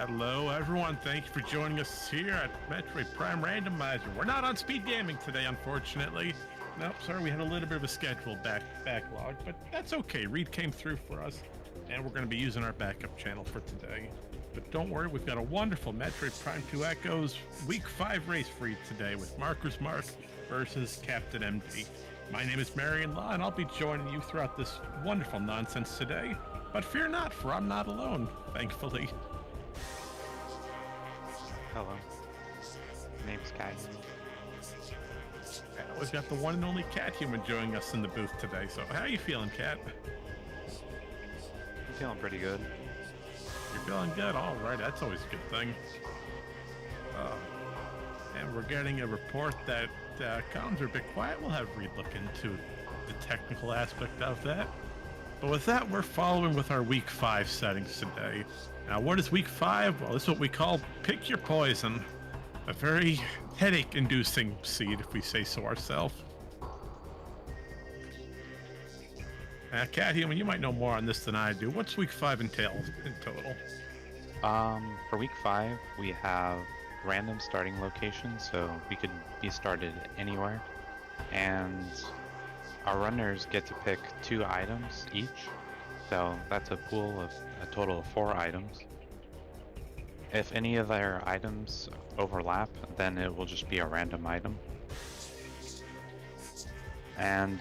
Hello, everyone. Thank you for joining us here at Metroid Prime Randomizer. We're not on speed gaming today, unfortunately. Nope, sorry, we had a little bit of a schedule backlog, but that's okay. Reed came through for us, and we're going to be using our backup channel for today. But don't worry, we've got a wonderful Metroid Prime 2 Echoes Week 5 race for you today with Marker's Mark versus Captain MD. My name is Marion Law, and I'll be joining you throughout this wonderful nonsense today. But fear not, for I'm not alone, thankfully. Hello. Name's Cat. We've got the one and only Cat Human joining us in the booth today. So how are you feeling, Cat? I'm feeling pretty good. You're feeling good? All right, that's always a good thing. And we're getting a report that comms are a bit quiet. We'll have Reed look into the technical aspect of that. But with that, we're following with our Week 5 settings today. Now, what is Week 5? Well, this is what we call Pick Your Poison. A very headache-inducing seed, if we say so ourselves. Cat Human, you might know more on this than I do. What's Week 5 entail in total? For Week 5, we have random starting locations, so we could be started anywhere. And our runners get to pick 2 items each, so that's a pool of a total of 4 items. If any of their items overlap, then it will just be a random item. And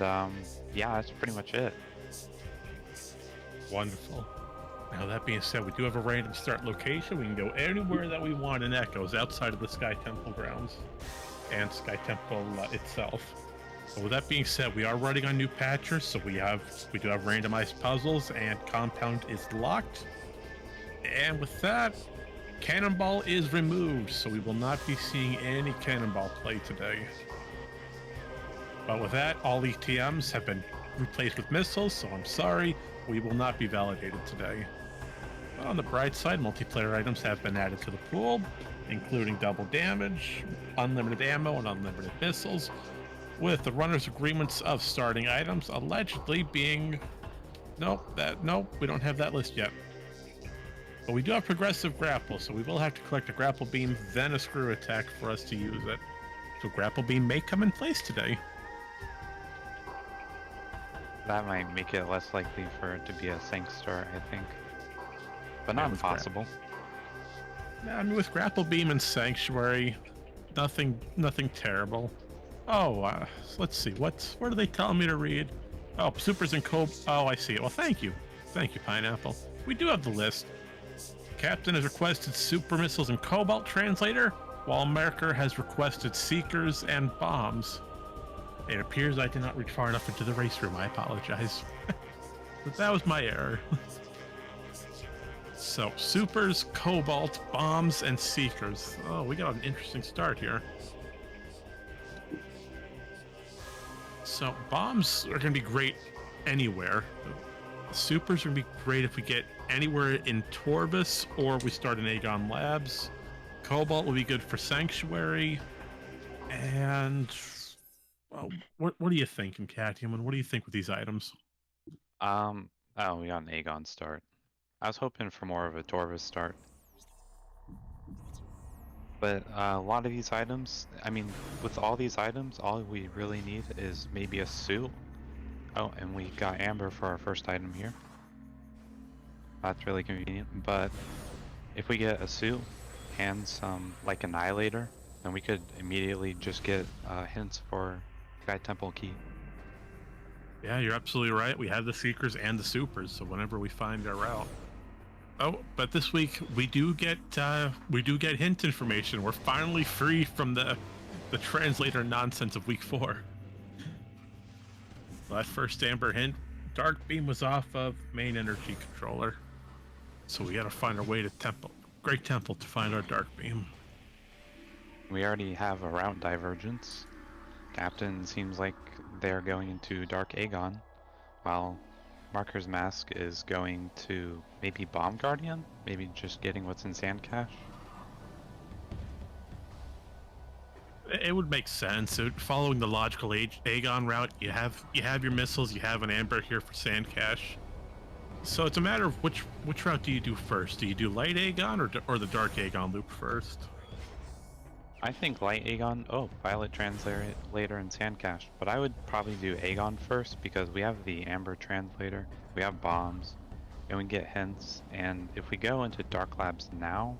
yeah, that's pretty much it. Wonderful. Now that being said, we do have a random start location. We can go anywhere that we want in Echoes outside of the Sky Temple grounds and Sky Temple itself. So with that being said, we are running on new patchers, so we do have randomized puzzles, and Compound is locked. And with that, Cannonball is removed, so we will not be seeing any Cannonball play today. But with that, all ETMs have been replaced with missiles, so I'm sorry, we will not be validated today. But on the bright side, multiplayer items have been added to the pool, including double damage, unlimited ammo, and unlimited missiles, with the runner's agreements of starting items allegedly being... Nope, we don't have that list yet. But we do have progressive grapple, so we will have to collect a grapple beam, then a screw attack for us to use it. So grapple beam may come in place today. That might make it less likely for it to be a sync start, I think. But not impossible. I mean, with grapple beam and sanctuary, nothing terrible. Oh, let's see. What are they telling me to read? Oh, supers and oh, I see it. Well, thank you, Pineapple. We do have the list. Captain has requested super missiles and cobalt translator, while Marker has requested seekers and bombs. It appears I did not reach far enough into the race room. I apologize. But that was my error. So, supers, cobalt, bombs, and seekers. Oh, we got an interesting start here. So, bombs are going to be great anywhere. Supers are going to be great if we get anywhere in Torvis or we start in Aegon Labs. Cobalt will be good for Sanctuary. And... well, what are you thinking, Cat Human? What do you think with these items? Oh, we got an Aegon start. I was hoping for more of a Torvis start. But a lot of these items, I mean, with all these items, all we really need is maybe a suit. Oh, and we got Amber for our first item here. That's really convenient. But if we get a suit and some, like, Annihilator, then we could immediately just get hints for Sky Temple Key. Yeah, you're absolutely right. We have the Seekers and the Supers, so whenever we find our route. Oh, but this week we do get hint information. We're finally free from the translator nonsense of Week 4. That first Amber hint, Dark Beam was off of main energy controller, so we got to find our way to Great Temple to find our Dark Beam. We already have a route divergence. Captain seems like they're going into Dark Aegon, while Marker's Mask is going to maybe Bomb Guardian? Maybe just getting what's in Sand Cache? It would make sense. Following the logical Aegon route, you have your missiles, you have an Amber here for Sand Cache. So it's a matter of which route do you do first? Do you do light Aegon or the dark Aegon loop first? I think light Aegon. Oh, Violet Translator and Sandcash. But I would probably do Aegon first because we have the Amber Translator, we have bombs, and we get hints. And if we go into Dark Labs now,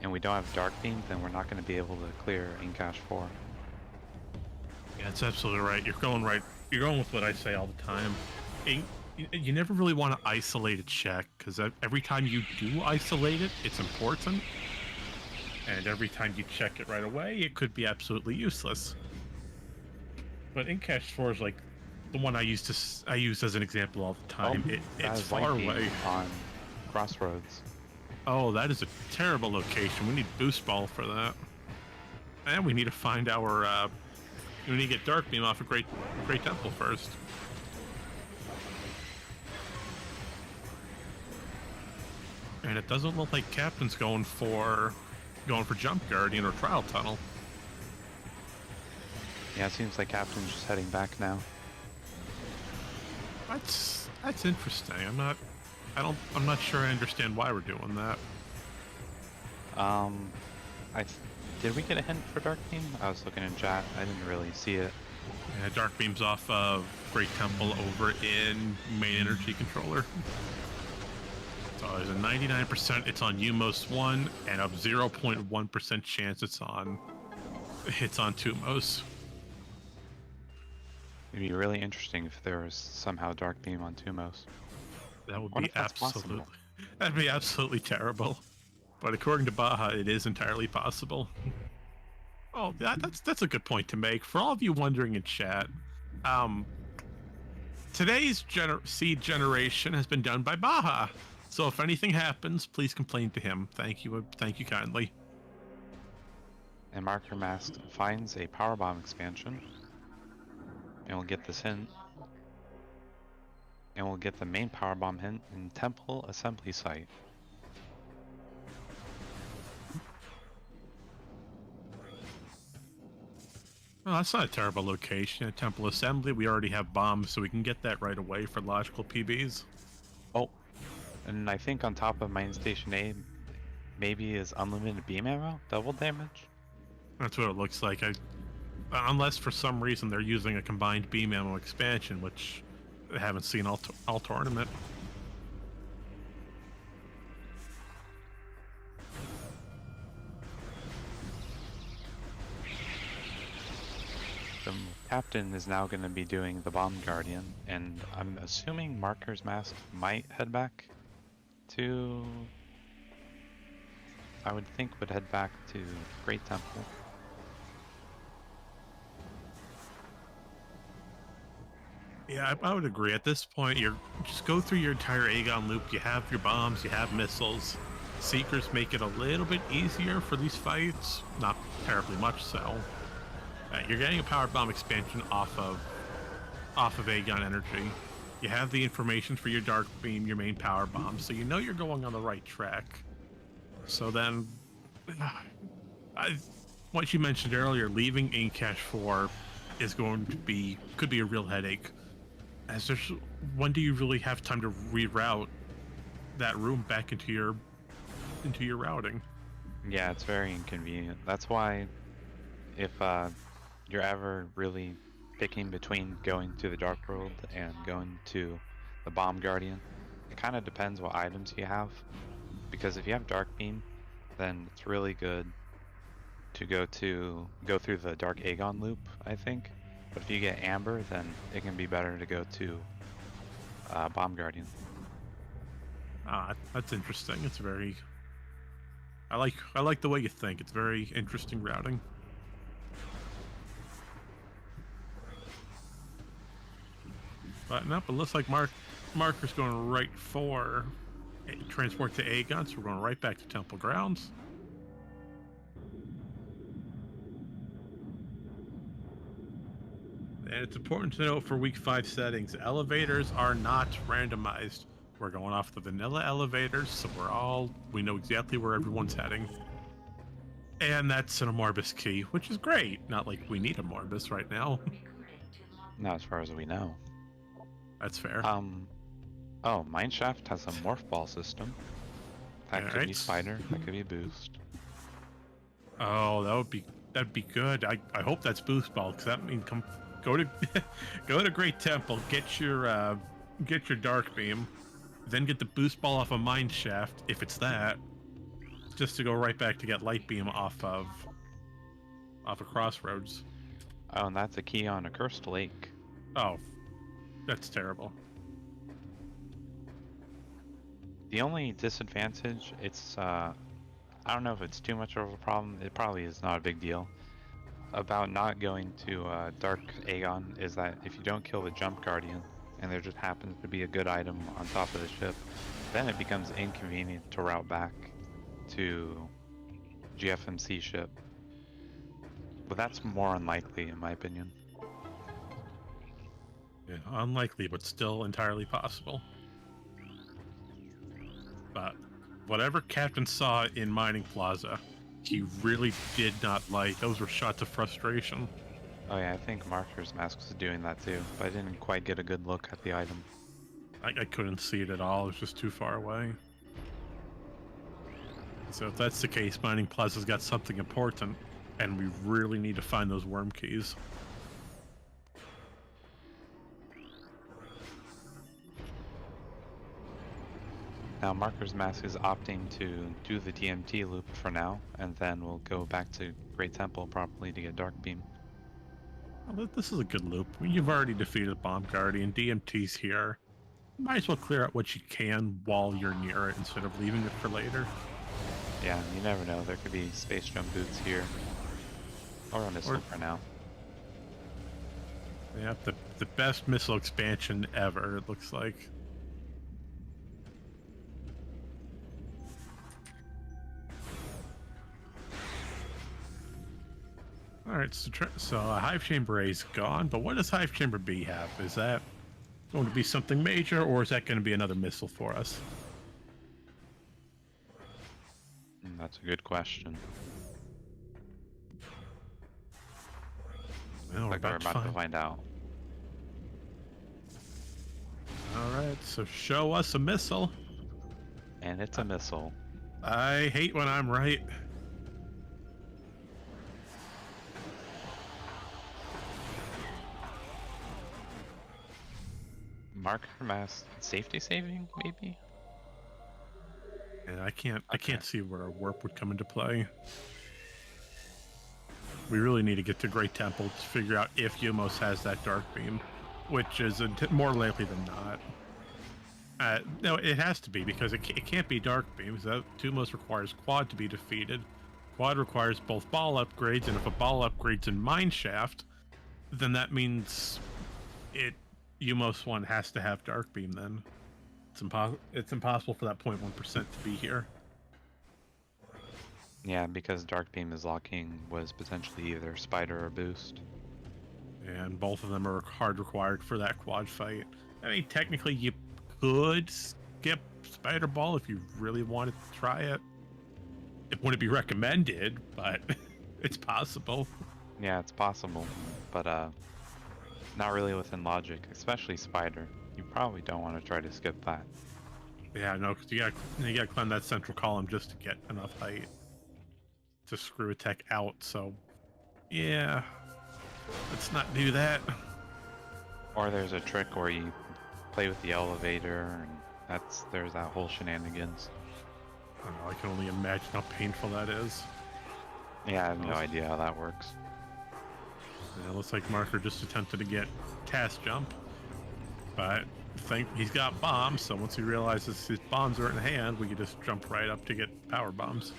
and we don't have Dark Beam, then we're not going to be able to clear Incash 4. Yeah, that's absolutely right. You're going right. You're going with what I say all the time. You never really want to isolate a check because every time you do isolate it, it's important. And every time you check it right away, it could be absolutely useless. But Incash 4 is like the one I use as an example all the time. It's far away on Crossroads. Oh, that is a terrible location. We need boost ball for that, and we need to find our. We need to get Dark Beam off of Great Temple first. And it doesn't look like Captain's going for Jump Guardian or Trial Tunnel. Yeah, it seems like Captain's just heading back now. That's interesting. I'm not sure I understand why we're doing that. Did we get a hint for Dark Beam? I was looking in chat. I didn't really see it. Yeah, Dark Beam's off of Great Temple over in Main Energy Controller. So there's a 99% it's on Umos 1 and a 0.1% chance it's on Tumos. It'd be really interesting if there was somehow Dark Beam on Tumos. That would be that'd be absolutely terrible. But according to Baja, it is entirely possible. Oh, that's a good point to make. For all of you wondering in chat, today's seed generation has been done by Baja. So if anything happens, please complain to him. Thank you kindly. And Marker Mask finds a power bomb expansion, and we'll get this hint. And we'll get the main power bomb hint in Temple Assembly Site. Well, that's not a terrible location. At Temple Assembly, we already have bombs, so we can get that right away for logical PBs. Oh, and I think on top of Main Station A, maybe is unlimited beam ammo, double damage? That's what it looks like. Unless for some reason they're using a combined beam ammo expansion, which I haven't seen all tournament. The Captain is now going to be doing the Bomb Guardian, and I'm assuming Marker's Mask might head back to... I would think would head back to Great Temple. Yeah, I would agree. At this point, you just go through your entire Aegon loop. You have your bombs, you have missiles. Seekers make it a little bit easier for these fights, not terribly much so. You're getting a power bomb expansion off of Aegon energy. You have the information for your Dark Beam, your main power bomb, so you know you're going on the right track. So then, what you mentioned earlier, leaving Incash 4 is could be a real headache. As there's, when do you really have time to reroute that room back into your routing? Yeah, it's very inconvenient. That's why if you're ever really picking between going to the Dark World and going to the Bomb Guardian, it kind of depends what items you have. Because if you have Dark Beam, then it's really good to go through the Dark Aegon loop, I think. But if you get Amber, then it can be better to go to Bomb Guardian. That's interesting. It's very... I like the way you think. It's very interesting routing. But nope, it looks like Marker's going right for transport to Aegon, so we're going right back to Temple Grounds. And it's important to note for week 5 settings, elevators are not randomized. We're going off the vanilla elevators, so we know exactly where everyone's heading. And that's an Amorbis key, which is great. Not like we need a Morbis right now. Not as far as we know. That's fair. Oh, Mineshaft has a morph ball system. That could be Alright. Spider. That could be Boost. Oh, that'd be good. I hope that's boost ball, because that means go to go to Great Temple, get your dark beam, then get the boost ball off of Mine Shaft, if it's that, just to go right back to get light beam off of Crossroads. Oh, and that's a key on a cursed lake. Oh, that's terrible. The only disadvantage, it's I don't know if it's too much of a problem. It probably is not a big deal. About not going to Dark Aegon is that if you don't kill the Jump Guardian, and there just happens to be a good item on top of the ship, then it becomes inconvenient to route back to GFMC ship. But that's more unlikely in my opinion. Yeah, unlikely, but still entirely possible. But whatever Captain saw in Mining Plaza, he really did not like. Those were shots of frustration. Oh yeah, I think Marker's Mask was doing that too, but I didn't quite get a good look at the item. I couldn't see it at all. It was just too far away. So if that's the case, Mining Plaza's got something important, and we really need to find those worm keys. Now Marker's Mask is opting to do the DMT loop for now, and then we'll go back to Great Temple probably to get Dark Beam. Well, this is a good loop. You've already defeated Bomb Guardian. DMT's here. Might as well clear out what you can while you're near it instead of leaving it for later. Yeah, you never know. There could be space jump boots here. Or a missile for now. Yeah, the best missile expansion ever, it looks like. Alright, so Hive Chamber A is gone, but what does Hive Chamber B have? Is that going to be something major, or is that going to be another missile for us? That's a good question. Well, we're about to find out. Alright, so show us a missile. And it's a missile. I hate when I'm right. Marker Mask safety saving, maybe? And I can't see where a warp would come into play. We really need to get to Great Temple to figure out if Yumos has that dark beam, which is more likely than not. No, it has to be, because it can't be dark beams. That Tumos requires Quad to be defeated. Quad requires both ball upgrades, and if a ball upgrades in Mine Shaft, then that means Yumos 1 has to have dark beam then. It's impossible for that 0.1% to be here. Yeah, because Dark Beam is locking was potentially either Spider or Boost. And both of them are hard required for that quad fight. I mean, technically you could skip Spider Ball if you really wanted to try it. It wouldn't be recommended, but it's possible. Yeah, it's possible, but not really within logic, especially Spider. You probably don't want to try to skip that. Yeah, no, because you gotta climb that central column just to get enough height to screw a tech out. So, yeah, let's not do that. Or there's a trick where you play with the elevator, and there's that whole shenanigans. I don't know, I can only imagine how painful that is. Yeah, I have no idea how that works. Yeah, it looks like Marker just attempted to get Task Jump, but he's got bombs, so once he realizes his bombs are in hand, we can just jump right up to get power bombs.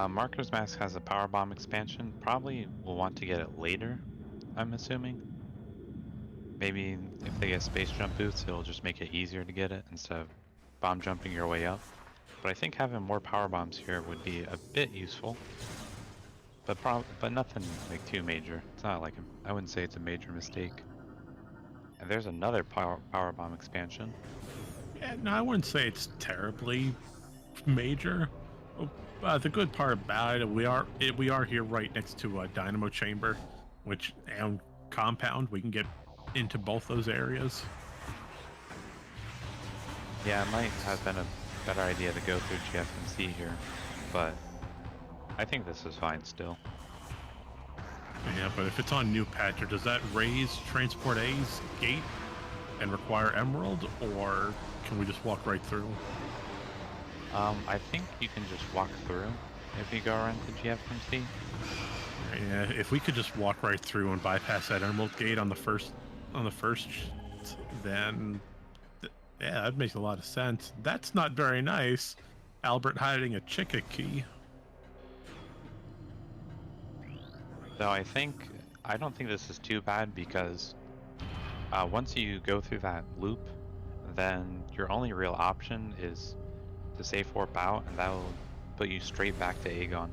Marker's Mask has a power bomb expansion. Probably will want to get it later, I'm assuming. Maybe if they get space jump boots, it'll just make it easier to get it instead of bomb jumping your way up. But I think having more power bombs here would be a bit useful. But nothing like too major. It's not like I wouldn't say it's a major mistake. And there's another power bomb expansion. Yeah, no, I wouldn't say it's terribly major. The good part about it, we are here right next to a dynamo chamber, and compound. We can get into both those areas. Yeah, it might have been a better idea to go through GFMC here, but I think this is fine still. Yeah, but if it's on new patcher, does that raise Transport A's gate and require Emerald, or can we just walk right through? I think you can just walk through if you go around to GFMC. Yeah, if we could just walk right through and bypass that Emerald gate on the first, then yeah, that makes a lot of sense. That's not very nice. Albert hiding a Chica key. Though I don't think this is too bad because once you go through that loop, then your only real option is to safe warp out, and that'll put you straight back to Aegon.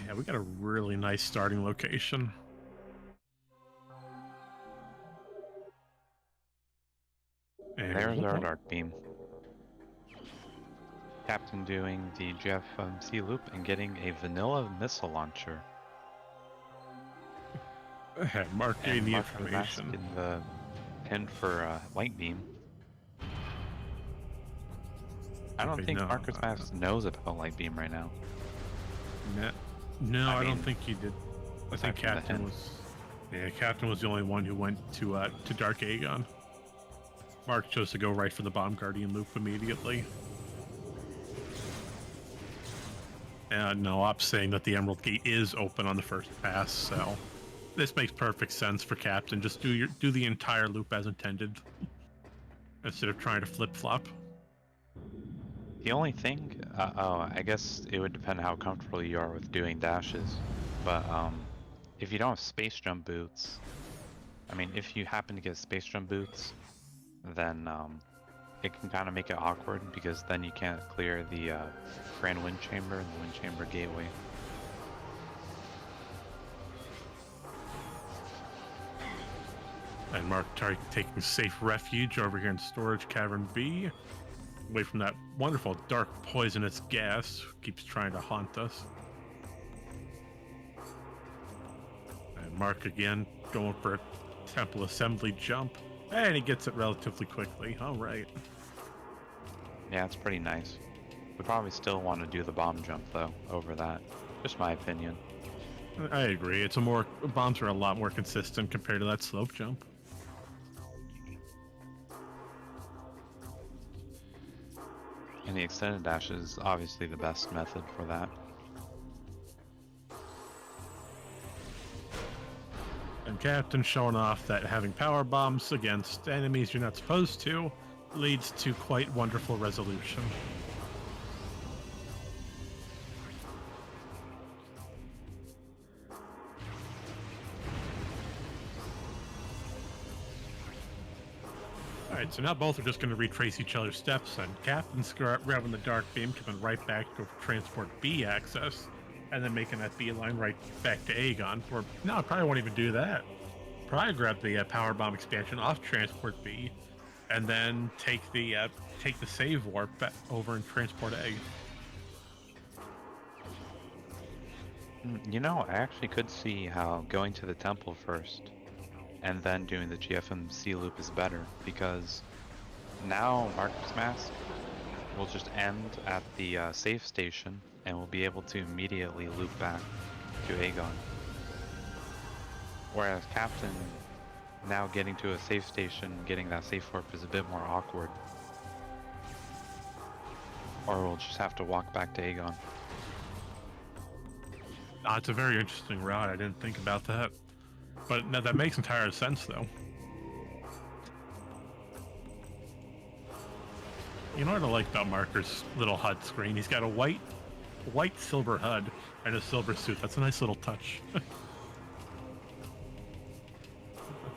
Yeah, we got a really nice starting location. And There's our Dark Beam. Captain doing the GFMC loop and getting a vanilla missile launcher. Mark getting the information. In the pin for Light Beam. I don't think Marcus Mask knows about Light Beam right now. No, I don't think he did. I think Captain was. Yeah, Captain was the only one who went to Dark Aegon. Mark chose to go right for the Bomb Guardian loop immediately. And no, I'm saying that the Emerald Gate is open on the first pass, so this makes perfect sense for Captain. Just do the entire loop as intended, instead of trying to flip-flop. The only thing, I guess it would depend how comfortable you are with doing dashes, but if you don't have space jump boots, I mean, if you happen to get space jump boots, then it can kind of make it awkward because then you can't clear the Grand Wind Chamber and the Wind Chamber Gateway. And Mark taking safe refuge over here in Storage Cavern B, away from that wonderful dark poisonous gas keeps trying to haunt us. And Mark again going for a Temple Assembly jump, and he gets it relatively quickly. All right. Yeah, it's pretty nice. We probably still want to do the bomb jump though over that. Just my opinion. I agree. Bombs are a lot more consistent compared to that slope jump. And the extended dash is obviously the best method for that. And Captain showing off that having power bombs against enemies you're not supposed to leads to quite wonderful resolution. Alright, so now both are just going to retrace each other's steps, and Captain's grabbing the Dark Beam, coming right back to Transport B access, and then making that beeline right back to Aegon. Or, no, I probably won't even do that. Probably grab the Power Bomb expansion off Transport B, and then take the save warp back over in Transport A. You know, I actually could see how going to the temple first and then doing the GFMC loop is better, because now Marcus Mask will just end at the safe station and we'll be able to immediately loop back to Aegon. Whereas Captain, now getting to a safe station, getting that safe warp is a bit more awkward. Or we'll just have to walk back to Aegon. It's a very interesting route. I didn't think about that. But no, that makes entire sense, though. You know what I like about Marker's little HUD screen? He's got a white silver HUD and a silver suit. That's a nice little touch.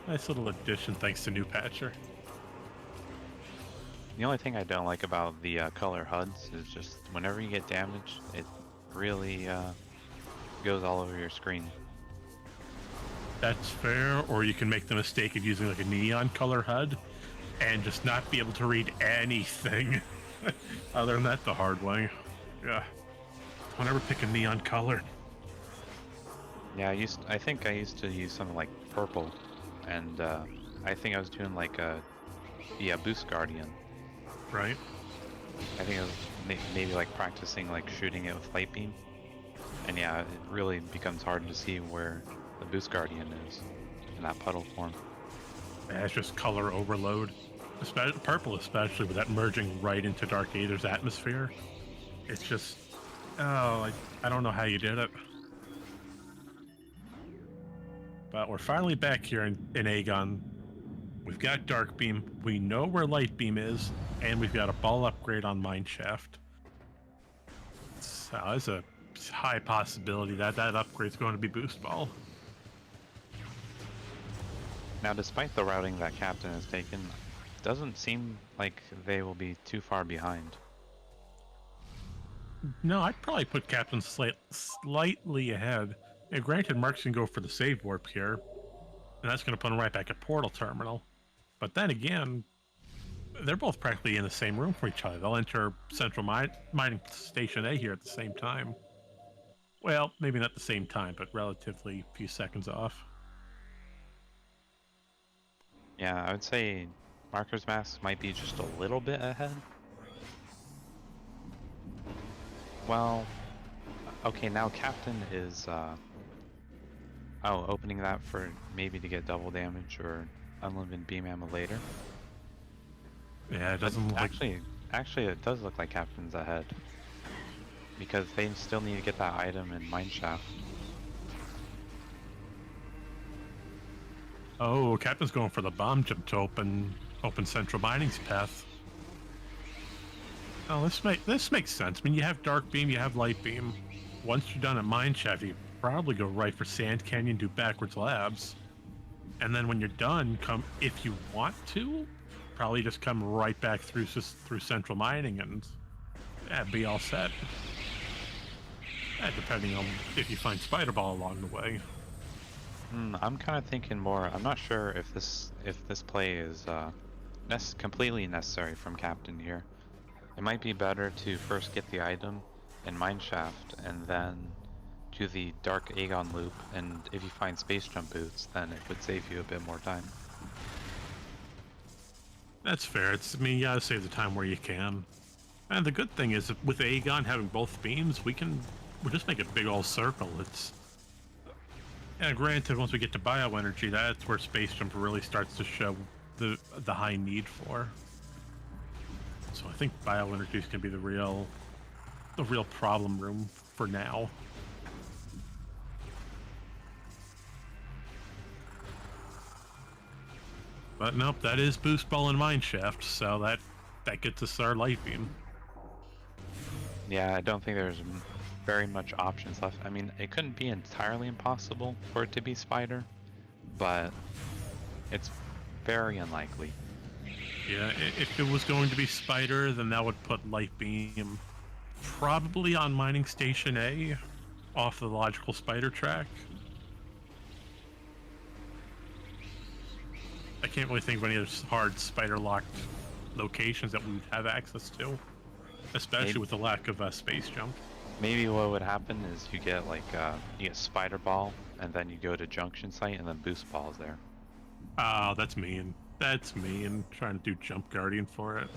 Nice little addition, thanks to new patcher. The only thing I don't like about the color HUDs is just whenever you get damaged, it really goes all over your screen. That's fair, or you can make the mistake of using like a neon color HUD and just not be able to read anything. I learned that the hard way. Yeah. Don't ever pick a neon color. Yeah, I think I used to use something like purple, and I think I was doing like a be a boost guardian. right? I think it was maybe like practicing like shooting it with light beam. And yeah, it really becomes hard to see where the boost guardian is in that puddle form. Yeah, it's just color overload. Purple, especially with that merging right into Dark Aether's atmosphere. It's just, oh, I don't know how you did it. But we're finally back here in Aegon. We've got Dark Beam. We know where Light Beam is, and we've got a ball upgrade on Mineshaft. So there's a high possibility that that upgrade's going to be Boost Ball. Now, despite the routing that Captain has taken, doesn't seem like they will be too far behind. No, I'd probably put Captain slightly ahead. And granted, Mark's can go for the save warp here, and that's going to put him right back at Portal Terminal. But then again, they're both practically in the same room for each other. They'll enter Central Mining Station A here at the same time. Well, maybe not the same time, but relatively a few seconds off. Yeah, I would say Marker's Mask might be just a little bit ahead. Well, okay, now Captain is, opening that for maybe to get double damage or unlimited beam ammo later. Yeah, it doesn't look Actually, it does look like Captain's ahead. Because they still need to get that item in Mineshaft. Oh, Captain's going for the bomb jump to open Central Mining's path. Oh, this makes sense. I mean, you have Dark Beam, you have Light Beam. Once you're done at Mineshaft, you probably go right for Sand Canyon, do backwards labs, and then when you're done, if you want to, probably just come right back through Central Mining and be all set. Depending on if you find Spider Ball along the way. I'm kind of thinking more. I'm not sure if this play is completely necessary from Captain here. It might be better to first get the item in Mineshaft and then to the Dark Aegon loop, and if you find space jump boots, then it would save you a bit more time. That's fair. I mean, you gotta save the time where you can. And the good thing is, with Aegon having both beams, we'll just make a big old circle. And granted, once we get to bioenergy, that's where space jump really starts to show the high need for. So I think bioenergy is gonna be the real problem room for now. But nope, that is Boost Ball and Mineshaft, so that gets us our Light Beam. Yeah, I don't think there's very much options left. I mean, it couldn't be entirely impossible for it to be Spider, but it's very unlikely. Yeah, if it was going to be Spider, then that would put Light Beam probably on Mining Station A, off the logical Spider track. I can't really think of any other hard Spider-locked locations that we would have access to, especially with the lack of space jump. Maybe what would happen is you get like you get Spider Ball, and then you go to Junction Site, and then Boost Ball's there. Oh, that's mean. That's mean. Trying to do Jump Guardian for it.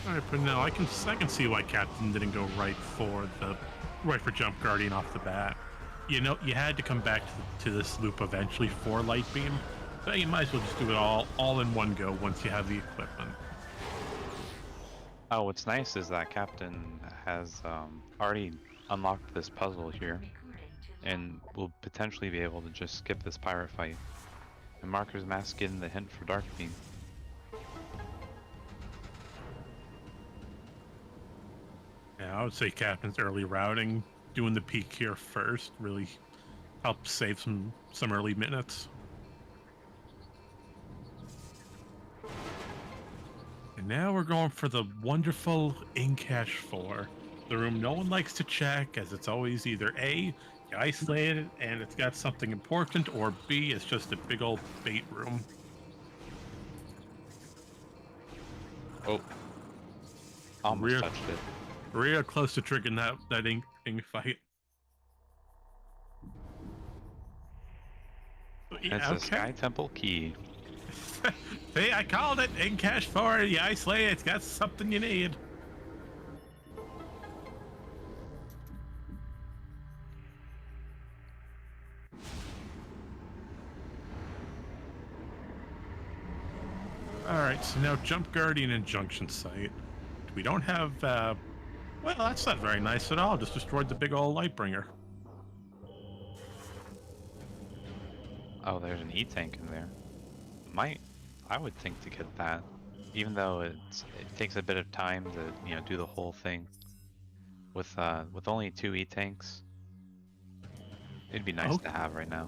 All right, but no, I can see why Captain didn't go right for Jump Guardian off the bat. You know, you had to come back to this loop eventually for Light Beam, so you might as well just do it all in one go once you have the equipment. Oh, what's nice is that Captain has already unlocked this puzzle here, and will potentially be able to just skip this pirate fight. And Marker's Mask getting the hint for Dark Beam. Yeah, I would say Captain's early routing, doing the peak here first, really helps save some early minutes. And now we're going for the wonderful Incash 4. The room no one likes to check, as it's always either A, you isolate it and it's got something important, or B, it's just a big old bait room. Oh. Almost touched it. Real close to triggering that ink fight. It's Yeah, a Sky Temple key. See, I called it. In cache 4, the Ice Lay. It's got something you need. All right, so now Jump Guardian and Junction Site. We don't have, well, that's not very nice at all. Just destroyed the big old Lightbringer. Oh, there's an E-tank in there. I would think to get that, even though it takes a bit of time to do the whole thing. With only 2 E-tanks, it'd be nice to have right now.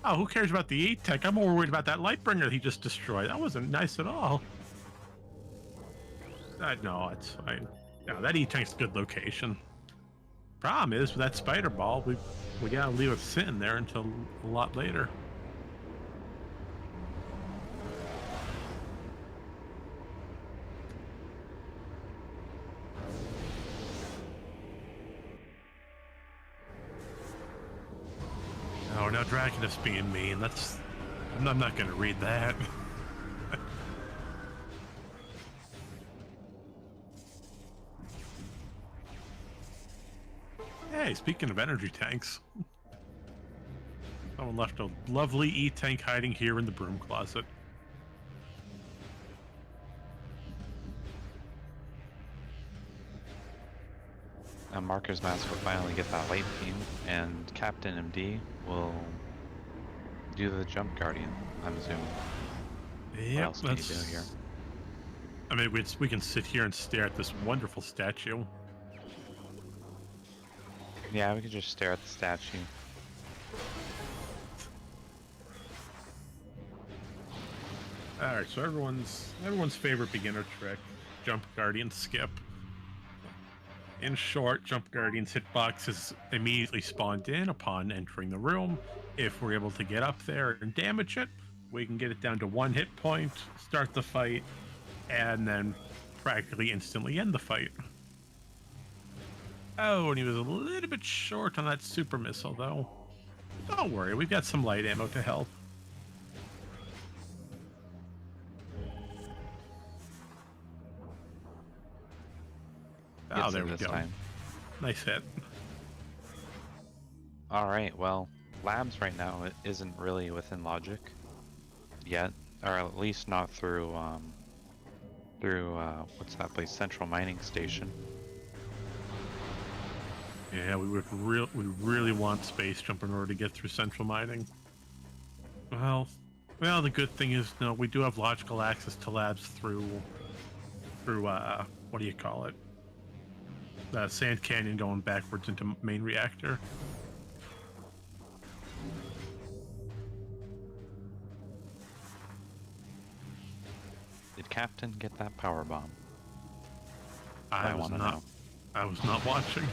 Oh, who cares about the E-Tech? I'm more worried about that Lightbringer that he just destroyed. That wasn't nice at all. No, it's fine. No, that E-Tank's a good location. Problem is, with that Spider Ball, we gotta leave it sitting there until a lot later. Oh, now Dragonus being mean. I'm not gonna read that. Hey, speaking of energy tanks, someone left a lovely E-tank hiding here in the broom closet. Now Marker's Mask will finally get that light beam, and Captain MD will do the Jump Guardian, I'm assuming. Yep, what else can you do here? I mean, we can sit here and stare at this wonderful statue. Yeah, we could just stare at the statue. All right, so everyone's favorite beginner trick, Jump Guardian skip. In short, Jump Guardian's hitbox is immediately spawned in upon entering the room. If we're able to get up there and damage it, we can get it down to 1 hit point, start the fight, and then practically instantly end the fight. Oh, and he was a little bit short on that super missile, though. Don't worry, we've got some light ammo to help. Oh, there we go. Time. Nice hit. Alright, well, labs right now isn't really within logic yet, or at least not through, what's that place, Central Mining Station. Yeah, we really want space jump in order to get through Central Mining. Well, the good thing is, no, we do have logical access to labs through, what do you call it? Sand Canyon going backwards into main reactor. Did Captain get that power bomb? I was not watching.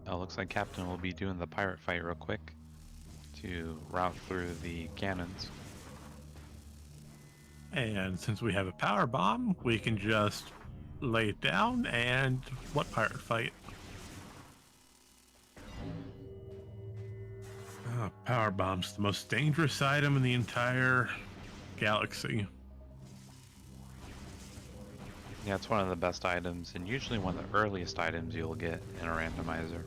Oh, looks like Captain will be doing the pirate fight real quick to route through the cannons. And since we have a power bomb, we can just lay it down and what pirate fight? Power bomb's the most dangerous item in the entire galaxy. Yeah, it's one of the best items, and usually one of the earliest items you'll get in a randomizer.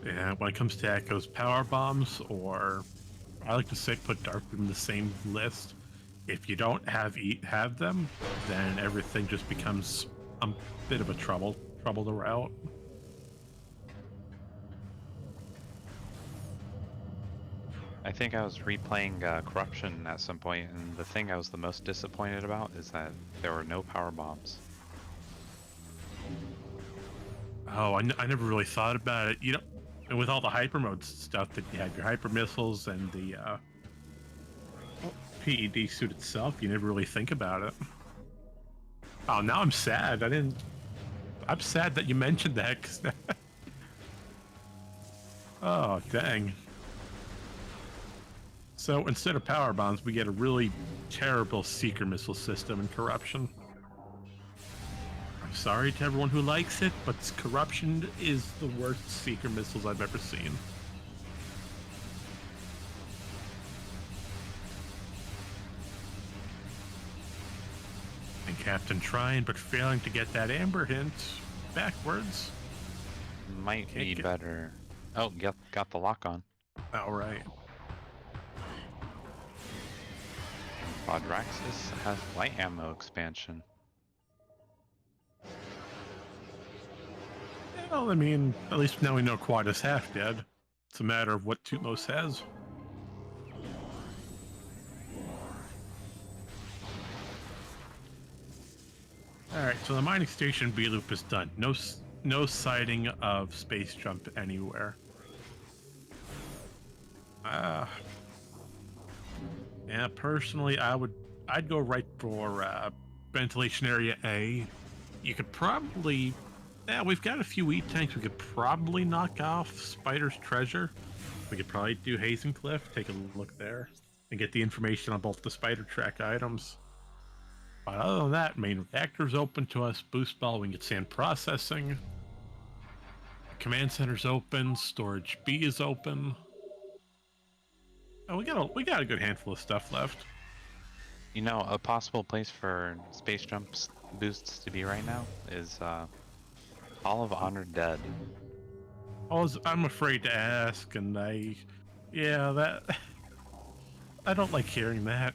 Yeah, when it comes to Echo's power bombs, or I like to say put Dark Beam in the same list. If you don't have them, then everything just becomes a bit of a trouble to route. I think I was replaying Corruption at some point, and the thing I was the most disappointed about is that there were no power bombs. Oh, I never really thought about it. You know, and with all the hyper mode stuff that you had, your hyper missiles and the PED suit itself, you never really think about it. Oh, now I'm sad. I'm sad that you mentioned that. Oh, dang. So instead of power bombs, we get a really terrible seeker missile system in Corruption. I'm sorry to everyone who likes it, but Corruption is the worst seeker missiles I've ever seen. And Captain trying but failing to get that amber hint backwards. Might be better. Oh, got the lock on. All right. Quadraxis has light ammo expansion. Well, I mean, at least now we know Quad is half dead. It's a matter of what Tutmos has. Alright, so the mining station B loop is done. No sighting of space jump anywhere. Yeah, personally, I'd go right for ventilation area A. You could probably, yeah, we've got a few E-tanks. We could probably knock off Spider's treasure. We could probably do Hazen Cliff, take a look there, and get the information on both the Spider track items. But other than that, main reactor's open to us, boost ball, we can get sand processing. Command center's open, storage B is open. Oh, we got a good handful of stuff left. You know, a possible place for space jumps boosts to be right now is Hall of Honor Dead. I'm afraid to ask, and that I don't like hearing that.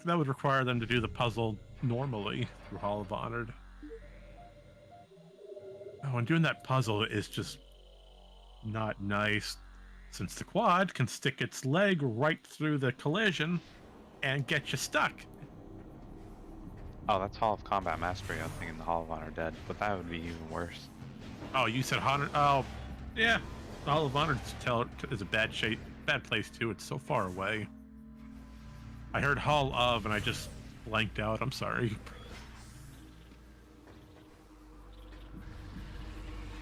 That would require them to do the puzzle normally through Hall of Honored. Oh, and doing that puzzle is just not nice, since the quad can stick its leg right through the collision and get you stuck. Oh, that's Hall of Combat Mastery, I'm thinking the Hall of Honor Dead, but that would be even worse. Oh, you said Honor? Oh, yeah. The Hall of Honor is a bad place too. It's so far away. I heard Hall of, and I just blanked out. I'm sorry.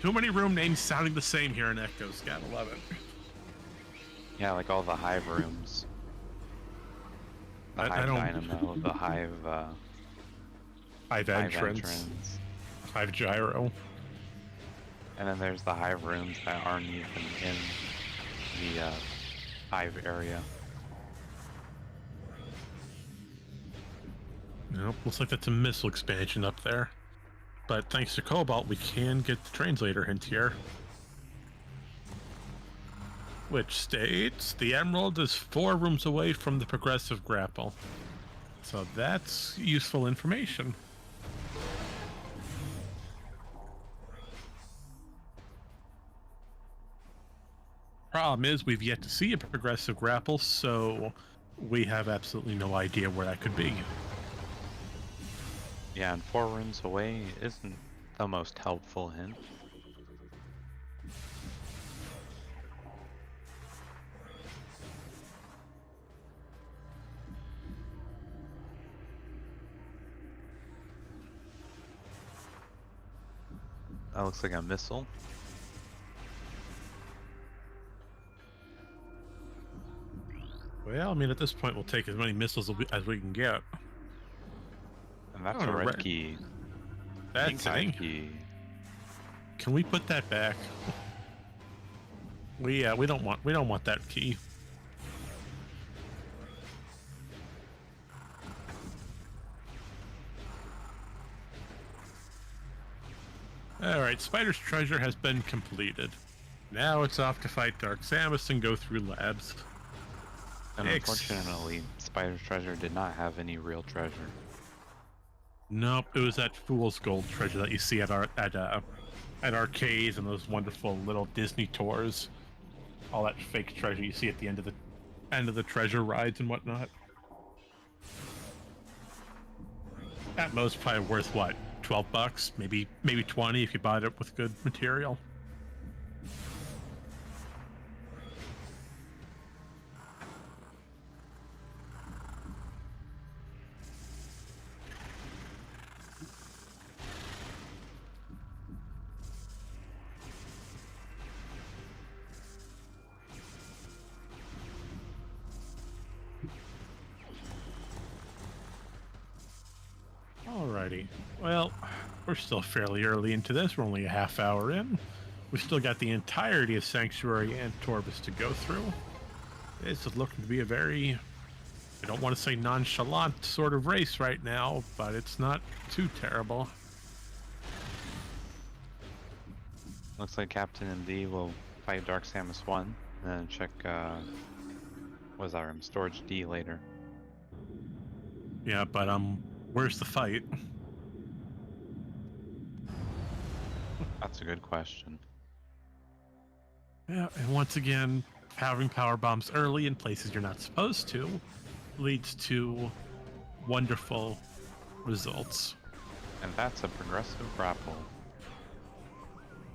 Too many room names sounding the same here in Echoes. Gotta love it. Yeah, like all the hive rooms. The hive dynamo, the hive entrance, hive gyro. And then there's the hive rooms that aren't even in the hive area. Nope, looks like that's a missile expansion up there. But thanks to Cobalt, we can get the translator hint here. Which states the Emerald is 4 rooms away from the progressive grapple. So that's useful information. Problem is, we've yet to see a progressive grapple, so we have absolutely no idea where that could be. Yeah, and 4 rooms away isn't the most helpful hint. That looks like a missile. Well, I mean, at this point, we'll take as many missiles as we can get. And that's a red key. That's a key. Can we put that back? we don't want that key. All right, Spider's treasure has been completed. Now it's off to fight Dark Samus and go through labs. And unfortunately, Spider's treasure did not have any real treasure. Nope, it was that fool's gold treasure that you see at arcades and those wonderful little Disney tours. All that fake treasure you see at the end of the treasure rides and whatnot. At most, probably worth what, $12? Maybe 20 if you bought it with good material. Alrighty. Well, we're still fairly early into this. We're only a half hour in. We still got the entirety of Sanctuary and Torvus to go through. This is looking to be a very, I don't want to say nonchalant sort of race right now, but it's not too terrible. Looks like Captain MD will fight Dark Samus 1, and then check, what was our Storage D later. Yeah, but where's the fight? That's a good question. Yeah, and once again, having power bombs early in places you're not supposed to leads to wonderful results. And that's a progressive grapple.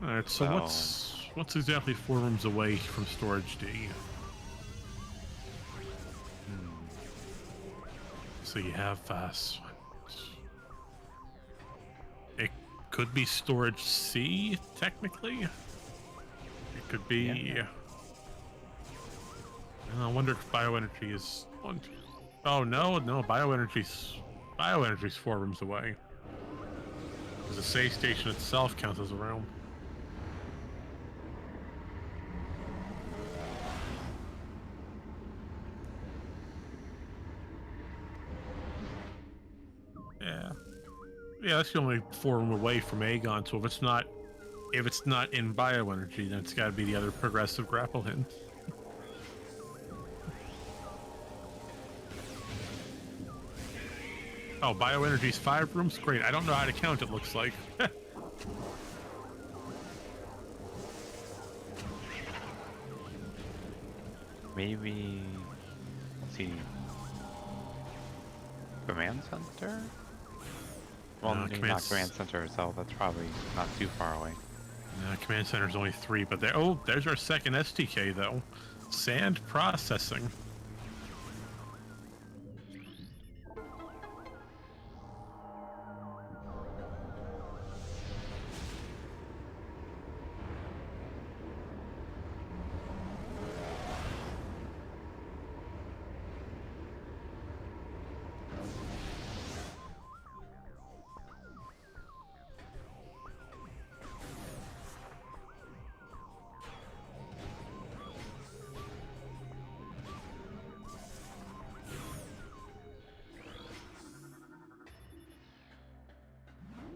Alright, so what's exactly 4 rooms away from Storage D? So you have it could be Storage C, technically. It could be. Yeah. I wonder if bioenergy is one. Oh no, bioenergy's 4 rooms away. Because the save station itself counts as a room. Yeah, that's the only 4 room away from Aegon. So if it's not in bioenergy, then it's got to be the other progressive grapple hint. Oh, bioenergy's 5 rooms? Great. I don't know how to count, it looks like. Maybe, let's see, Command Center? Well, maybe not Command Center itself, that's probably not too far away. Command Center's only 3, but there's our second STK though. Sand processing.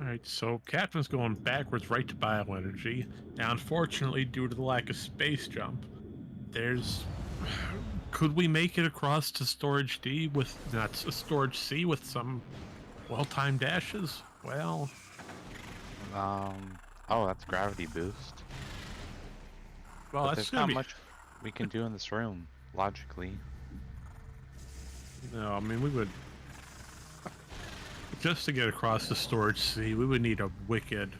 Alright, so Captain's going backwards right to bioenergy. Now, unfortunately, due to the lack of space jump, could we make it across to Storage D with, not Storage C with some well-timed dashes? Well... oh, that's gravity boost. Well, but that's there's not much we can do in this room, logically. No, I mean, we would... Just to get across the Storage C, we would need a wicked...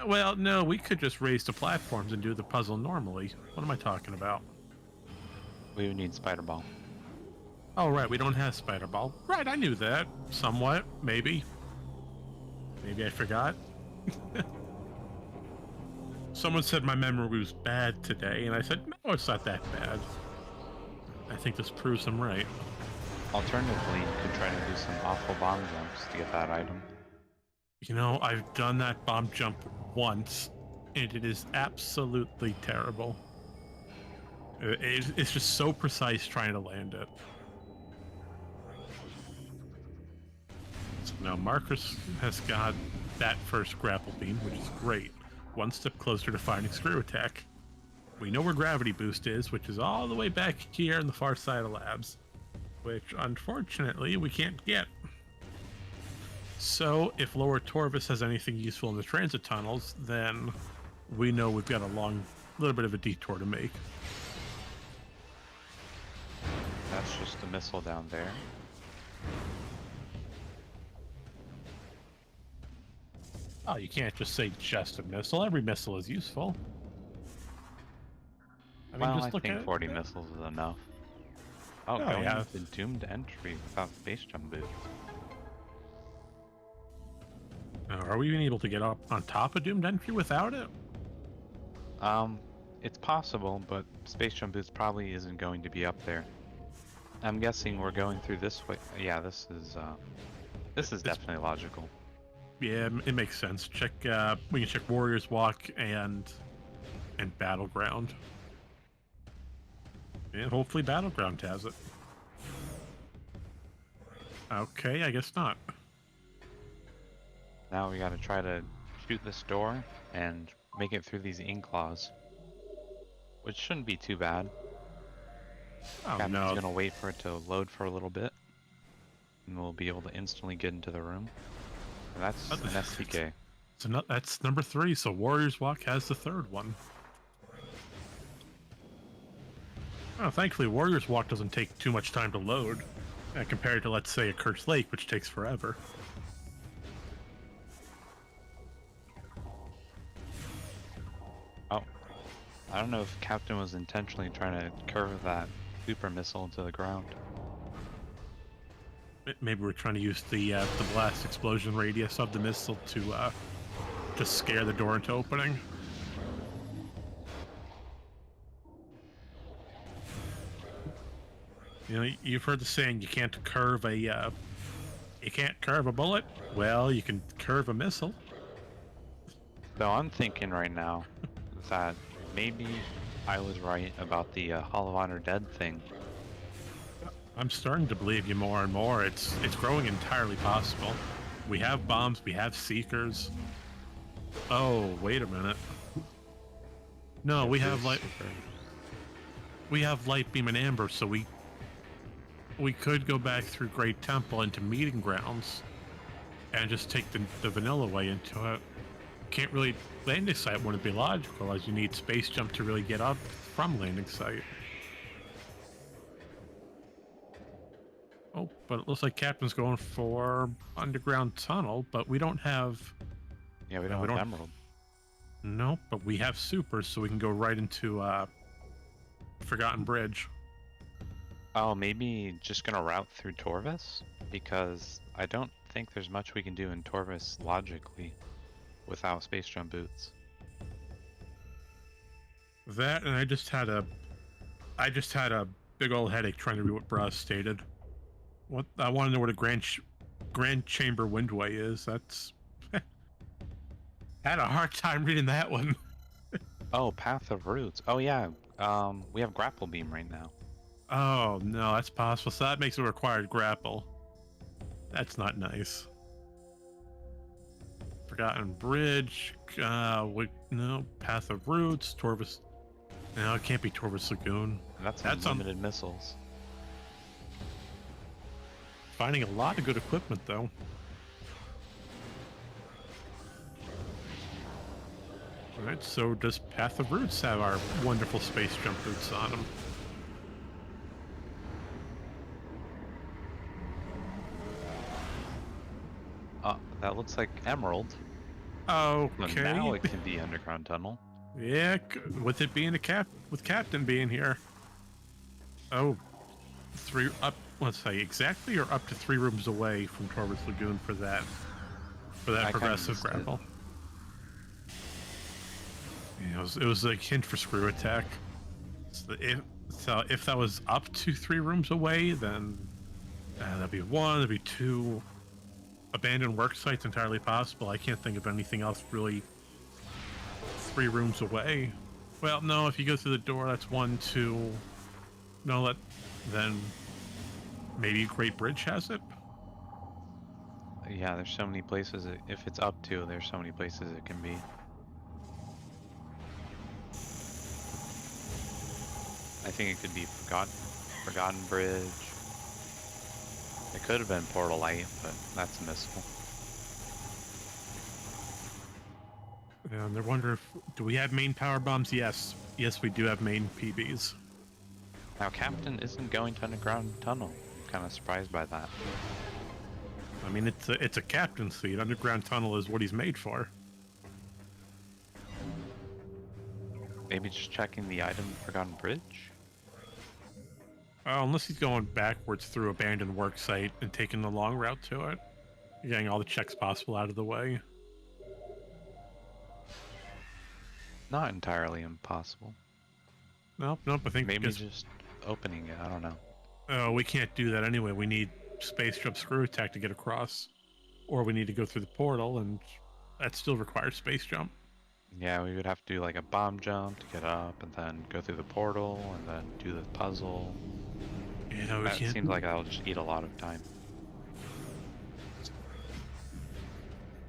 Well, no, we could just raise the platforms and do the puzzle normally. What am I talking about? We would need Spider Ball. Oh, right, we don't have Spider Ball. Right, I knew that. Somewhat, maybe. Maybe I forgot. Someone said my memory was bad today, and I said, no, it's not that bad. I think this proves I'm right. Alternatively, you could try to do some awful bomb jumps to get that item. You know, I've done that bomb jump once, and it is absolutely terrible. It's just so precise trying to land it. So now Marcus has got that first grapple beam, which is great. One step closer to finding Screw Attack. We know where Gravity Boost is, which is all the way back here in the far side of labs, which unfortunately we can't get. So if Lower Torvus has anything useful in the transit tunnels, then we know we've got a little bit of a detour to make. That's just a missile down there. Oh, you can't just say just a missile. Every missile is useful. I mean, Well, just I think 40 missiles is enough. Oh, going yeah. into doomed entry without space jump boost. Are we even able to get up on top of doomed entry without it? It's possible, but space jump boost probably isn't going to be up there. I'm guessing we're going through this way. Yeah, this is This is definitely logical. Yeah, it makes sense. Check. We can check Warriors Walk and Battleground, and hopefully Battleground has it. Okay, I guess not. Now we gotta try to shoot this door and make it through these ink claws, which shouldn't be too bad. Oh Captain's no, gonna wait for it to load for a little bit, and we'll be able to instantly get into the room. And that's an SDK. so no, that's number 3. So Warriors Walk has the 3rd one. Oh, thankfully Warriors Walk doesn't take too much time to load, compared to, let's say, a Cursed Lake, which takes forever. Oh, I don't know if Captain was intentionally trying to curve that super missile into the ground. Maybe we're trying to use the blast explosion radius of the missile to scare the door into opening. You know, you've heard the saying, you can't curve a bullet. Well, you can curve a missile. So I'm thinking right now that maybe I was right about the Hall of Honor Dead thing. I'm starting to believe you more and more. It's growing entirely possible. We have bombs, we have seekers. Oh, wait a minute. No, we have light beam and amber, so we could go back through Great Temple into Meeting Grounds and just take the vanilla way into it. Can't really, landing site wouldn't be logical, as you need space jump to really get up from landing site. Oh, but it looks like Captain's going for underground tunnel, but we don't have. Yeah, we don't have Emerald. No, but we have super, so we can go right into Forgotten Bridge. Oh, maybe just gonna route through Torvis? Because I don't think there's much we can do in Torvis logically without space jump boots. That, and I just had a big old headache trying to read what Braz stated. What I want to know what a Grand Chamber Windway is. That's had a hard time reading that one. Oh, Path of Roots. Oh yeah, we have Grapple Beam right now. Oh no, that's possible. So that makes it required grapple. That's not nice. Forgotten Bridge. No, Path of Roots. Torvis. No, it can't be Torvis Lagoon. That's unlimited missiles. Finding a lot of good equipment though. Alright, so does Path of Roots have our wonderful space jump boots on them? That looks like Emerald. Okay. But now it can be underground tunnel. Yeah, with it being with Captain being here. Oh, let's say exactly, or up to 3 rooms away from Torvis Lagoon for that progressive grapple. Yeah, it was a hint for screw attack. So if that was up to 3 rooms away, then that'd be 1, that'd be 2. Abandoned work site's entirely possible. I can't think of anything else really 3 rooms away. Well, no, if you go through the door, that's 1, 2. No, then maybe Great Bridge has it. Yeah, there's so many places. If it's up to, there's so many places it can be. I think it could be Forgotten Bridge. It could have been Portal Light, but that's a missile. And they're wondering do we have main power bombs? Yes. Yes, we do have main PBs. Now, Captain isn't going to underground tunnel. I'm kind of surprised by that. I mean, it's a captain seat. Underground tunnel is what he's made for. Maybe just checking the item Forgotten Bridge? Oh, unless he's going backwards through abandoned work site and taking the long route to it. Getting all the checks possible out of the way. Not entirely impossible. Nope, I think maybe just opening it. I don't know. Oh, we can't do that anyway. We need space jump screw attack to get across. or we need to go through the portal, and that still requires space jump. Yeah, we would have to do like a bomb jump to get up, and then go through the portal, and then do the puzzle. Yeah, we That can't. seems like that'll just eat a lot of time.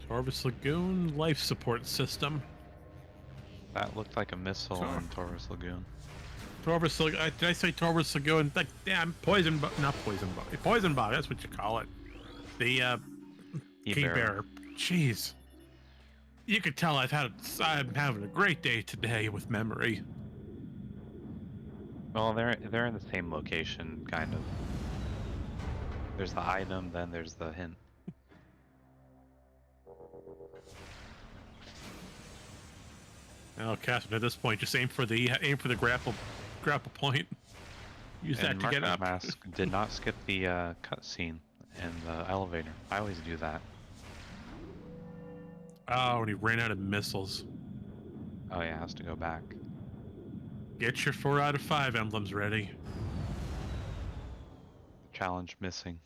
Torvus Lagoon life support system. That looked like a missile Sure. in Torvus Lagoon. Torvus Lagoon. Did I say Torvus Lagoon? Like, damn, poison bug. Not poison bug. Poison bug. That's what you call it. The key bearer. Jeez. You could tell I'm having a great day today with memory. Well, they're in the same location, kind of. There's the item, then there's the hint. Oh, Captain, at this point, just aim for the grapple point. Use that And to get Marco's up. Mask did not skip the cutscene in the elevator. I always do that. Oh, and he ran out of missiles. Oh yeah, has to go back. Get your 4 out of 5 emblems ready. Challenge missing.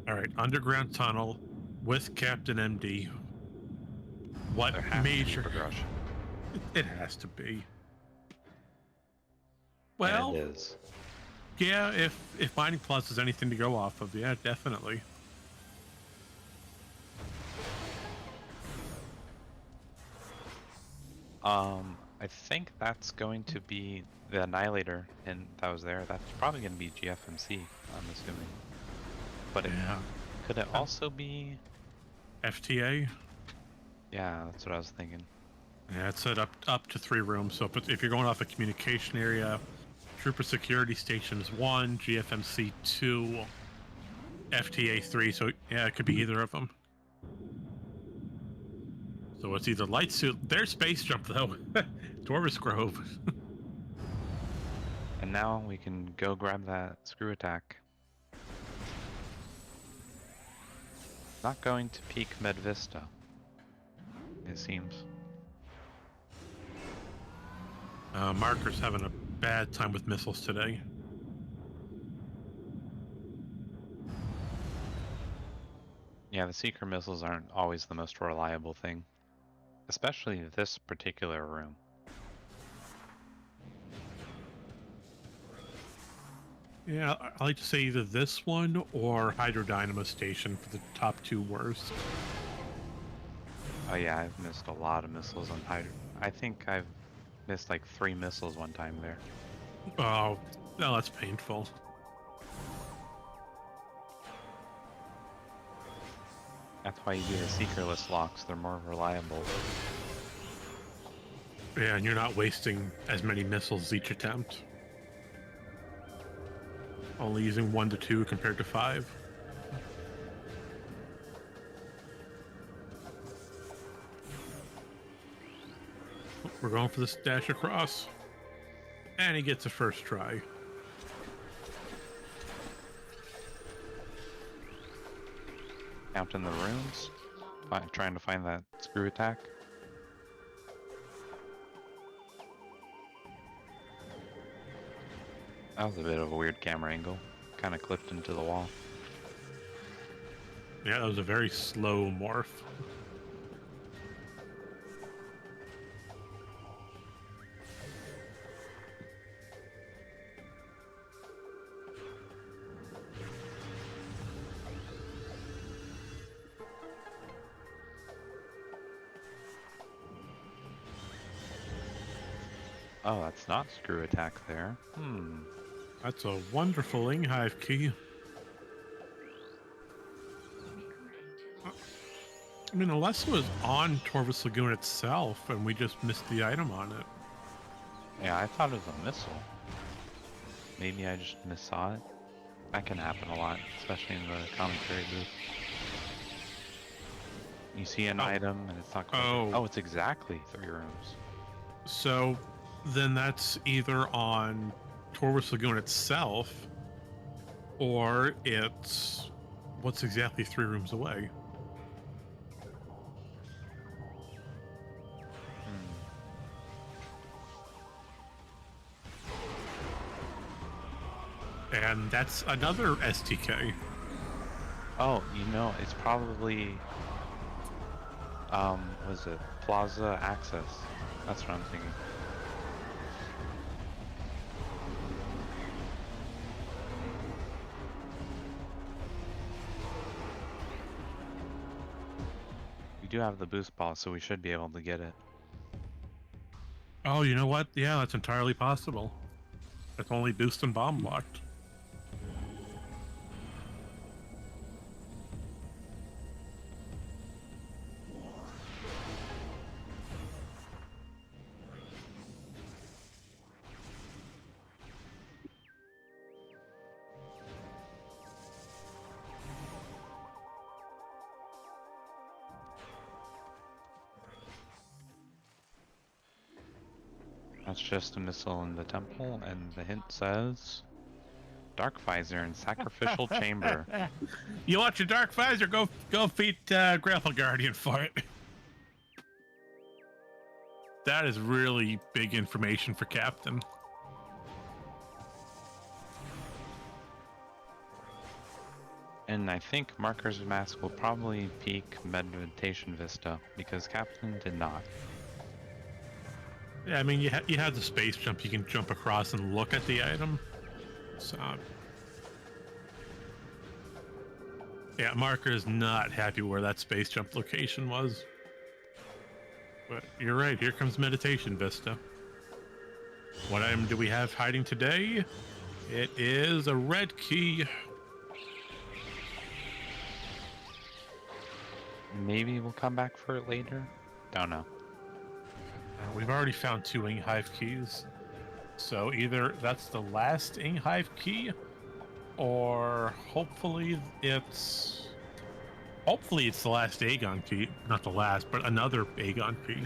All right, underground tunnel with Captain MD. What There has to be major progression. It has to be. And Well, it is. yeah, if Mining Plus is anything to go off of, yeah, definitely. I think that's going to be the Annihilator, and that was there. That's probably going to be GFMC, I'm assuming. But Yeah. could it also be? FTA. Yeah, that's what I was thinking. Yeah, it's set up to 3 rooms. So if you're going off a communication area, Trooper Security Stations 1, GFMC 2, FTA 3. So yeah, it could be either of them. So it's either light suit. There's space jump though. Torvus Grove. And now we can go grab that screw attack. Not going to peak Med Vista, it seems. Marker's having a bad time with missiles today. Yeah, the Seeker missiles aren't always the most reliable thing. Especially this particular room. Yeah, I like to say either this one or Hydrodynamo Station for the top 2 worst. Oh yeah, I've missed a lot of missiles on Hydro. I think I've missed like 3 missiles one time there. Oh, no, that's painful. That's why you do the Seekerless locks, they're more reliable. Yeah, and you're not wasting as many missiles each attempt. Only using 1 to 2 compared to 5. We're going for this dash across. And he gets a first try. Counting the runes, trying to find that screw attack. That was a bit of a weird camera angle. Kind of clipped into the wall. Yeah, that was a very slow morph. Oh, that's not screw attack there. That's a wonderful Inghive key. I mean, unless it was on Torvus Lagoon itself and we just missed the item on it. Yeah, I thought it was a missile. Maybe I just missaw it. That can happen a lot, especially in the commentary booth. You see an item and it's not quite. Oh, it's exactly 3 rooms. So then that's either on Torvus Lagoon itself or it's what's exactly 3 rooms away. And that's another STK. Oh, you know, it's probably was it Plaza Access? That's what I'm thinking. We do have the boost ball, so we should be able to get it. Oh, you know what? Yeah, that's entirely possible. It's only boost and bomb locked. That's just a missile in the temple, and the hint says Dark Visor and Sacrificial Chamber. You want your Dark Visor? Go feed Grapple Guardian for it. That is really big information for Captain. And I think Marker's Mask will probably peak Meditation Vista, because Captain did not. Yeah, I mean, you have the space jump. You can jump across and look at the item. So, yeah, Marker is not happy where that space jump location was. But you're right. Here comes Meditation Vista. What item do we have hiding today? It is a red key. Maybe we'll come back for it later? Don't know. We've already found 2 Ing Hive keys. So either that's the last Ing Hive key, or hopefully it's the last Aegon key. Not the last, but another Aegon key.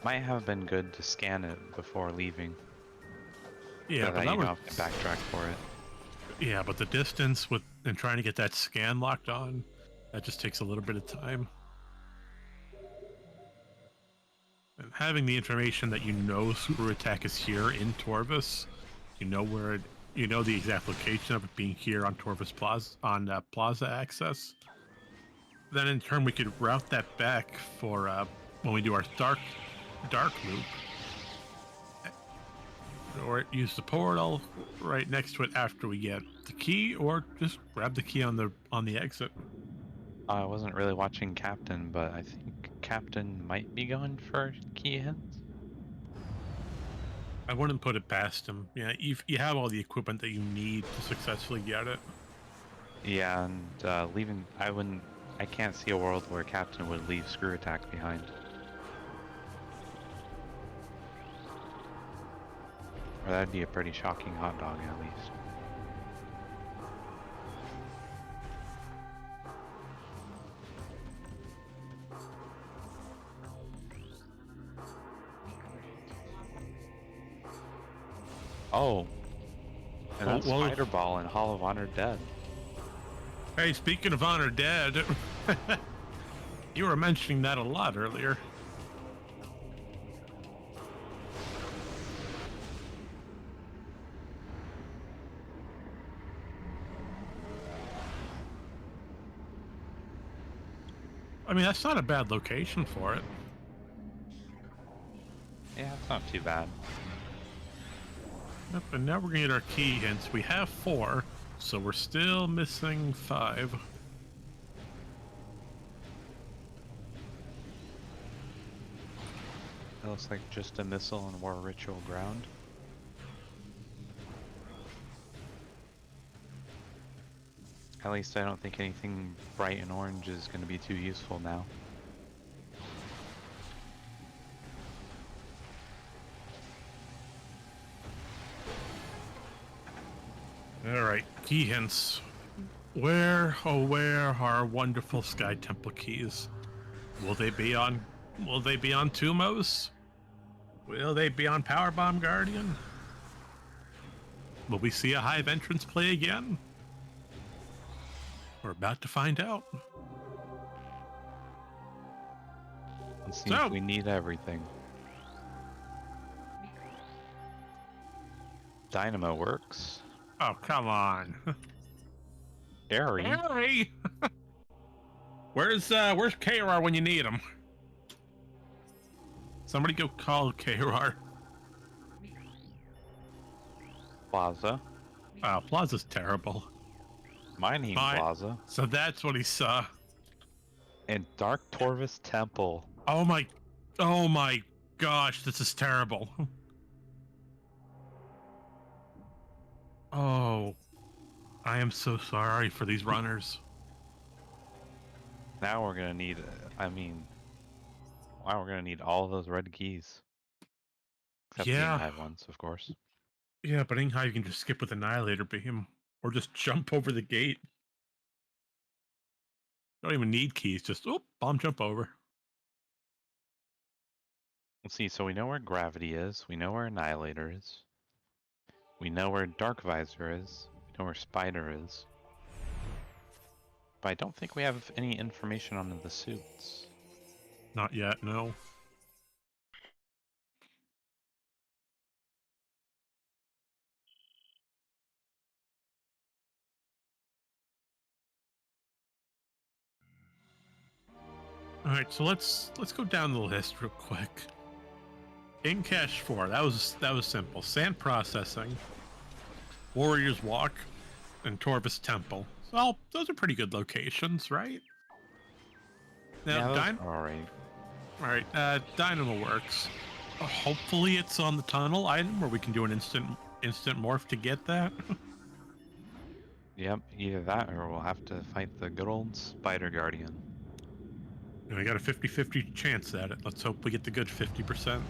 Might have been good to scan it before leaving. Yeah, so but that you don't have to backtrack for it. Yeah, but the distance and trying to get that scan locked on, that just takes a little bit of time. And having the information that you know Screw Attack is here in Torvus, you know the exact location of it being here on Torvus Plaza, on Plaza Access. Then in turn we could route that back for when we do our dark loop, or use the portal right next to it after we get the key, or just grab the key on the exit. I wasn't really watching Captain, but I think Captain might be going for key hints. I wouldn't put it past him. Yeah, you have all the equipment that you need to successfully get it. Yeah, and leaving, I can't see a world where Captain would leave Screw Attack behind. Or that'd be a pretty shocking hot dog, at least. Oh, and that's Spider Ball and Hall of Honor Dead. Hey, speaking of Honor Dead, you were mentioning that a lot earlier. I mean, that's not a bad location for it. Yeah, it's not too bad. Yep, and now we're gonna get our key hints. We have 4, so we're still missing 5. It looks like just a missile and War Ritual Ground. At least I don't think anything bright and orange is going to be too useful now. Alright, key hints. Where, oh where are our wonderful Sky Temple keys? Will they be on Tumos? Will they be on Powerbomb Guardian? Will we see a Hive entrance play again? We're about to find out. It seems we need everything. Dynamo works. Oh, come on. Airy. Harry! Where's KR when you need him? Somebody go call KR. Plaza. Oh, Plaza's terrible. Mining Plaza. So that's what he saw. And Dark Torvis Temple. Oh my gosh, this is terrible. Oh, I am so sorry for these runners. Now we're gonna need, wow, we're gonna need all of those red keys. Except the Inhive ones, of course. Yeah, but Inhive you can just skip with Annihilator Beam. Or just jump over the gate. Don't even need keys, just, bomb jump over. Let's see, so we know where Gravity is, we know where Annihilator is. We know where Dark Visor is, we know where Spider is. But I don't think we have any information on the suits. Not yet, no. Alright, so let's go down the list real quick. In Cache 4, that was simple. Sand Processing, Warrior's Walk, and Torvis Temple. So those are pretty good locations, right? Now, yeah, alright. Alright, Dynamo works. Hopefully it's on the tunnel item where we can do an instant morph to get that. Yep, either that or we'll have to fight the good old Spider Guardian. We got a 50-50 chance at it. Let's hope we get the good 50%.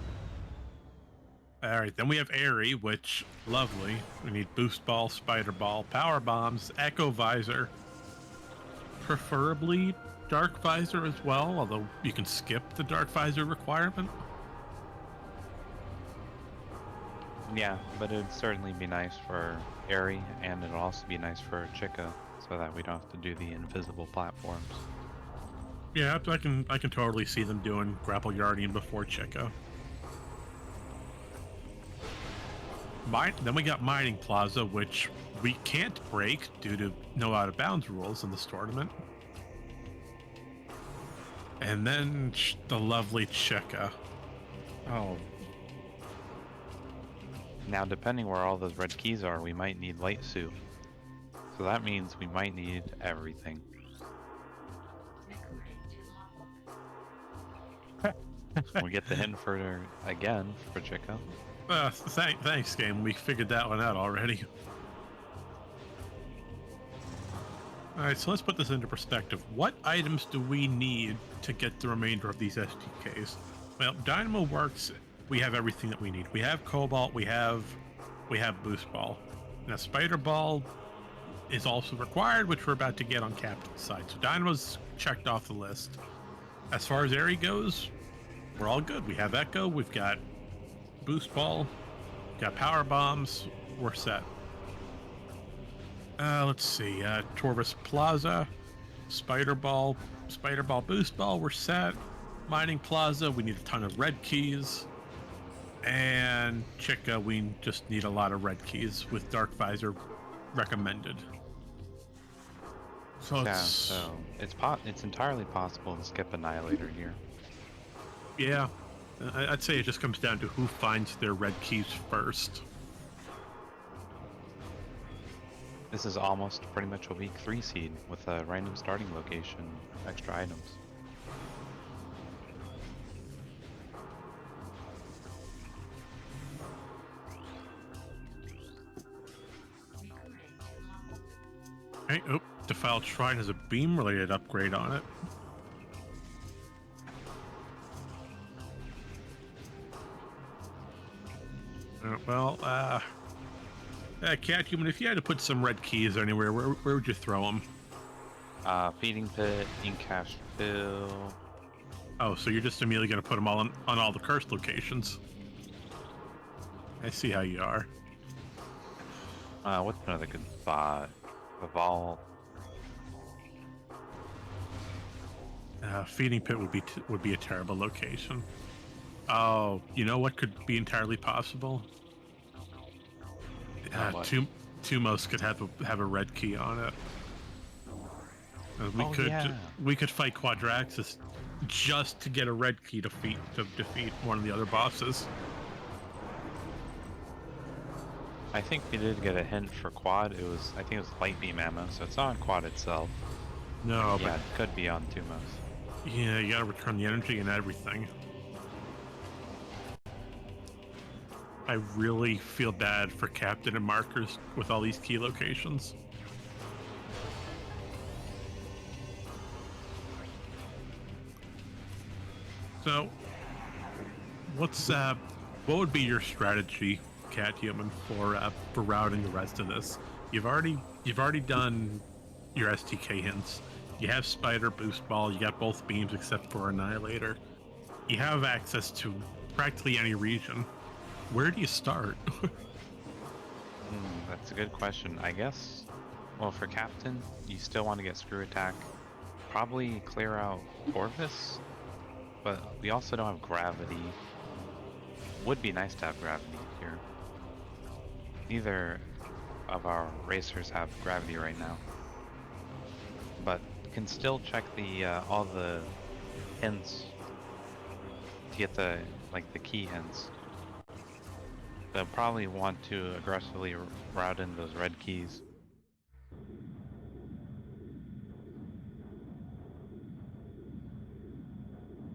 Alright, then we have Airy, which, lovely. We need Boost Ball, Spider Ball, Power Bombs, Echo Visor. Preferably Dark Visor as well, although you can skip the Dark Visor requirement. Yeah, but it'd certainly be nice for Airy, and it'd also be nice for Chica, so that we don't have to do the invisible platforms. Yeah, I can totally see them doing Grapple Guardian before Chica. Then we got Mining Plaza, which we can't break due to no out of bounds rules in this tournament. And then the lovely Chica. Oh. Now, depending where all those red keys are, we might need Light Suit. So that means we might need everything. We get the hint for again for Chica. Thanks, game. We figured that one out already. Alright, so let's put this into perspective. What items do we need to get the remainder of these STKs? Well, Dynamo works. We have everything that we need. We have Cobalt. We have Boost Ball. Now, Spider Ball is also required, which we're about to get on Captain's side. So Dynamo's checked off the list. As far as Airy goes, we're all good. We have Echo. We've got Boost Ball. We've got Power Bombs. We're set. Let's see. Torvis Plaza, Spider Ball, Boost Ball. We're set. Mining Plaza. We need a ton of red keys. And Chica, we just need a lot of red keys with Dark Visor recommended. So yeah, so it's entirely possible to skip Annihilator here. Yeah, I'd say it just comes down to who finds their red keys first. This is almost pretty much a week 3 seed with a random starting location, extra items. Hey, oh, Defiled Shrine has a beam-related upgrade on it. Cathuman, if you had to put some red keys anywhere, where would you throw them? Feeding Pit, Incash Fill. Oh, so you're just immediately going to put them all on all the cursed locations. I see how you are. What's another good spot? The Vault. Feeding Pit would be a terrible location. Oh, you know what could be entirely possible? Not what? Tumos could have a red key on it. Oh, yeah. We could fight Quadraxis just to get a red key to defeat one of the other bosses. I think we did get a hint for quad. I think it was light beam ammo, so it's not on quad itself. No, Yeah, it could be on Tumos. yeah, you gotta return the energy and everything. I really feel bad for Captain and Markers with all these key locations. So, what would be your strategy, Cat Human, for routing the rest of this? You've already done your STK hints. You have Spider, Boost Ball. You got both beams except for Annihilator. You have access to practically any region. Where do you start? That's a good question. I guess, well, for Captain, you still want to get Screw Attack. Probably clear out Orvis, but we also don't have Gravity. Would be nice to have Gravity here. Neither of our racers have Gravity right now, but can still check the all the hints to get the key hints. They'll probably want to aggressively route in those red keys.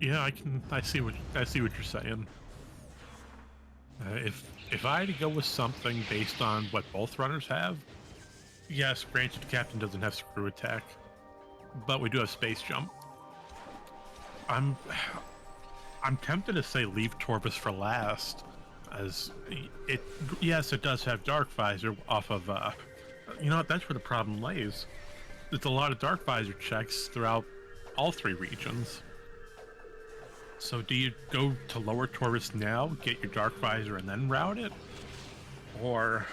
Yeah, I see what you're saying. If I had to go with something based on what both runners have, yes, granted, Captain doesn't have Screw Attack, but we do have Space Jump. I'm tempted to say leave Torvus for last, as yes, it does have Dark Visor off of you know what, that's where the problem lays. There's a lot of Dark Visor checks throughout all three regions. So do you go to lower Taurus now, get your Dark Visor, and then route it? Or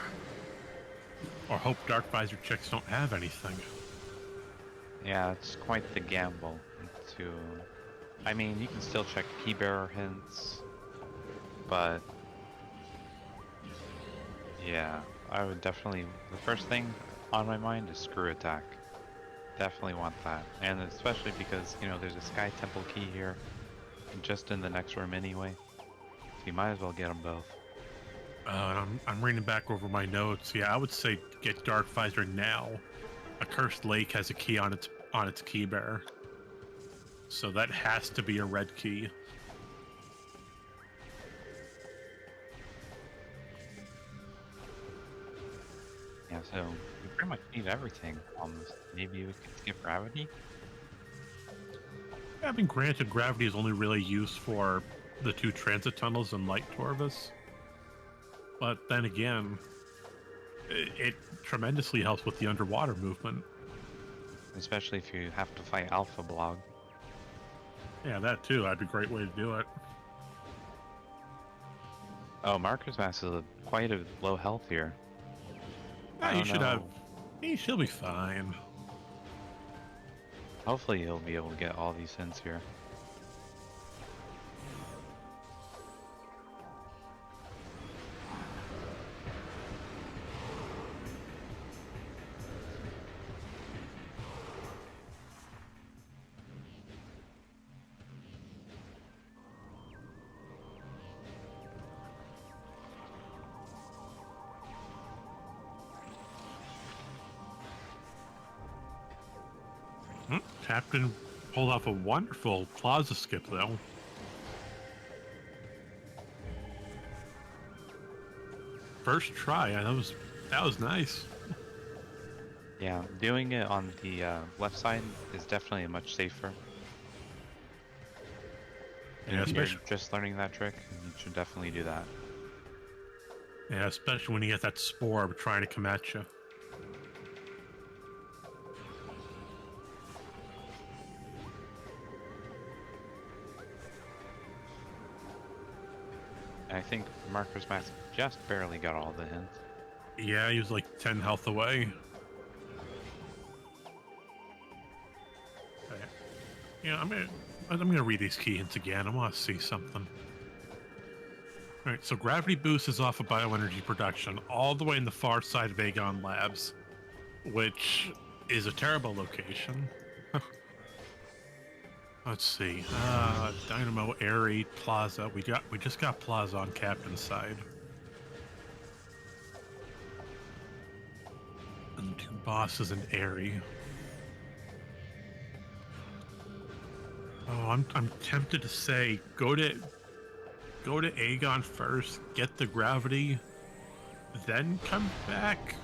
hope Dark Visor checks don't have anything? Yeah, it's quite the gamble. I mean, you can still check key bearer hints, but yeah, I would definitely, the first thing on my mind is Screw Attack. Definitely want that, and especially because, you know, there's a Sky Temple key here, just in the next room anyway, so you might as well get them both. I'm reading back over my notes. Yeah, I would say get Dark Visor now. Accursed Lake has a key on its key bearer, so that has to be a red key. Yeah, so we pretty much need everything almost. Maybe we could skip Gravity? I mean, granted, Gravity is only really used for the two transit tunnels and Light Torvus. But then again, it tremendously helps with the underwater movement. Especially if you have to fight Alpha Blog. Yeah, that too. That'd be a great way to do it. Oh, Marker's Mass is quite a low health here. Yeah, he should be fine. Hopefully he'll be able to get all these hints here. Captain pulled off a wonderful plaza skip, though. First try, that was nice. Yeah, doing it on the left side is definitely much safer. And if you're just learning that trick, you should definitely do that. Yeah, especially when you get that spore trying to come at you. I think Marker's Max just barely got all the hints. Yeah, he was like 10 health away. Okay. Yeah, I'm gonna read these key hints again. I want to see something. All right, so gravity boost is off of bioenergy production, all the way in the far side of Aegon Labs, which is a terrible location. Let's see. Dynamo, Airy, Plaza. We just got Plaza on Captain's side. And 2 bosses in Airy. Oh, I'm tempted to say go to Aegon first, get the gravity, then come back.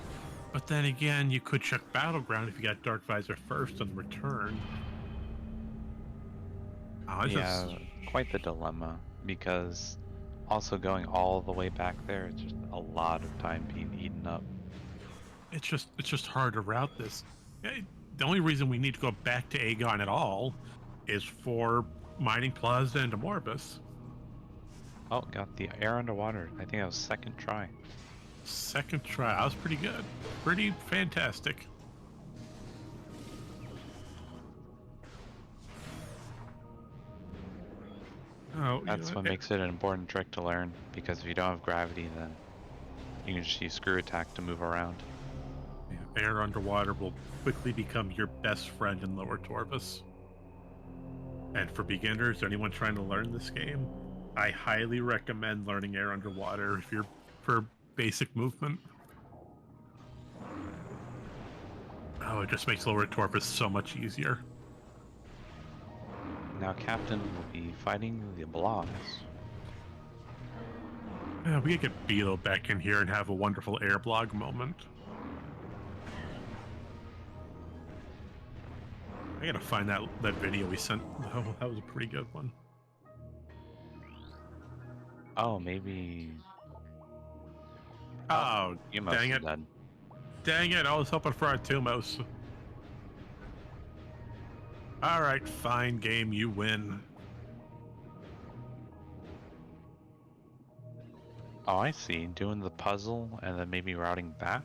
But then again, you could check Battleground if you got Dark Visor first on the return. Yeah, quite the dilemma, because also going all the way back there, it's just a lot of time being eaten up. It's just hard to route this. The only reason we need to go back to Aegon at all is for mining Plaza and Amorbus. Oh, got the air underwater. I think that was second try. Second try. That was pretty good. Pretty fantastic. Oh, That's what makes it an important trick to learn, because if you don't have gravity, then you can just use screw attack to move around. Yeah, air underwater will quickly become your best friend in Lower Torvus. And for beginners, anyone trying to learn this game, I highly recommend learning air underwater if you're for basic movement. Oh, it just makes Lower Torvus so much easier. Now Captain will be fighting the blobs. Yeah, we could get Beetle back in here and have a wonderful air blog moment. I gotta find that video we sent. Oh, that was a pretty good one. Oh, maybe... Oh, dang it. Dead. Dang it, I was hoping for our Tumos. Alright, fine game, you win. Oh, I see. Doing the puzzle and then maybe routing back?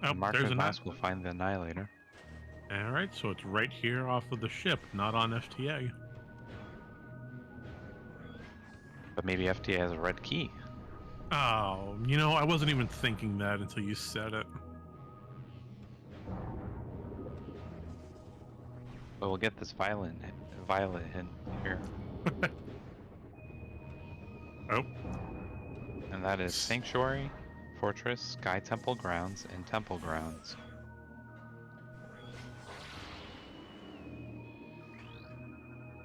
Oh, there's a Mask will find the Annihilator. Alright, so it's right here off of the ship, not on FTA. But maybe FTA has a red key. Oh, you know, I wasn't even thinking that until you said it. But we'll get this violet hint here. Oh. And that is Sanctuary, Fortress, Sky Temple Grounds, and Temple Grounds.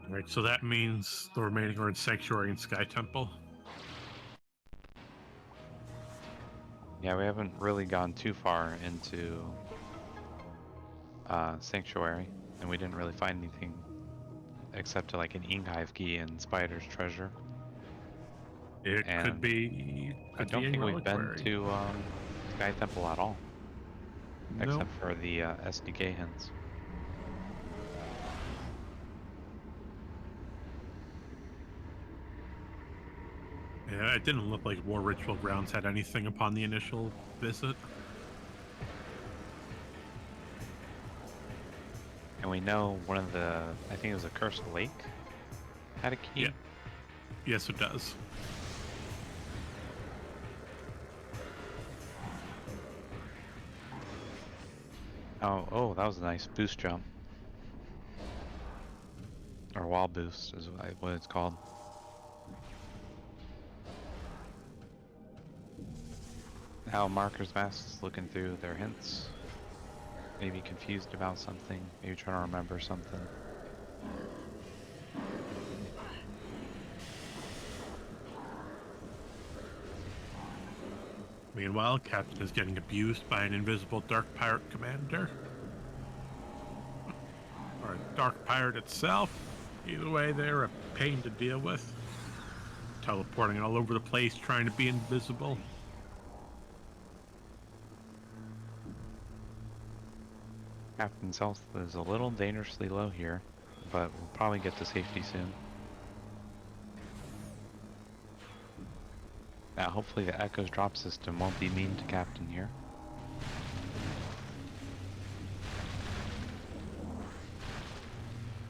Right, so that means the remaining are in Sanctuary and Sky Temple. Yeah, we haven't really gone too far into Sanctuary, and we didn't really find anything except like an Inghive key and Spider's treasure. It could be. I don't think we've been to Sky Temple at all, except for the SDK hints. Yeah, it didn't look like War Ritual Grounds had anything upon the initial visit. And we know one of the, I think it was a Cursed Lake, had a key. Yeah. Yes, it does. Oh, that was a nice boost jump. Or wall boost is what it's called. Now Marker's Mask is looking through their hints. Maybe confused about something. Maybe trying to remember something. Meanwhile, Captain is getting abused by an invisible Dark Pirate commander. Or a Dark Pirate itself. Either way, they're a pain to deal with. Teleporting all over the place, trying to be invisible. Captain's health is a little dangerously low here, but we'll probably get to safety soon. Now hopefully the Echo's drop system won't be mean to Captain here.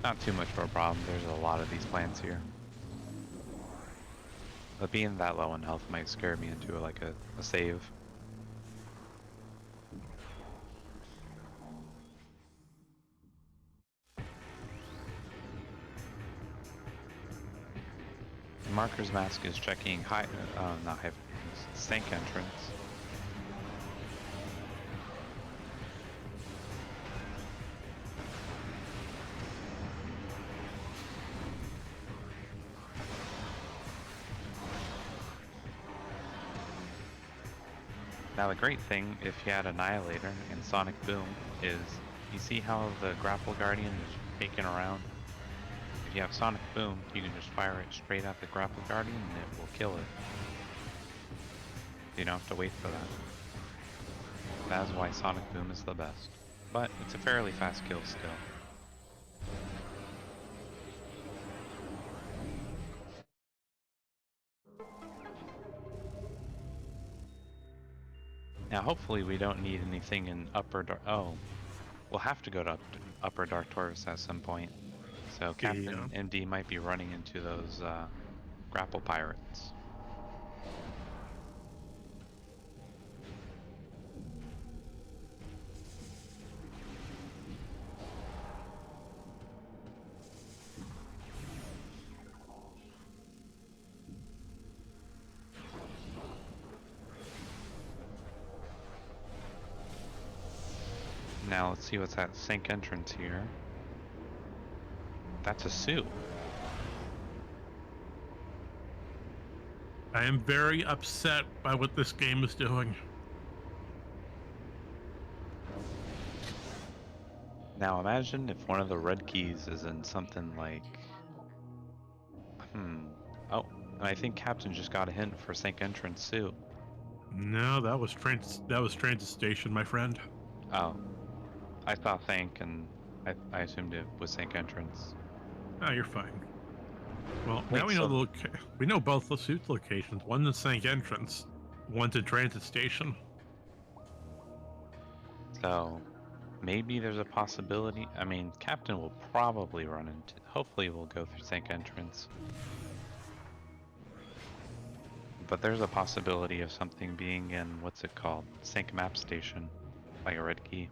not too much of a problem. There's a lot of these plants here. But being that low in health might scare me into like a save. Marker's Mask is checking not high, stank entrance. Now the great thing, if you had Annihilator and Sonic Boom, is you see how the Grapple Guardian is taken around? If you have Sonic Boom, you can just fire it straight at the Grapple Guardian and it will kill it. You don't have to wait for that. That is why Sonic Boom is the best. But it's a fairly fast kill still. Now hopefully we don't need anything in Upper Dark... Oh, we'll have to go to Upper Dark Torus at some point. So Captain MD might be running into those grapple pirates. Now let's see what's that sink entrance here. That's a suit. I am very upset by what this game is doing. Now imagine if one of the red keys is in something like... Oh, I think Captain just got a hint for sink entrance suit. No, that was transit station, my friend. Oh. I saw Thank, and I assumed it was Thank entrance. Oh, you're fine. Well, Wait, now we know we know both the suit locations. One's in Sank entrance, one's in transit station. So maybe there's a possibility. I mean, Captain will probably run into. Hopefully, we'll go through Sank entrance. But there's a possibility of something being in what's it called? Sank map station, like a red key.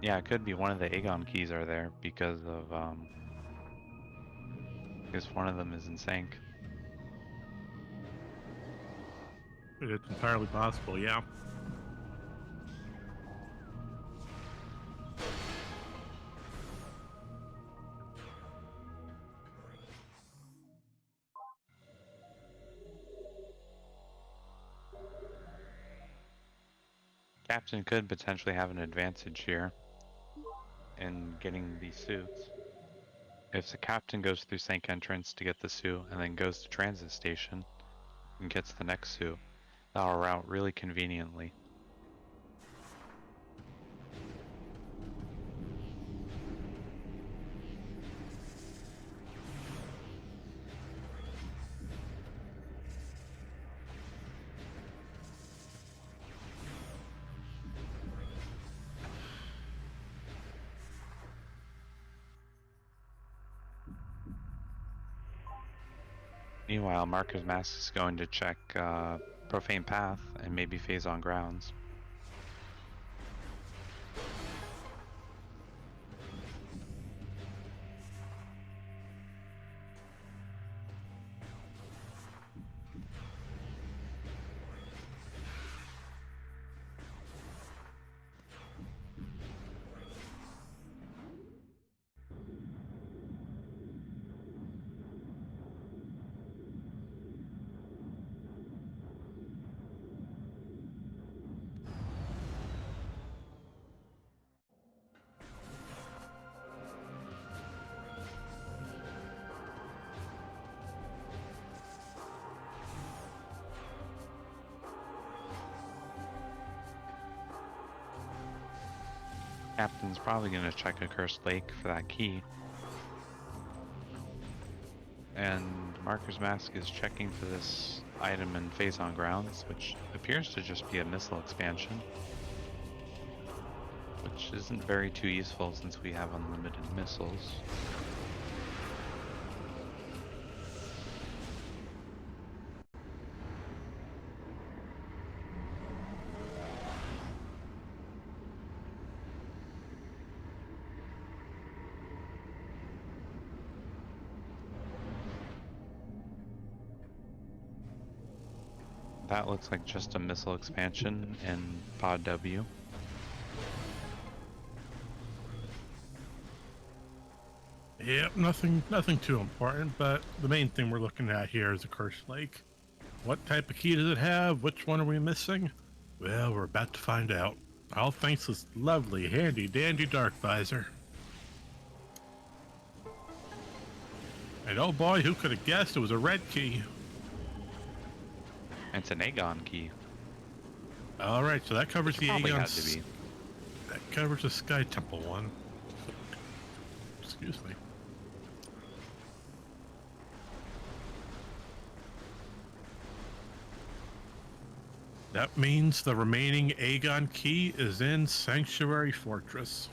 Yeah, it could be one of the Aegon keys are there because of because one of them is in Sank. It's entirely possible, yeah. Captain could potentially have an advantage here in getting these suits. If the captain goes through Sank entrance to get the suit and then goes to transit station and gets the next suit, that'll route really conveniently. Meanwhile, Marker's Mask is going to check Profane Path and maybe Phase on Grounds. Captain's probably going to check a Cursed Lake for that key. And Marker's Mask is checking for this item in Phase on Grounds, which appears to just be a missile expansion. Which isn't very too useful since we have unlimited missiles. That looks like just a missile expansion in Pod W. Yep, nothing too important, but the main thing we're looking at here is a Curse Lake. What type of key does it have? Which one are we missing? Well, we're about to find out. All thanks to this lovely, handy, dandy dark visor. And oh boy, who could have guessed it was a red key? It's an Aegon key. All right, so that covers the Probably Aegon. had to be. That covers the Sky Temple one. Excuse me. That means the remaining Aegon key is in Sanctuary Fortress.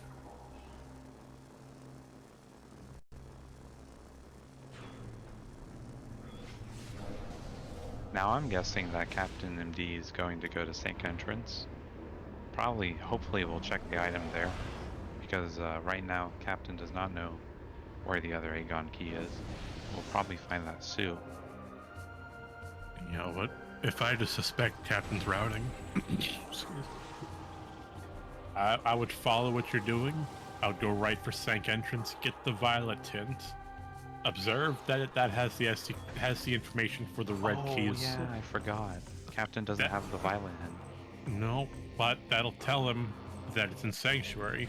Now I'm guessing that Captain MD is going to go to Sank Entrance. Probably, hopefully we'll check the item there. Because right now, Captain does not know where the other Aegon key is. We'll probably find that soon. You know what? If I had to suspect Captain's routing, excuse me, I would follow what you're doing. I would go right for Sank Entrance, get the violet tint, observe that that has the information for the red keys. Oh yeah, I forgot. Captain doesn't have the violet in. No, but that'll tell him that it's in Sanctuary.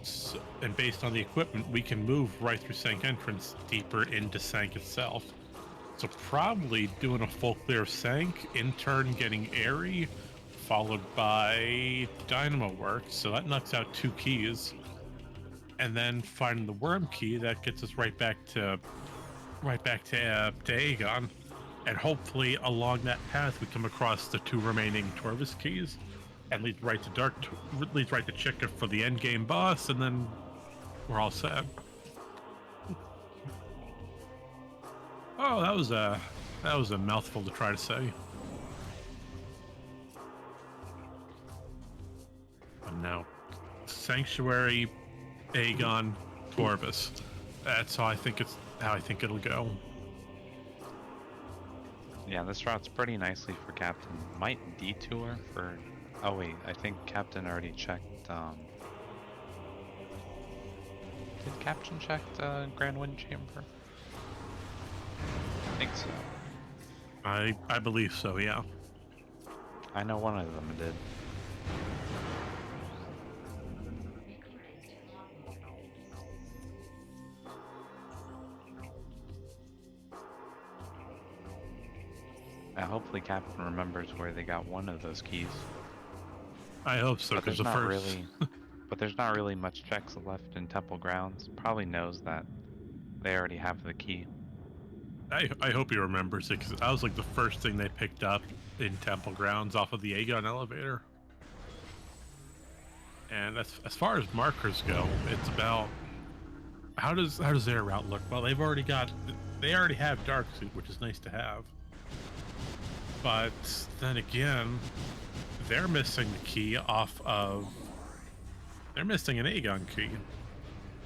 So, and based on the equipment, we can move right through Sank Entrance deeper into Sank itself. So probably doing a full clear of Sank, in turn getting Airy, followed by Dynamo Work. So that knocks out 2 keys. And then finding the worm key, that gets us right back to Aegon. And hopefully along that path we come across the 2 remaining Torvis keys and leads right to Chica for the end game boss, and then we're all set. Oh, that was a mouthful to try to say. And now, Sanctuary, Aegon, Torvis. That's how I think it'll go. Yeah, this route's pretty nicely for Captain. Might detour for... Oh wait, I think Captain already checked, Did Captain check the Grand Wind Chamber? I think so. I believe so, yeah. I know one of them did. Now hopefully Captain remembers where they got one of those keys. I hope so, because the first... But there's not really much checks left in Temple Grounds. Probably knows that they already have the key. I hope he remembers it, because that was like the first thing they picked up in Temple Grounds off of the Aegon elevator. And as far as markers go, it's about how does their route look? Well, they already have Dark Suit, which is nice to have. But then again, they're missing the key off of. They're missing an Aegon key.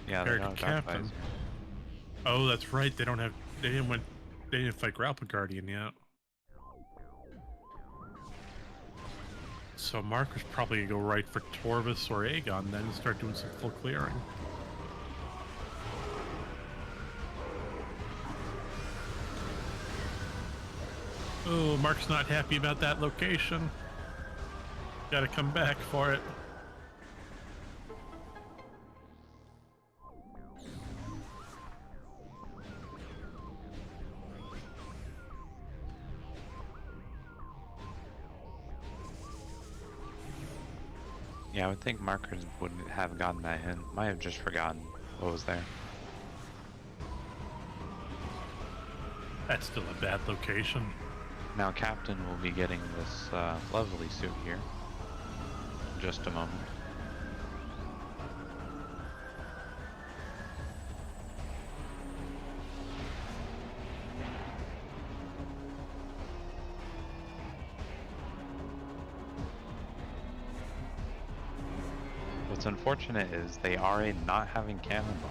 Yeah, they don't have Captain. Oh, that's right. They didn't fight Grapple Guardian yet. So Marker's probably gonna go right for Torvis or Aegon then and start doing some full clearing. Oh, Mark's not happy about that location. Gotta come back for it. Yeah, I would think Markers wouldn't have gotten that hint. Might have just forgotten what was there. That's still a bad location. Now Captain will be getting this lovely suit here in just a moment. What's unfortunate is they are not having cannonball.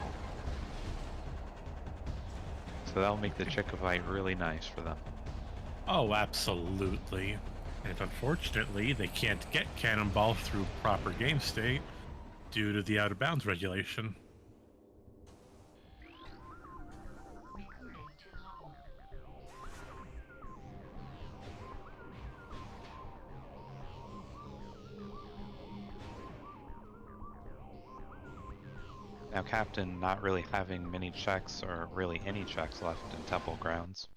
So that'll make the chick fight really nice for them. Oh, absolutely. And unfortunately, they can't get Cannonball through proper game state due to the out of bounds regulation. Now Captain not really having many checks or really any checks left in Temple Grounds.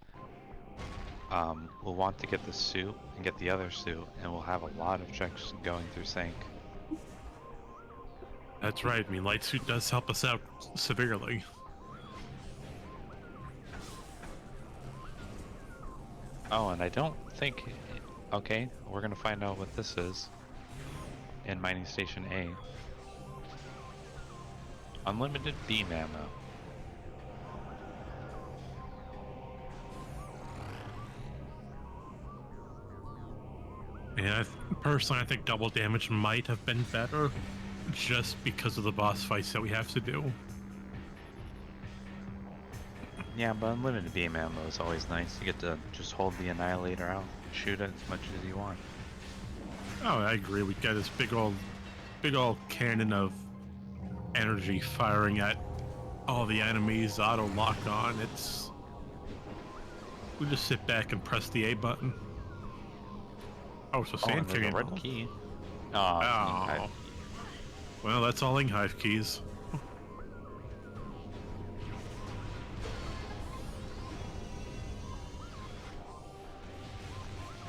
We'll want to get the suit and get the other suit, and we'll have a lot of checks going through Sank. That's right. I mean, Light Suit does help us out severely. Oh, and I don't think... Okay, we're gonna find out what this is in Mining Station A. Unlimited beam ammo. Yeah, personally, I think double damage might have been better, just because of the boss fights that we have to do. Yeah, but unlimited beam ammo is always nice. You get to just hold the Annihilator out and shoot it as much as you want. Oh, I agree. We got this big old cannon of energy firing at all the enemies, auto lock on. We just sit back and press the A button. Oh, so Sand and there's King a red key. Oh, Oh. Well, that's all Hive keys.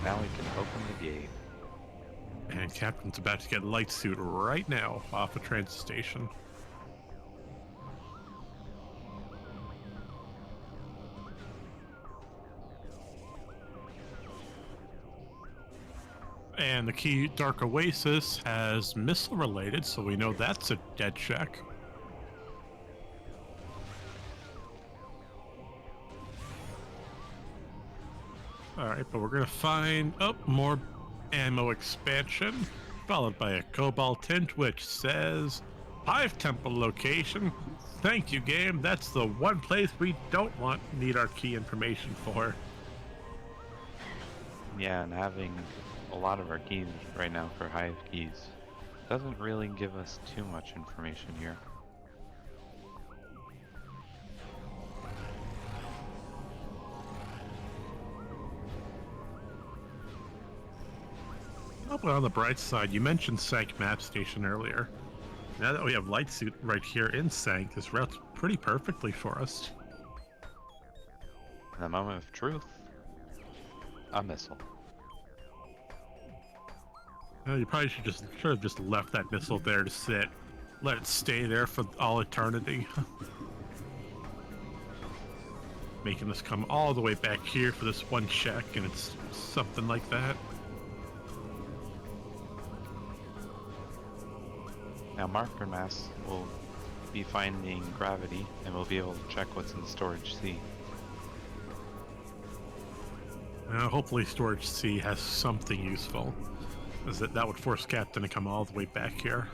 Now we can open the gate. And Captain's about to get Light Suit right now off a transit station. And the key Dark Oasis has missile related, so we know that's a dead check. Alright, but we're gonna find more ammo expansion, followed by a Cobalt Tint, which says Hive Temple location. Thank you, game. That's the one place we don't need our key information for. Yeah, and having a lot of our keys right now for Hive keys doesn't really give us too much information here. Oh, but on the bright side, you mentioned Sank Map Station earlier. Now that we have Light Suit right here in Sank, this route's pretty perfectly for us. The moment of truth. A missile. You probably should have just left that missile there to sit. Let it stay there for all eternity. Making us come all the way back here for this one check, and it's something like that. Now Marker Mass will be finding gravity, and we'll be able to check what's in the Storage C. Hopefully Storage C has something useful. As that would force Captain to come all the way back here.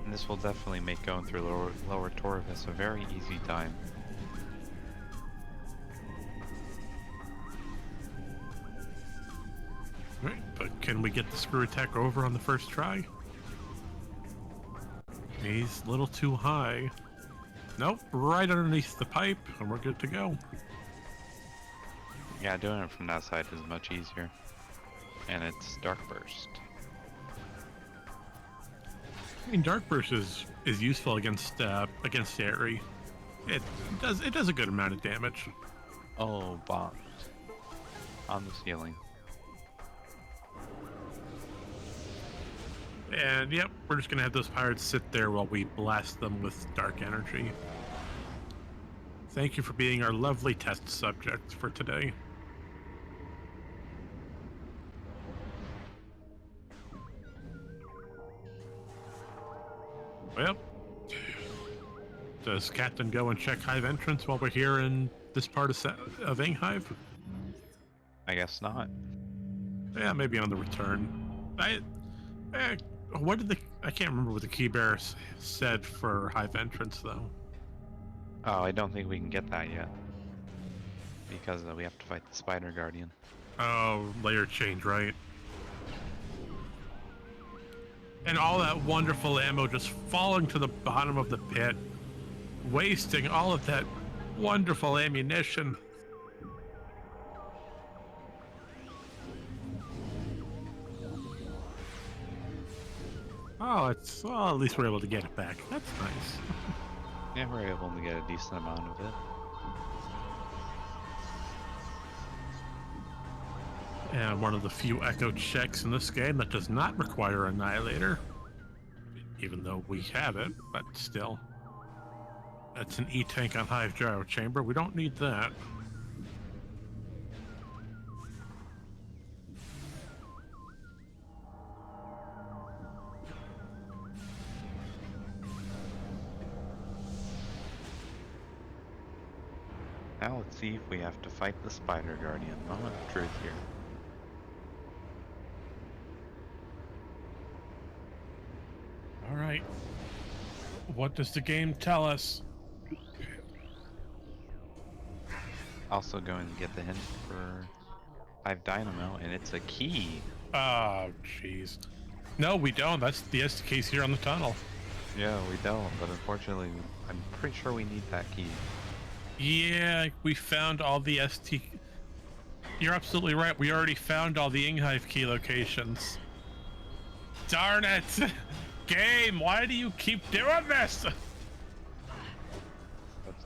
And this will definitely make going through lower Torvis a very easy time. Right, but can we get the screw attack over on the first try? He's a little too high. Nope, right underneath the pipe, and we're good to go. Yeah, doing it from that side is much easier. And it's Dark Burst. I mean, Dark Burst is useful against Airy. It does a good amount of damage. Oh, bombed. On the ceiling. And yep, we're just gonna have those pirates sit there while we blast them with dark energy. Thank you for being our lovely test subject for today. Well, does Captain go and check Hive entrance while we're here in this part of Hive? I guess not. Yeah, maybe on the return. What did I can't remember what the key bearer said for Hive entrance though. Oh, I don't think we can get that yet. Because we have to fight the Spider Guardian. Oh, layer change, right? And all that wonderful ammo just falling to the bottom of the pit, wasting all of that wonderful ammunition. Oh, at least we're able to get it back. That's nice. Yeah, we're able to get a decent amount of it. And one of the few echo checks in this game that does not require Annihilator. Even though we have it, but still. That's an E-tank on Hive Gyro Chamber. We don't need that. Now let's see if we have to fight the Spider Guardian. Moment of truth here. All right. What does the game tell us? Also going to get the hint for Hive Dynamo, and it's a key. Oh, jeez. No, we don't. That's the SDK's here on the tunnel. Yeah, we don't, but unfortunately, I'm pretty sure we need that key. Yeah, we found all the ST. You're absolutely right. We already found all the Inghive key locations. Darn it! Game, why do you keep doing this?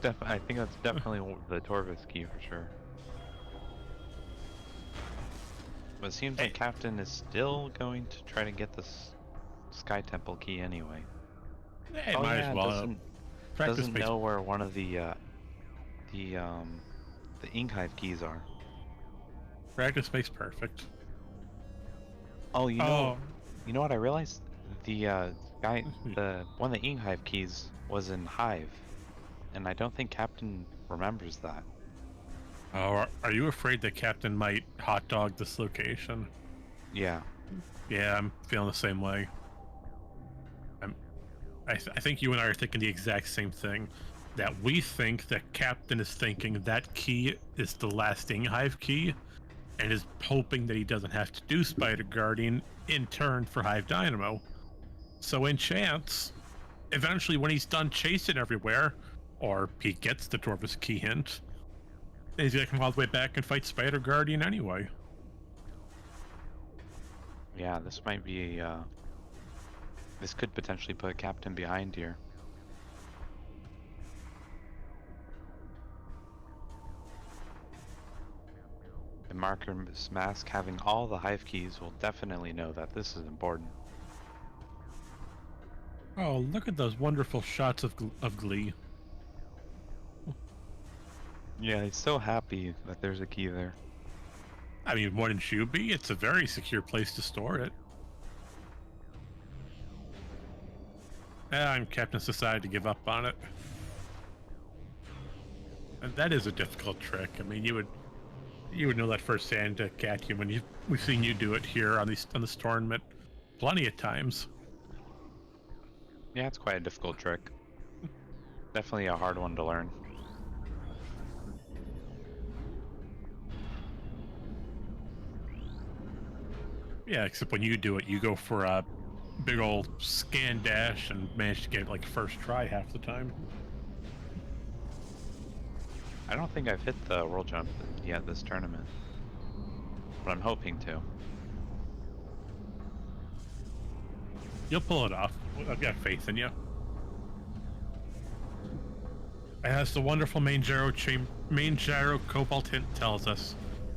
That's I think that's definitely the Torvis key for sure. But it seems like Captain is still going to try to get this Sky Temple key anyway. Hey, might as well. Doesn't know where one of the Inghive keys are. Practice makes perfect. Oh, you know what I realized? The one of the Inghive keys was in Hive, and I don't think Captain remembers that. Oh, are you afraid that Captain might hot dog this location? Yeah. Yeah, I'm feeling the same way. I think you and I are thinking the exact same thing. That we think that Captain is thinking that key is the last Inghive key, and is hoping that he doesn't have to do Spider Guardian in turn for Hive Dynamo. So in chance, eventually when he's done chasing everywhere, or he gets the Torvis key hint, he's gonna come all the way back and fight Spider Guardian anyway. Yeah, this might be this could potentially put Captain behind here. And Marker's Mask having all the Hive keys will definitely know that this is important. Oh, look at those wonderful shots of Glee. Yeah, he's so happy that there's a key there. I mean, wouldn't you be? It's a very secure place to store it. I'm Captain's decided to give up on it. And that is a difficult trick. I mean, you would know that firsthand, Cathuman. We've seen you do it here on this tournament plenty of times. Yeah, it's quite a difficult trick. Definitely a hard one to learn. Yeah, except when you do it, you go for a big old scan dash and manage to get it like first try half the time. I don't think I've hit the world jump yet this tournament, but I'm hoping to. You'll pull it off. I've got faith in you. As the wonderful main gyro cobalt hint tells us,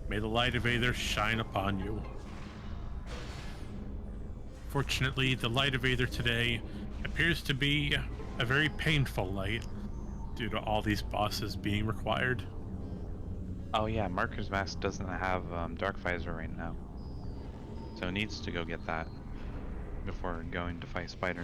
may the light of Aether shine upon you. Fortunately, the light of Aether today appears to be a very painful light, due to all these bosses being required. Oh yeah, Marker's Mask doesn't have Dark Visor right now, so it needs to go get that before going to fight Spider.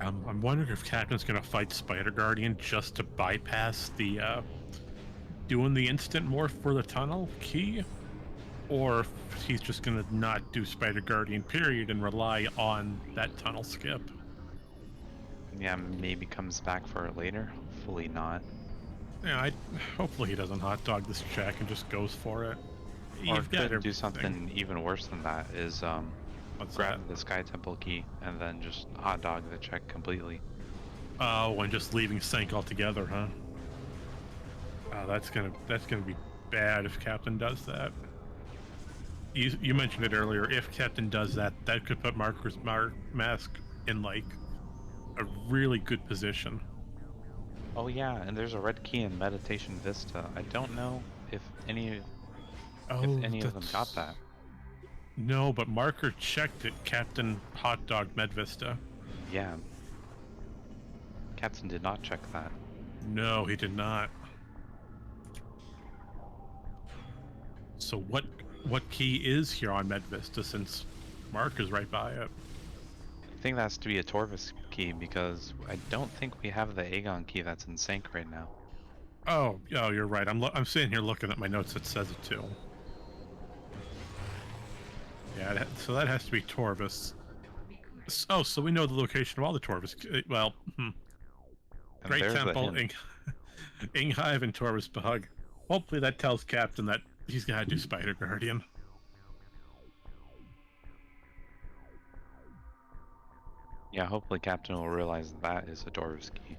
I'm wondering if Captain's gonna fight Spider Guardian just to bypass the doing the instant morph for the tunnel key, or if he's just gonna not do Spider Guardian period and rely on that tunnel skip. Yeah, maybe comes back for it later. Hopefully not. Yeah, hopefully he doesn't hot dog this check and just goes for it. Or You've got could do everything. something even worse than that, is What's grab that? the Sky Temple key and then just hot dog the check completely. Oh, and just leaving sync altogether, huh? Oh, that's gonna be bad if Captain does that. You mentioned it earlier. If Captain does that, that could put Mask in like a really good position. Oh yeah, and there's a red key in Meditation Vista. I don't know if any Oh, of them got that. No, but Marker checked it. Captain Hot Dog Medvista. Yeah. Captain did not check that. No, he did not. So what key is here on Medvista since Marker's right by it? I think that has to be a Torvis key because I don't think we have the Aegon key that's in sync right now. Oh, you're right. I'm sitting here looking at my notes that says it too. Yeah, so that has to be Torvis. Oh, so we know the location of all the Torvis. Well, And Great there's the Temple, hint. Inghive, and Torvis Bug. Hopefully that tells Captain that he's gonna do Spider Guardian. Yeah, hopefully Captain will realize that is a Torvis key.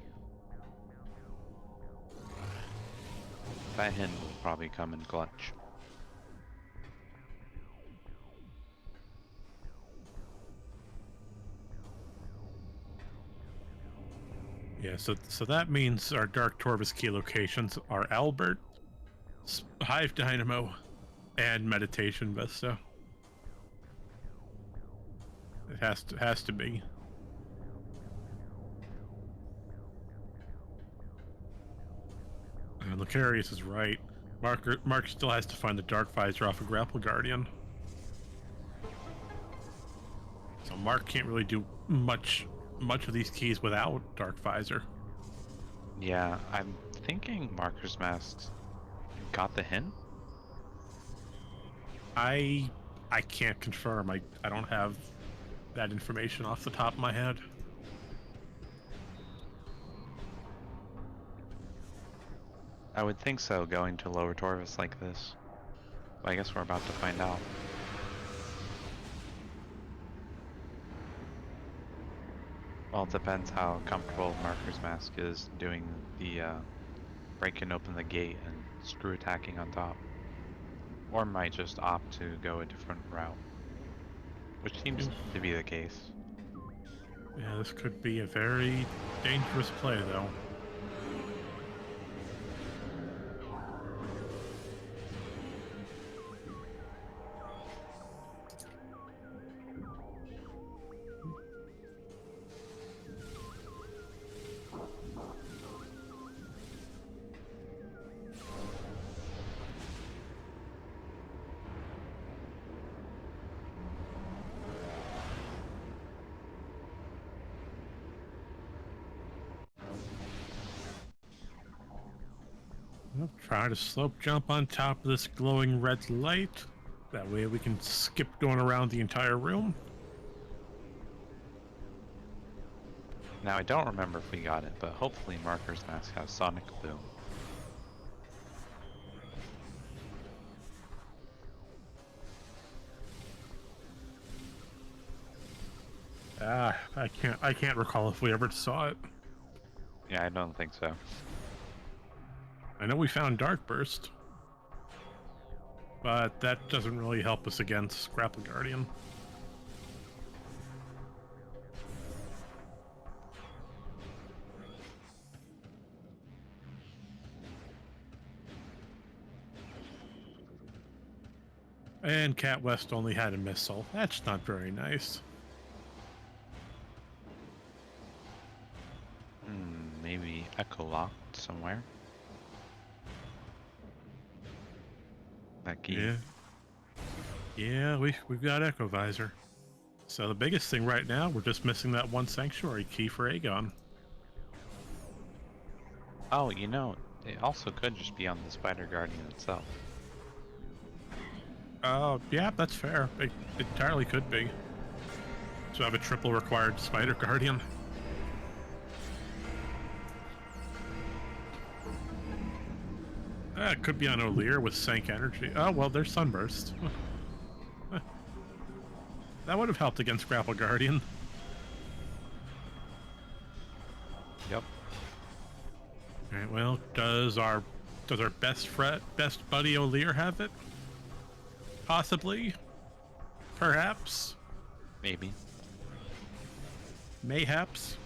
That hint will probably come in clutch. Yeah, so that means our Dark Torvis key locations are Albert, Hive Dynamo, and Meditation Vista. It has to be. And Lucarius is right. Mark still has to find the Dark Visor off of Grapple Guardian. So Mark can't really do much of these keys without Dark Visor. Yeah, I'm thinking Marker's Masks got the hint. I can't confirm. I don't have that information off the top of my head. I would think so, going to lower Torvis like this. But I guess we're about to find out. Well, it depends how comfortable Marker's Mask is doing the breaking open the gate and screw attacking on top. Or might just opt to go a different route. Which seems to be the case. Yeah, this could be a very dangerous play, though. Try to slope jump on top of this glowing red light. That way we can skip going around the entire room. Now I don't remember if we got it, but hopefully Marker's Mask has Sonic Boom. I can't recall if we ever saw it. Yeah, I don't think so. I know we found Dark Burst, but that doesn't really help us against Grapple Guardian. And Cat West only had a missile. That's not very nice. Maybe Echo locked somewhere. That key. Yeah. Yeah, we've got Echo Visor. So the biggest thing right now, we're just missing that one sanctuary key for Aegon. Oh, you know, it also could just be on the Spider Guardian itself. Oh, yeah, that's fair. It entirely could be. So I have a triple required Spider Guardian. It could be on O'Lear with Sank Energy. Oh, well, there's Sunburst. That would have helped against Grapple Guardian. Yep. Alright, well, does our best buddy O'Lear have it? Possibly. Perhaps. Maybe. Mayhaps.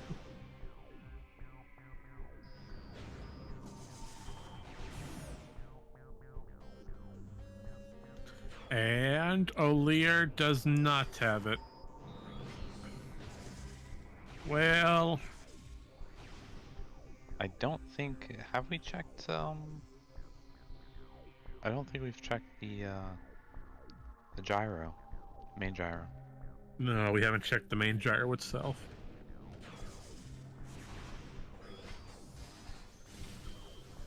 And O'Lear does not have it. Well, I don't think. Have we checked? I don't think we've checked the gyro, main gyro. no, we haven't checked the main gyro itself.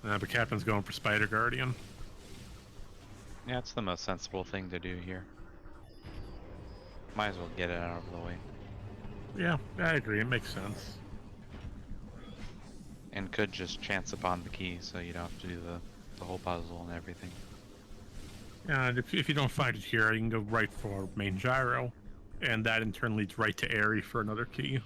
But Captain's going for Spider Guardian. Yeah, it's the most sensible thing to do here. Might as well get it out of the way. Yeah, I agree. It makes sense. And could just chance upon the key, so you don't have to do the whole puzzle and everything. And if you don't find it here, you can go right for main gyro, and that in turn leads right to Airy for another key.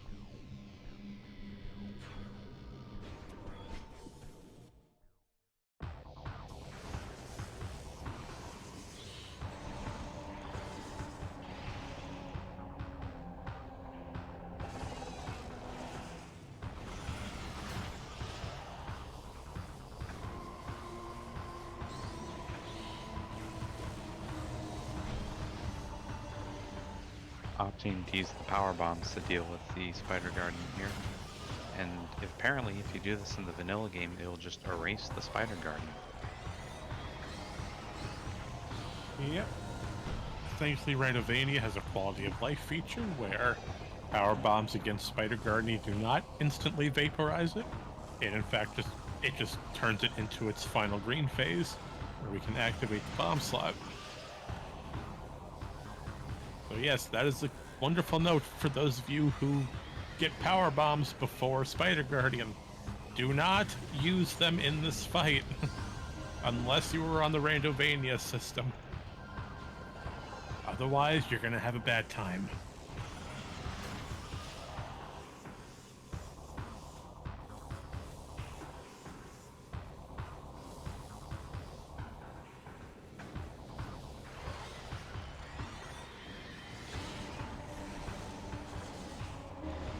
Opting to use the power bombs to deal with the Spider Guardian here. And apparently if you do this in the vanilla game, it'll just erase the Spider Guardian. Yep. Thankfully, Randomizer has a quality of life feature where power bombs against Spider Guardian do not instantly vaporize it. It in fact just turns it into its final green phase, where we can activate the bomb slot. So yes, that is a wonderful note for those of you who get power bombs before Spider Guardian. Do not use them in this fight, unless you were on the Randovania system. Otherwise, you're gonna have a bad time.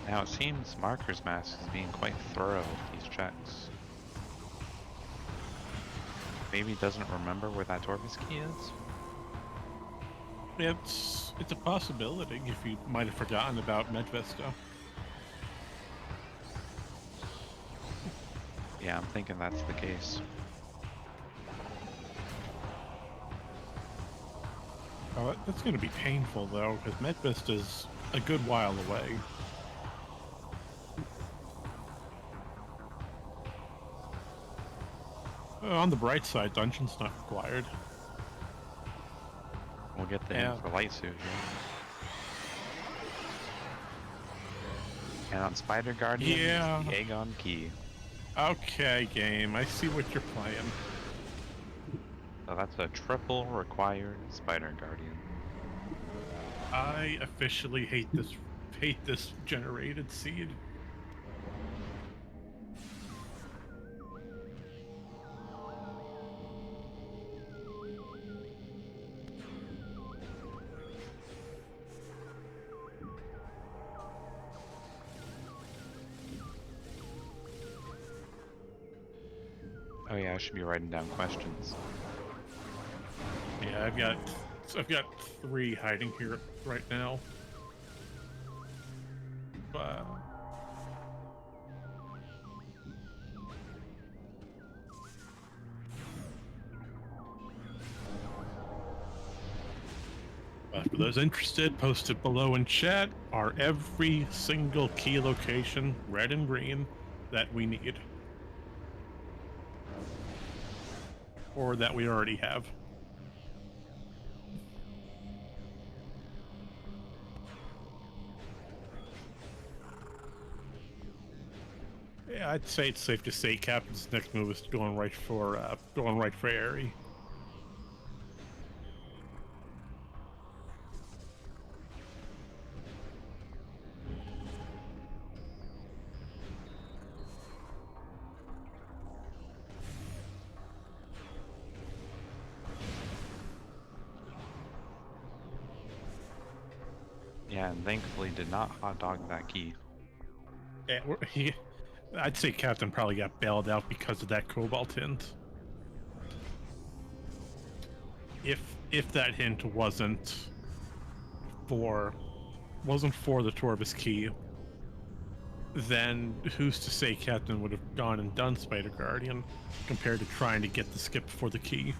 Now it seems Marker's Mask is being quite thorough with these checks. Maybe he doesn't remember where that Torvis key is? It's a possibility if you might have forgotten about Medvesta. Yeah, I'm thinking that's the case. Oh, that's going to be painful though, because Medvesta's a good while away. On the bright side, dungeon's not required. We'll get the Yeah. for light suit here. And on Spider Guardian, Yeah. the Aegon key. Okay, game, I see what you're playing. So that's a triple required Spider Guardian. I officially hate this generated seed. Oh yeah, I should be writing down questions. Yeah, I've got So I've got 3 hiding here right now. For those interested, posted below in chat are every single key location, red and green, that we need. Or that we already have. Yeah, I'd say it's safe to say Captain's next move is going right for Airy. Yeah, and thankfully did not hot dog that key. Yeah, I'd say Captain probably got bailed out because of that cobalt hint. If that hint wasn't for the Torvis key, then who's to say Captain would have gone and done Spider Guardian compared to trying to get the skip for the key?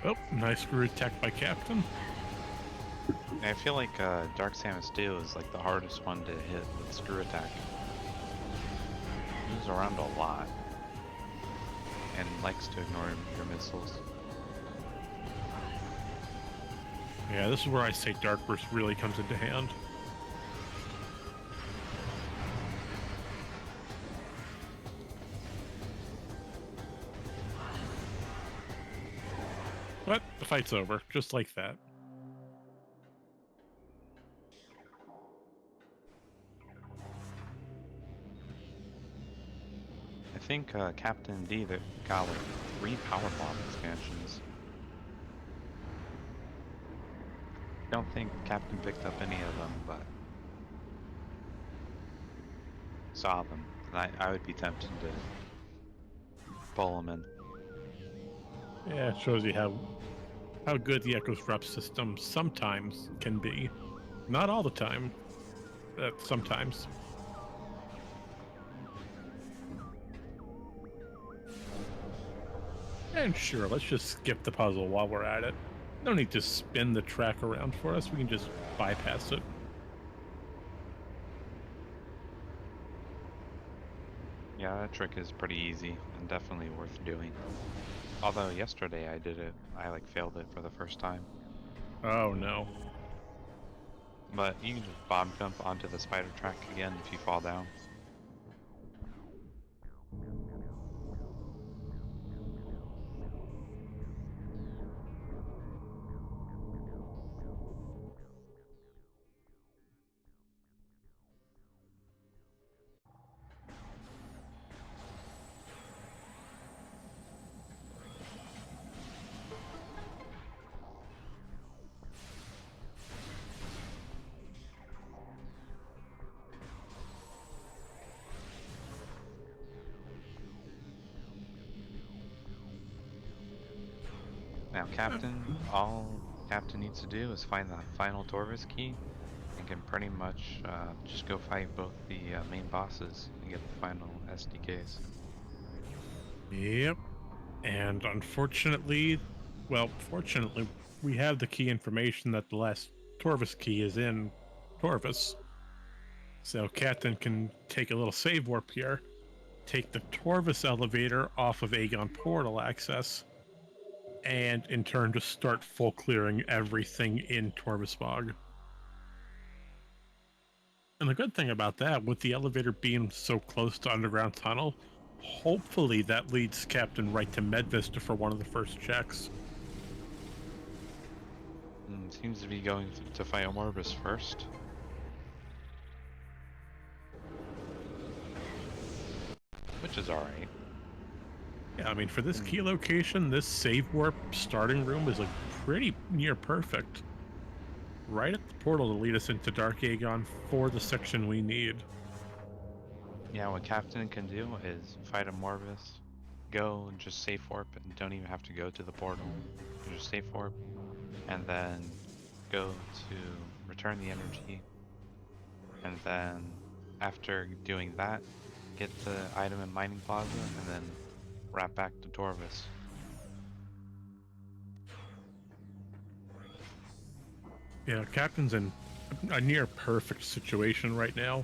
Oh, nice screw attack by Captain. I feel like Dark Samus Steel is like the hardest one to hit with screw attack. Moves around a lot and likes to ignore your missiles. Yeah, this is where I say Dark Burst really comes into hand. But the fight's over, just like that. I think Captain D that got like 3 power bomb expansions. I don't think Captain picked up any of them, but saw them. And I would be tempted to pull them in. Yeah, it shows you how good the Echo's drop system sometimes can be. Not all the time, but sometimes. And sure, let's just skip the puzzle while we're at it. No need to spin the track around for us, we can just bypass it. Yeah, that trick is pretty easy and definitely worth doing. Although yesterday I did it, I like failed it for the first time. Oh no. But you can just bomb jump onto the spider track again if you fall down. Now all Captain needs to do is find the final Torvis key and can pretty much just go fight both the main bosses and get the final SDKs. Yep. And unfortunately, well, fortunately, we have the key information that the last Torvis key is in Torvis. So Captain can take a little save warp here take the Torvis elevator off of Aegon portal access, and in turn just start full clearing everything in Torvis Bog. And the good thing about that, with the elevator being so close to underground tunnel, hopefully that leads Captain right to Med Vista for one of the first checks. Seems to be going to fight Morbus first. Which is alright. Yeah, I mean, for this key location, this save warp starting room is like pretty near perfect. Right at the portal to lead us into Dark Aegon for the section we need. Yeah, what Captain can do is fight a Morbus, go and just safe warp, and don't even have to go to the portal. You just safe warp, and then go to return the energy, and then after doing that, get the item in Mining Plaza, and then wrap back to Torvis. Yeah, Captain's in a near perfect situation right now.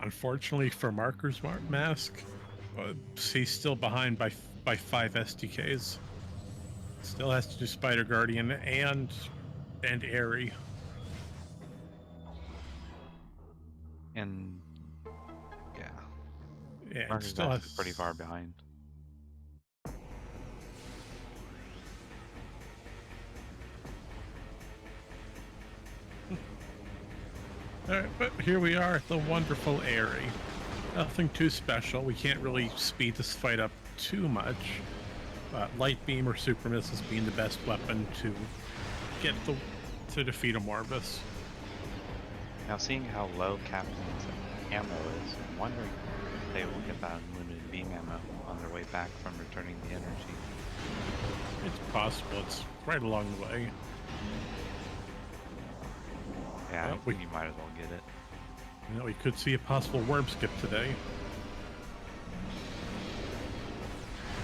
Unfortunately for Marker's mask, he's still behind by 5 SDKs. Still has to do Spider Guardian and Airy. And yeah, Yeah, Marcus still Mask has is pretty far behind. Alright, but here we are at the wonderful Airy. Nothing too special. We can't really speed this fight up too much. Light Beam or Super Missiles being the best weapon to defeat a Morbus. Now, seeing how low Captain's ammo is, I'm wondering if they will get that unlimited beam ammo on their way back from returning the energy. It's possible. It's right along the way. Yeah, I think you might as well get it. You know, we could see a possible worm skip today.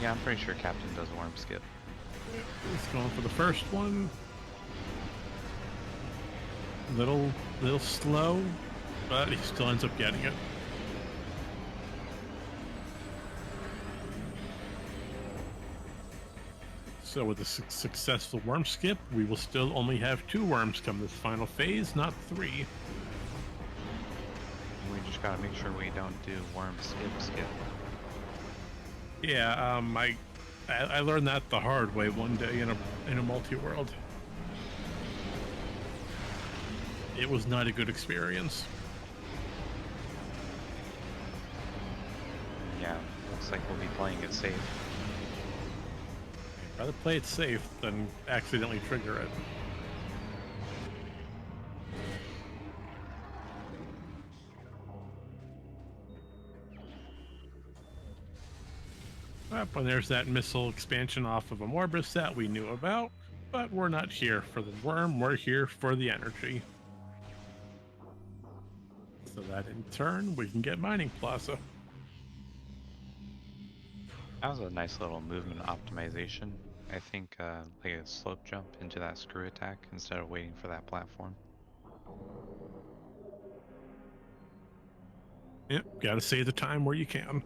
Yeah, I'm pretty sure Captain does worm skip. He's going for the first one. Little slow, but he still ends up getting it. So with a successful worm skip, we will still only have 2 worms come this final phase, not 3. We just gotta make sure we don't do worm skip. Yeah, I learned that the hard way one day in a multi-world. It was not a good experience. Yeah, looks like we'll be playing it safe. I'd rather play it safe than accidentally trigger it. Up, and there's that missile expansion off of a Morbus that we knew about, but we're not here for the worm, we're here for the energy. So that in turn, we can get Mining Plaza. That was a nice little movement optimization. I think like a slope jump into that screw attack instead of waiting for that platform. Yep, gotta save the time where you can.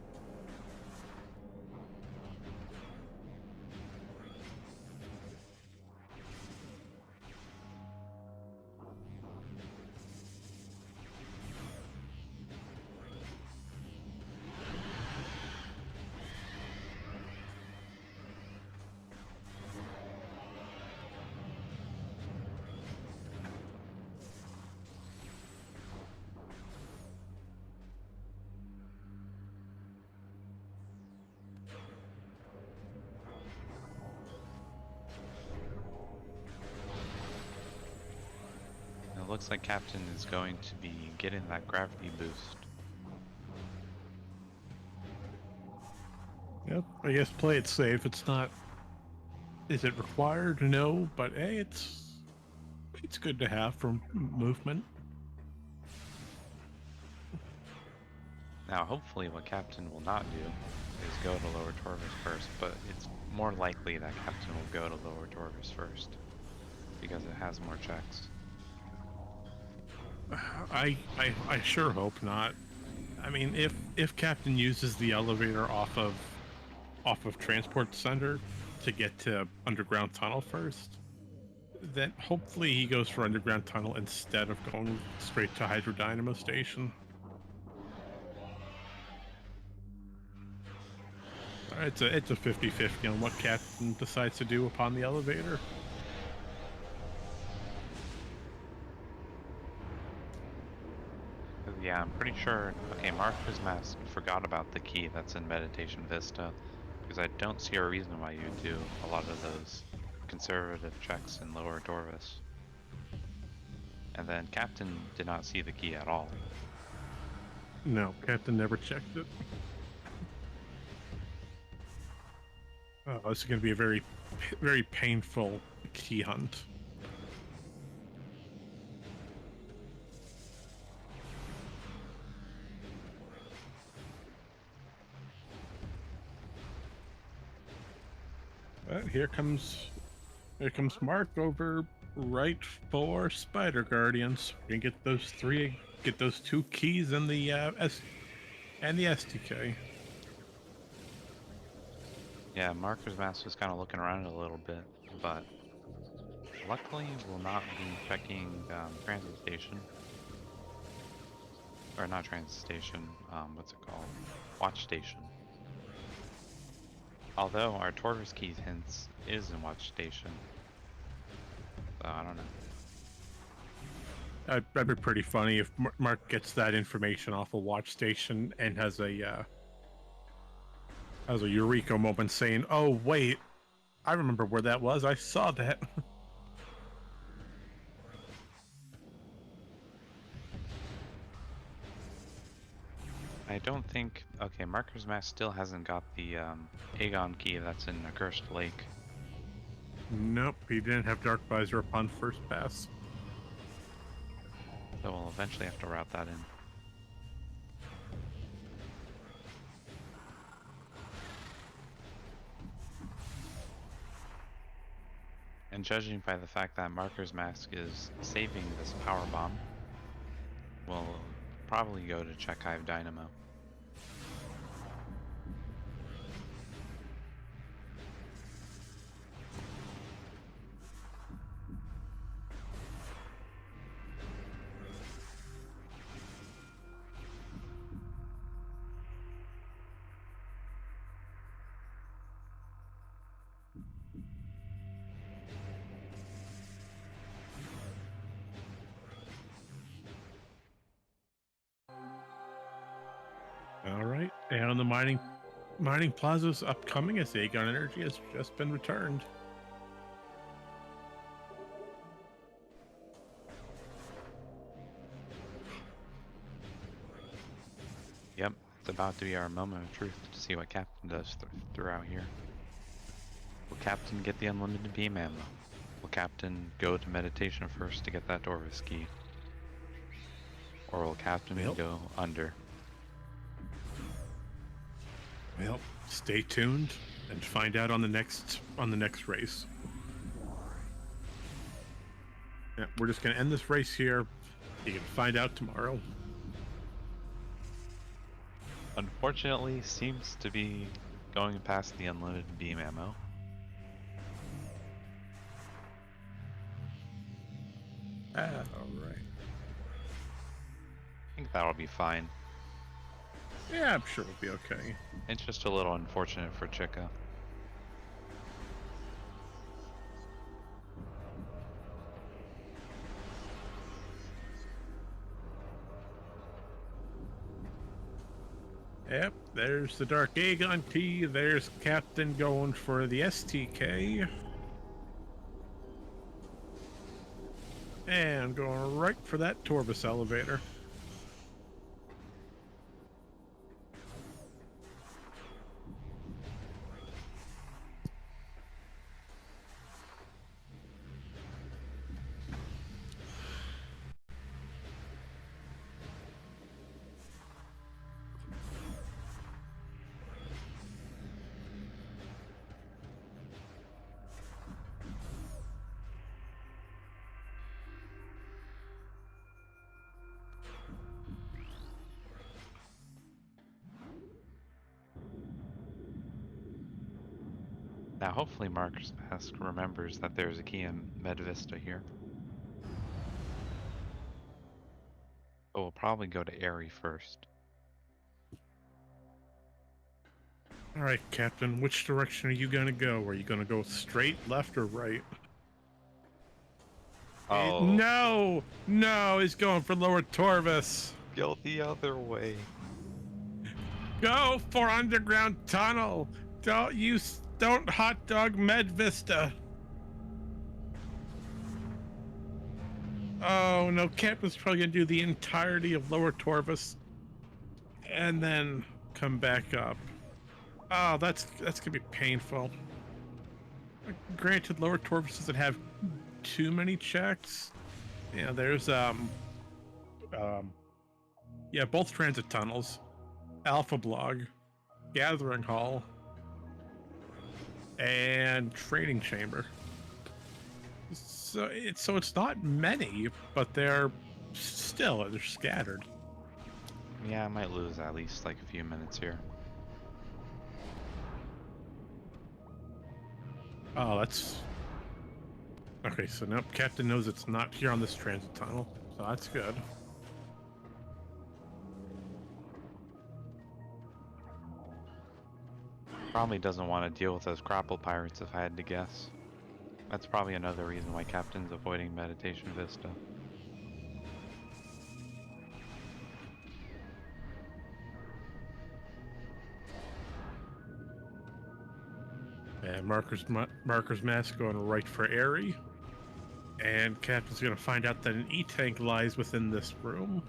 It looks like Captain is going to be getting that gravity boost. Yep, I guess play it safe. It's not... Is it required? No, but hey, it's good to have for movement. Now, hopefully what Captain will not do is go to lower Torvis first, but it's more likely that Captain will go to lower Torvis first because it has more checks. I sure hope not. I mean, if Captain uses the elevator off of Transport Center to get to Underground Tunnel first, then hopefully he goes for Underground Tunnel instead of going straight to Hydrodynamo Station. It's a 50-50 on what Captain decides to do upon the elevator. Yeah, I'm pretty sure. Okay, Marker's Mask forgot about the key that's in Meditation Vista, because I don't see a reason why you do a lot of those conservative checks in Lower Dorvis. And then Captain did not see the key at all. No, Captain never checked it. Oh, this is going to be a very painful key hunt. But here comes Mark over right for Spider Guardians. We can get those two keys and the STK. Yeah, Marker's Mask was kind of looking around a little bit, but luckily will not be checking Transit Station. Or not Transit Station, what's it called? Watch Station. Although our Tortoise Keys hints is in Watch Station. So I don't know. That'd be pretty funny if Mark gets that information off a watch station and has a Eureka moment saying, "Oh wait, I remember where that was. I saw that." I don't think. Okay, Marker's Mask still hasn't got the Aegon key that's in Accursed Lake. Nope, he didn't have Dark Visor upon first pass. So we'll eventually have to route that in. And judging by the fact that Marker's Mask is saving this power bomb, we'll probably go to check Hive Dynamo. All right, and the mining plaza's upcoming as Aegon Energy has just been returned. Yep, it's about to be our moment of truth to see what Captain does throughout here. Will Captain get the unlimited beam ammo? Will Captain go to meditation first to get that Dorvis key? Or will Captain go under? Well, stay tuned and find out on the next race. Yeah, we're just gonna end this race here. You can find out tomorrow. Unfortunately, seems to be going past the unlimited beam ammo. All right. I think that'll be fine. Yeah, I'm sure it'll be okay. It's just a little unfortunate for Chica. Yep, there's the Dark Aegon key. There's Captain going for the STK. And going right for that Torvis elevator. Now, hopefully, Marcus Mask remembers that there's a key in Med Vista here. But we'll probably go to Airy first. All right, Captain. Which direction are you gonna go? Are you gonna go straight, left, or right? Oh, No, no, he's going for Lower Torvis. go the other way. Go for underground tunnel. Don't hot dog Med Vista. Oh no, Captain's probably gonna do the entirety of Lower Torvis and then come back up. Oh, that's gonna be painful. Granted, Lower Torvis doesn't have too many checks. Yeah, there's yeah, both transit tunnels, Alpha Blog, Gathering Hall, and Training Chamber. So it's not many, but they're scattered. Yeah, I might lose at least like a few minutes here. Oh, that's okay. So now Captain knows it's not here on this transit tunnel, so that's good. Probably doesn't want to deal with those grapple pirates if I had to guess. That's probably another reason why Captain's avoiding Meditation Vista. And Marker's Mask going right for Airy. And Captain's going to find out that an E-Tank lies within this room.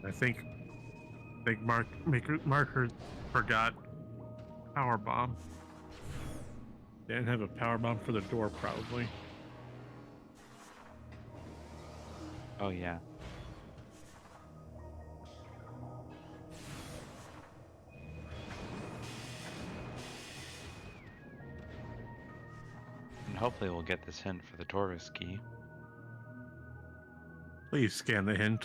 I think Marker forgot power bomb. They didn't have a power bomb for the door, probably. Oh yeah. And hopefully we'll get this hint for the Torvis key. Please scan the hint.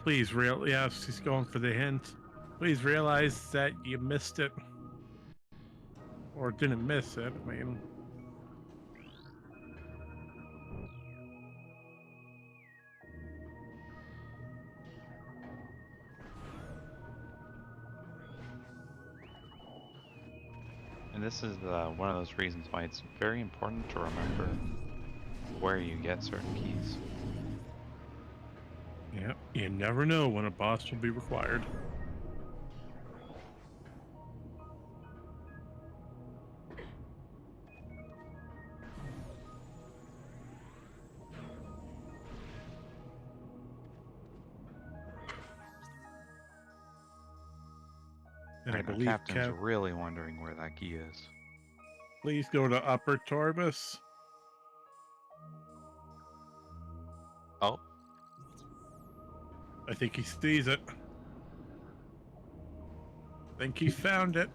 Please yes, he's going for the hint. Please realize that you missed it. Or didn't miss it, I mean. And this is one of those reasons why it's very important to remember where you get certain keys. Yeah, you never know when a boss will be required. And I believe Captain's really wondering where that key is. Please go to Upper Torvis. Oh. I think he sees it. I think he found it.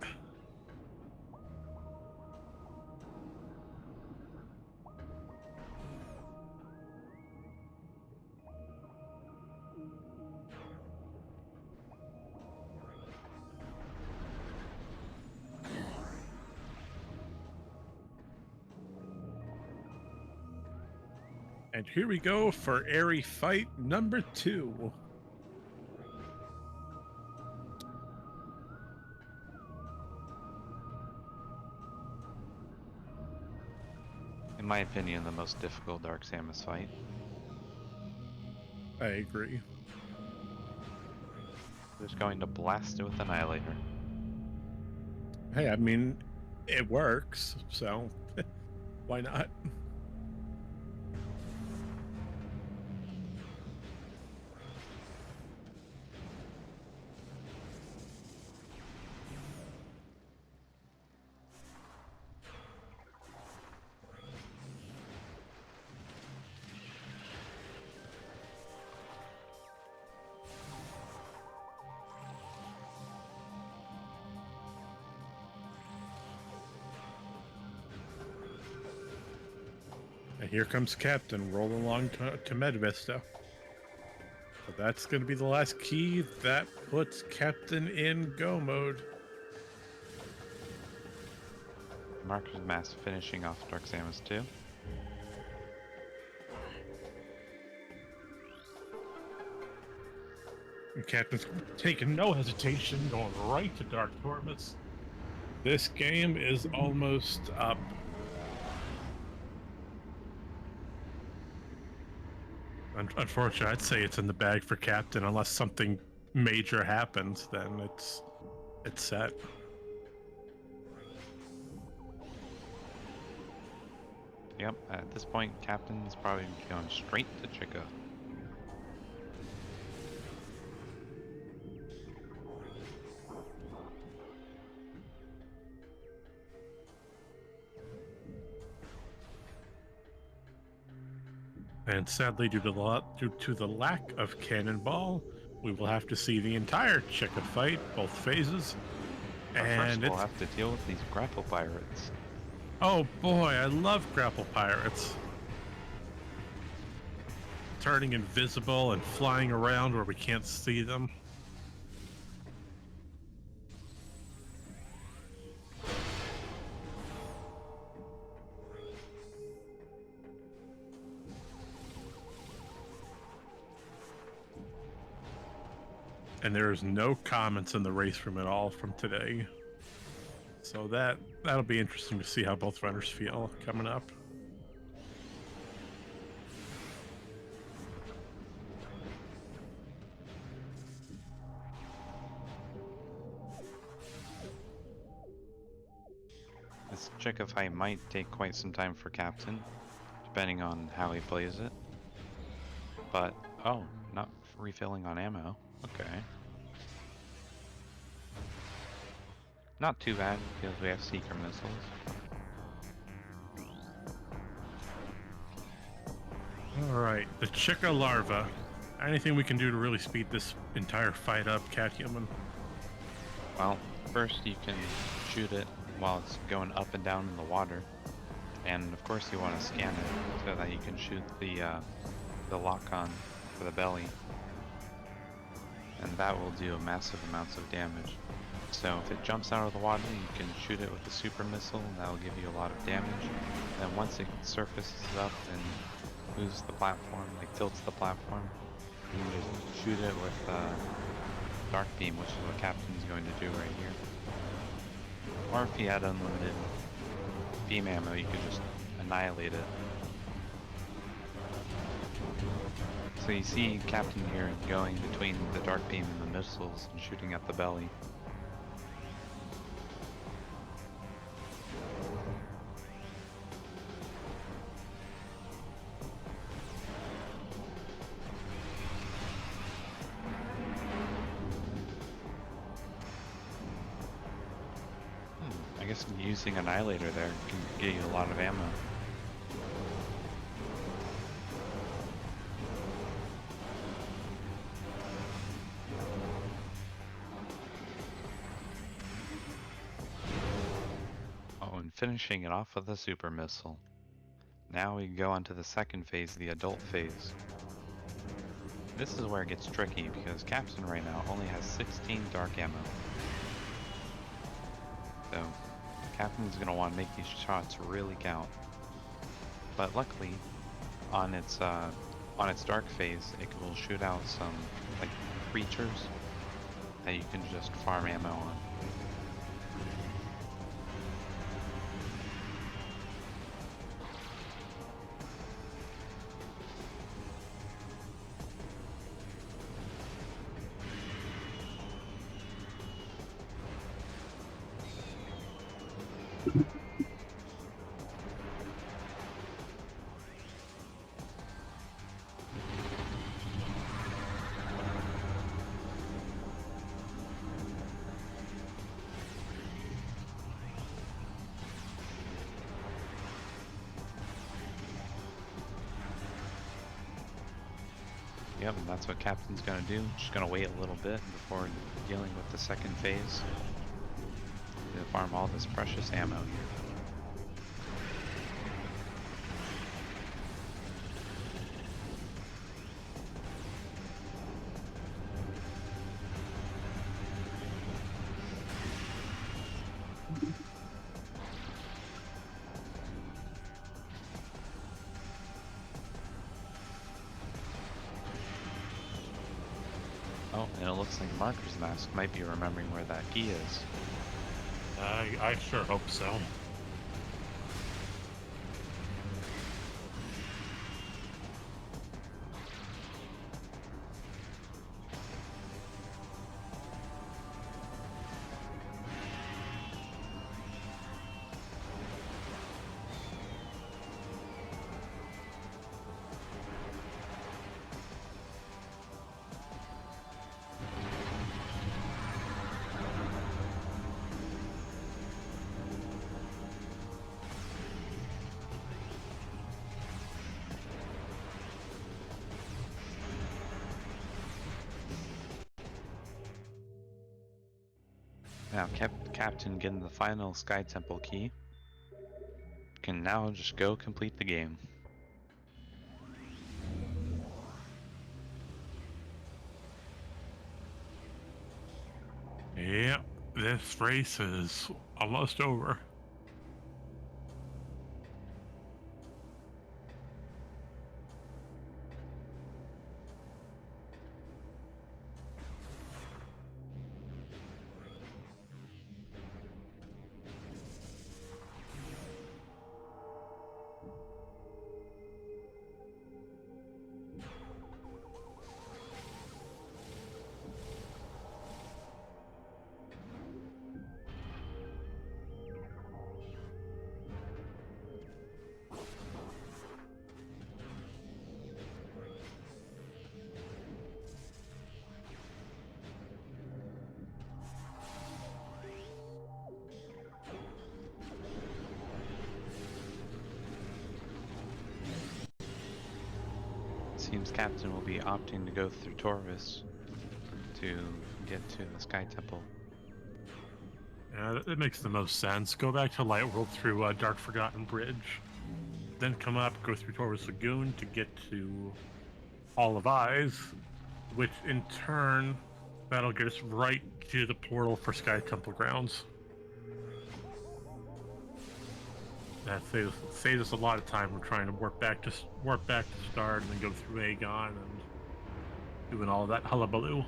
And here we go for Airy fight number 2. In my opinion, the most difficult Dark Samus fight. I agree. Just going to blast it with Annihilator. Hey, I mean, it works, so why not? here comes Captain. Roll along to Med Vista. So that's going to be the last key. That puts Captain in go mode. Marker's Mass finishing off Dark Samus 2. And Captain's taking no hesitation, going right to Dark Torments. This game is almost up. Unfortunately, I'd say it's in the bag for Captain. Unless something major happens, then it's set. Yep, at this point, Captain's probably going straight to Chica. And sadly, due to the lack of Cannonball, we will have to see the entire Chica fight, both phases. But And first we'll have to deal with these grapple pirates. Oh boy, I love grapple pirates. Turning invisible and flying around where we can't see them. And there's no comments in the race room at all from today. So that'll be interesting to see how both runners feel coming up. This Chica fight might take quite some time for Captain, depending on how he plays it. But, oh, not refilling on ammo. Okay. Not too bad, because we have Seeker missiles. Alright, the Chica larva. Anything we can do to really speed this entire fight up, Cathuman? Well, first you can shoot it while it's going up and down in the water. And of course you want to scan it so that you can shoot the lock-on for the belly. And that will do massive amounts of damage. So if it jumps out of the water, you can shoot it with a super missile, and that will give you a lot of damage. And then once it surfaces up and moves the platform, like tilts the platform, you can just shoot it with Dark Beam, which is what Captain's going to do right here. Or if you had unlimited beam ammo, you could just annihilate it. So you see Captain here going between the Dark Beam and the missiles and shooting at the belly. I guess using Annihilator there can get you a lot of ammo. Oh, and finishing it off with a super missile. Now we go on to the second phase, the adult phase. This is where it gets tricky because Captain right now only has 16 dark ammo. So Captain's going to want to make these shots really count. But luckily, on its dark phase, it will shoot out some like creatures that you can just farm ammo on. Yep, and that's what Captain's gonna do. Just gonna wait a little bit before dealing with the second phase. Gonna farm all this precious ammo here. Oh, and it looks like Marker's Mask might be remembering where that key is. I sure hope so. Now, Captain getting the final Sky Temple key can now just go complete the game. Yep, this race is almost over. Seems Captain will be opting to go through Torvis to get to the Sky Temple. Yeah, that makes the most sense. Go back to Light World through Dark Forgotten Bridge, then come up, go through Torvis Lagoon to get to Hall of Eyes, which in turn, that'll get us right to the portal for Sky Temple grounds. That saves us a lot of time. We're trying to warp back to start, and then go through Aegon and doing all that hullabaloo.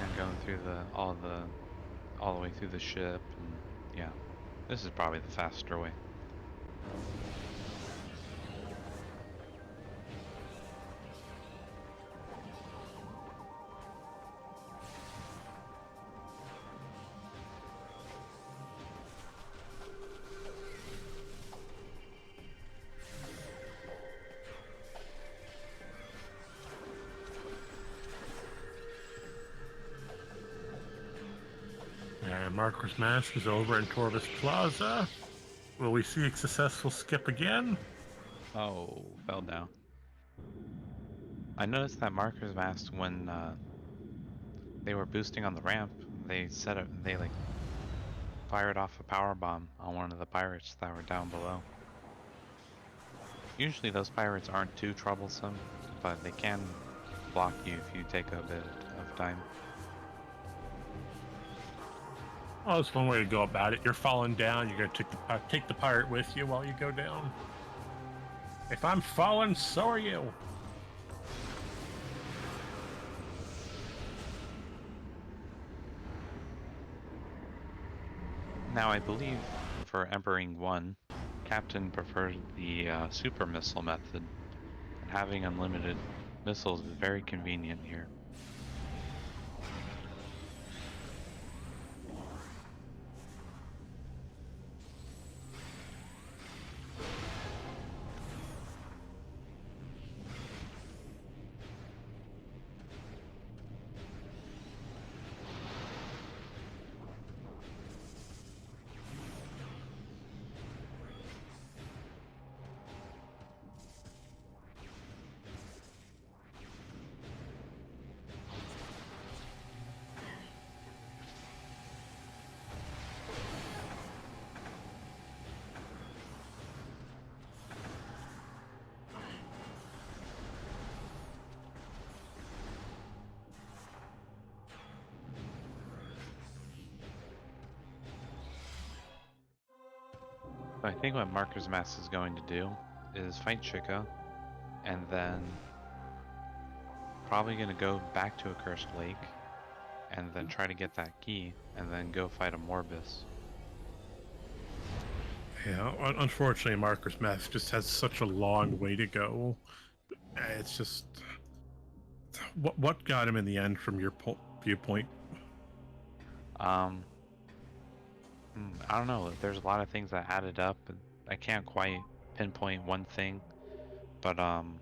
And going through all the way through the ship, and yeah, this is probably the faster way. And Marker's Mask is over in Torvis Plaza. Will we see a successful skip again? Oh, fell down. I noticed that Marker's Mask, when they were boosting on the ramp, they like fired off a power bomb on one of the pirates that were down below. Usually those pirates aren't too troublesome, but they can block you if you take a bit of time. Well, that's one way to go about it. You're falling down. You're gonna take the pirate with you while you go down. If I'm falling, so are you. Now I believe for Embering 1, Captain preferred the super missile method, and having unlimited missiles is very convenient here. So I think what Marker's Mask is going to do is fight Chica, and then probably gonna go back to a cursed lake, and then try to get that key, and then go fight a Morbus. Yeah, unfortunately, Marker's Mask just has such a long way to go. It's just what got him in the end from your viewpoint. Um, I don't know. There's a lot of things that added up, and I can't quite pinpoint one thing. But I don't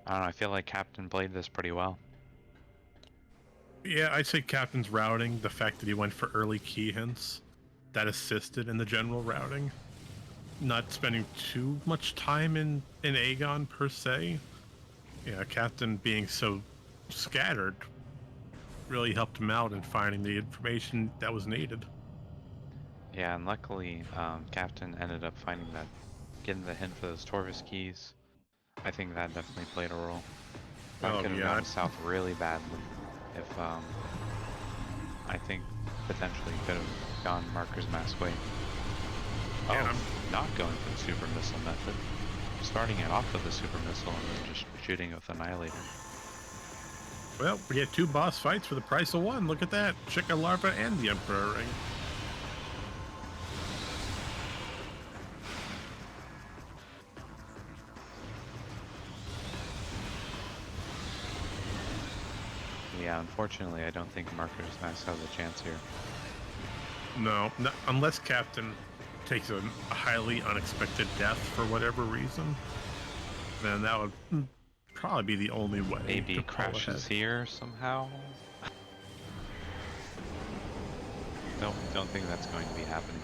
know. I feel like Captain played this pretty well. Yeah, I'd say Captain's routing, the fact that he went for early key hints, that assisted in the general routing. Not spending too much time in Aegon per se. Yeah, Captain being so scattered really helped him out in finding the information that was needed. Yeah, and luckily, Captain ended up finding that, getting the hint for those Torvis keys. I think that definitely played a role. That Oh could have yeah, gone south really badly if, I think potentially could have gone Marker's Mask way. Oh, yeah, not going for the super missile method. Starting it off with the super missile and then just shooting with Annihilator. well, we had 2 boss fights for the price of 1. Look at that, Chica Larva and the Emperor Ring. Yeah, unfortunately, I don't think Marker's Mask has a chance here. No, unless Captain takes a highly unexpected death for whatever reason, then that would probably be the only way. Maybe to pull crashes ahead. here somehow. Don't think that's going to be happening.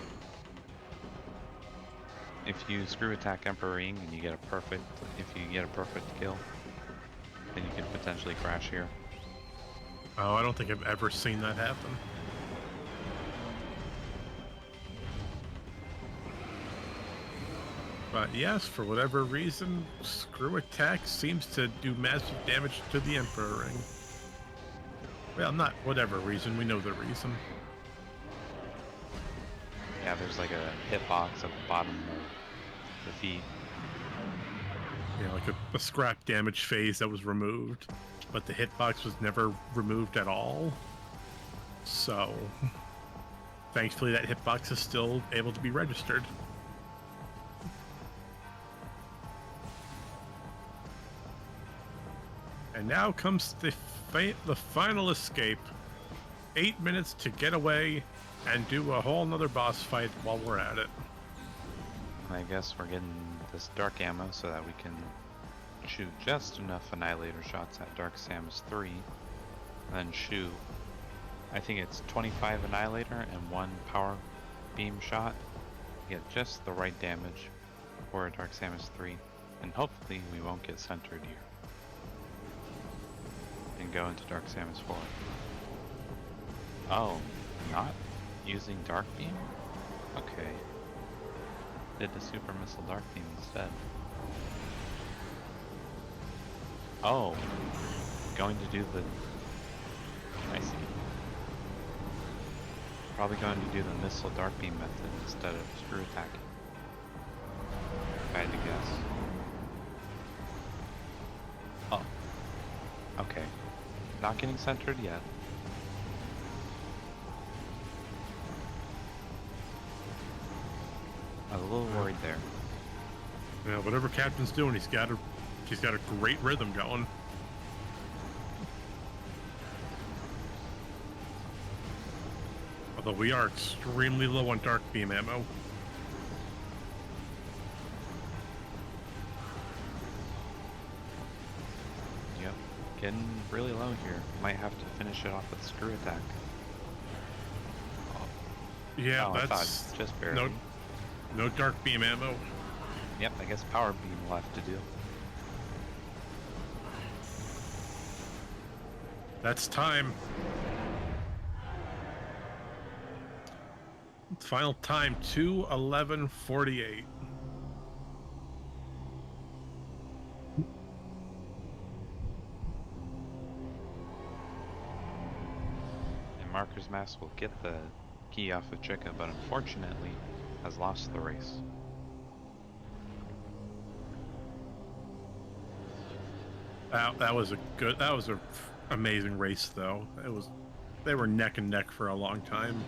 If you screw attack Emperor Ring and you get a perfect, if you get a perfect kill, then you could potentially crash here. Oh, I don't think I've ever seen that happen. But yes, for whatever reason, screw attack seems to do massive damage to the Emperor Ring. Well, not whatever reason, we know the reason. Yeah, there's like a hitbox at the bottom of the feet. Yeah, like a scrap damage phase that was removed, but the hitbox was never removed at all. So, thankfully that hitbox is still able to be registered. And now comes the final escape. 8 minutes to get away and do a whole nother boss fight while we're at it. I guess we're getting this dark ammo so that we can shoot just enough Annihilator shots at Dark Samus 3. And then shoot, I think it's 25 Annihilator and 1 power beam shot. Get just the right damage for Dark Samus 3. And hopefully we won't get centered here. And go into Dark Samus 4. Oh, not using Dark Beam? Okay. Did the Super Missile Dark Beam instead. Oh, going to do the... I see. Probably going to do the Missile Dark Beam method instead of Screw Attack. If I had to guess. Oh. Okay. Not getting centered yet. I was a little worried there. Yeah, whatever Captain's doing, he's got a great rhythm going. Although we are extremely low on Dark Beam ammo. Yep. Getting really low here. Might have to finish it off with Screw Attack. Yeah, Oh, that's I thought just barely. No Dark Beam ammo. Yep, I guess Power Beam left to do. That's time. Final time 2:11:48. And Marker's Mask will get the key off of Chica, but unfortunately has lost the race. That was a amazing race though. They were neck and neck for a long time.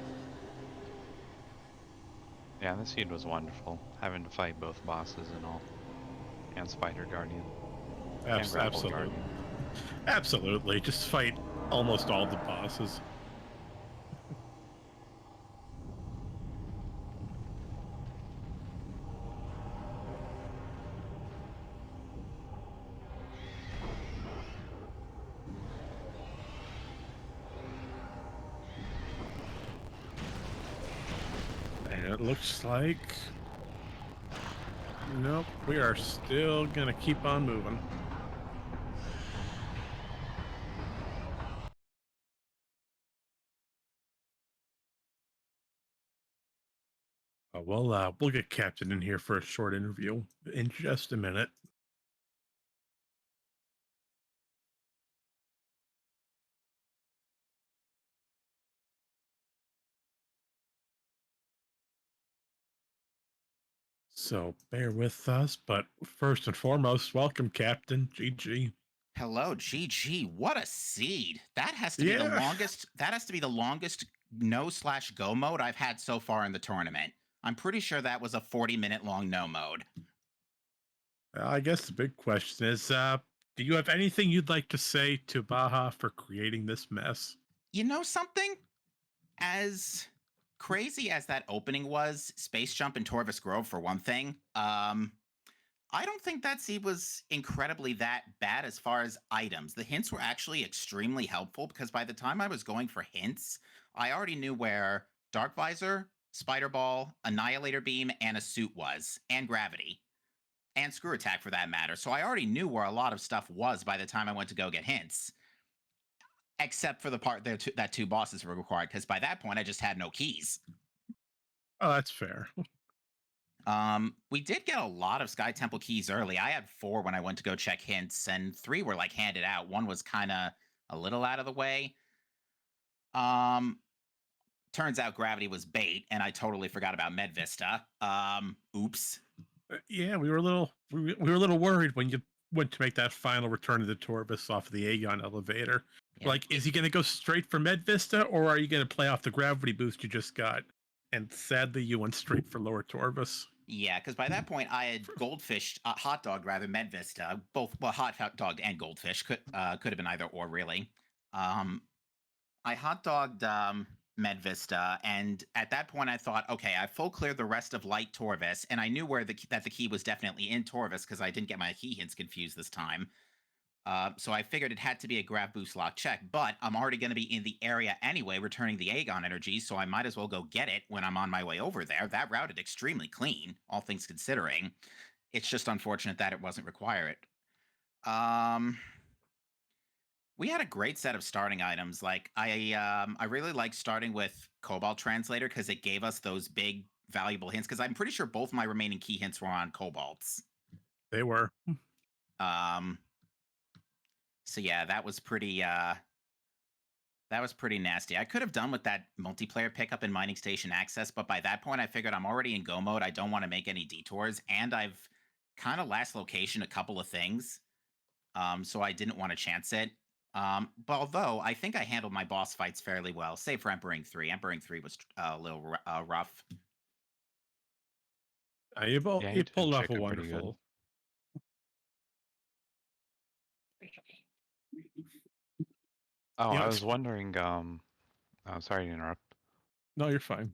Yeah, this seed was wonderful, having to fight both bosses and all, and Spider Guardian, and Grapple Absolutely. Guardian. Absolutely. Just fight almost all the bosses. And it looks like nope, we are still gonna keep on moving. We'll get Captain in here for a short interview in just a minute. So bear with us, but first and foremost, welcome Captain GG. Hello, GG. What a seed. That has to be the Yeah, longest. That has to be the longest no/go mode I've had so far in the tournament. I'm pretty sure that was a 40-minute long no mode. I guess the big question is, do you have anything you'd like to say to Baja for creating this mess? You know something? As crazy as that opening was, Space Jump and Torvis Grove for one thing, I don't think that seed was incredibly that bad as far as items. The hints were actually extremely helpful because by the time I was going for hints, I already knew where Dark Visor, Spider Ball, Annihilator Beam, and a suit was, and Gravity, and Screw Attack for that matter. So I already knew where a lot of stuff was by the time I went to go get hints, except for the part that two bosses were required because by that point I just had no keys. Oh, that's fair. We did get a lot of Sky Temple keys early. I had 4 when I went to go check hints, and 3 were like handed out. One was kind of a little out of the way. Turns out Gravity was bait, and I totally forgot about Med Vista. Oops. Yeah, we were a little worried when you went to make that final return of the Torbus off of the Aegon elevator. Yeah, Like, is he going to go straight for Med Vista, or are you going to play off the gravity boost you just got? And sadly, you went straight for lower Torbus. yeah, because by that point I had goldfish, hot dog rather, Med Vista, both hot dog and goldfish could have been either or really. I hot dogged Med Vista, and at that point I thought, okay, I full cleared the rest of Light Torvis, and I knew that the key was definitely in Torvis because I didn't get my key hints confused this time. So I figured it had to be a grab boost lock check, but I'm already going to be in the area anyway, returning the Aegon energy, so I might as well go get it when I'm on my way over there. That routed extremely clean, all things considering. It's just unfortunate that it wasn't required. We had a great set of starting items. Like I really like starting with Cobalt Translator because it gave us those big valuable hints. Because I'm pretty sure both my remaining key hints were on Cobalts. They were. So yeah, that was pretty nasty. I could have done with that multiplayer pickup in Mining Station Access, but by that point I figured I'm already in go mode. I don't want to make any detours, and I've kind of last location a couple of things. So I didn't want to chance it. But although I think I handled my boss fights fairly well, save for Emperor 3. Emperor 3 was a little rough. You Yeah, he did pulled off a chicken pretty good. wonderful. Oh, Yeah, I was wondering. Oh, sorry to interrupt. no, you're fine.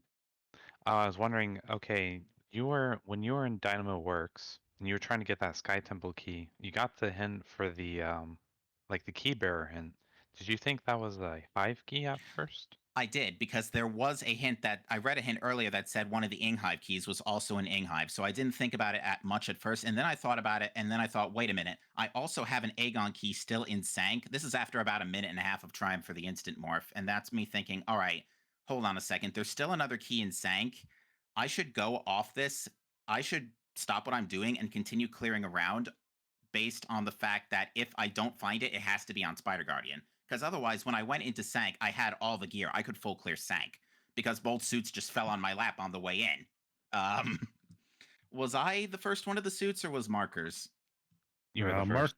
I was wondering. Okay, when you were in Dynamo Works and you were trying to get that Sky Temple key, you got the hint for the like the key bearer hint. Did you think that was a hive key at first? I did, because there was a hint that I read a hint earlier that said one of the Inghive keys was also an Inghive. So I didn't think about it much at first. And then I thought about it. And then I thought, wait a minute. I also have an Aegon key still in Sank. This is after about a minute and a half of trying for the instant morph. And that's me thinking, all right, hold on a second. There's still another key in Sank. I should go off this. I should stop what I'm doing and continue clearing around based on the fact that if I don't find it, it has to be on Spider Guardian. Because otherwise, when I went into Sank, I had all the gear. I could full clear Sank because both suits just fell on my lap on the way in. Was I the first one of the suits, or was Markers? You were the first.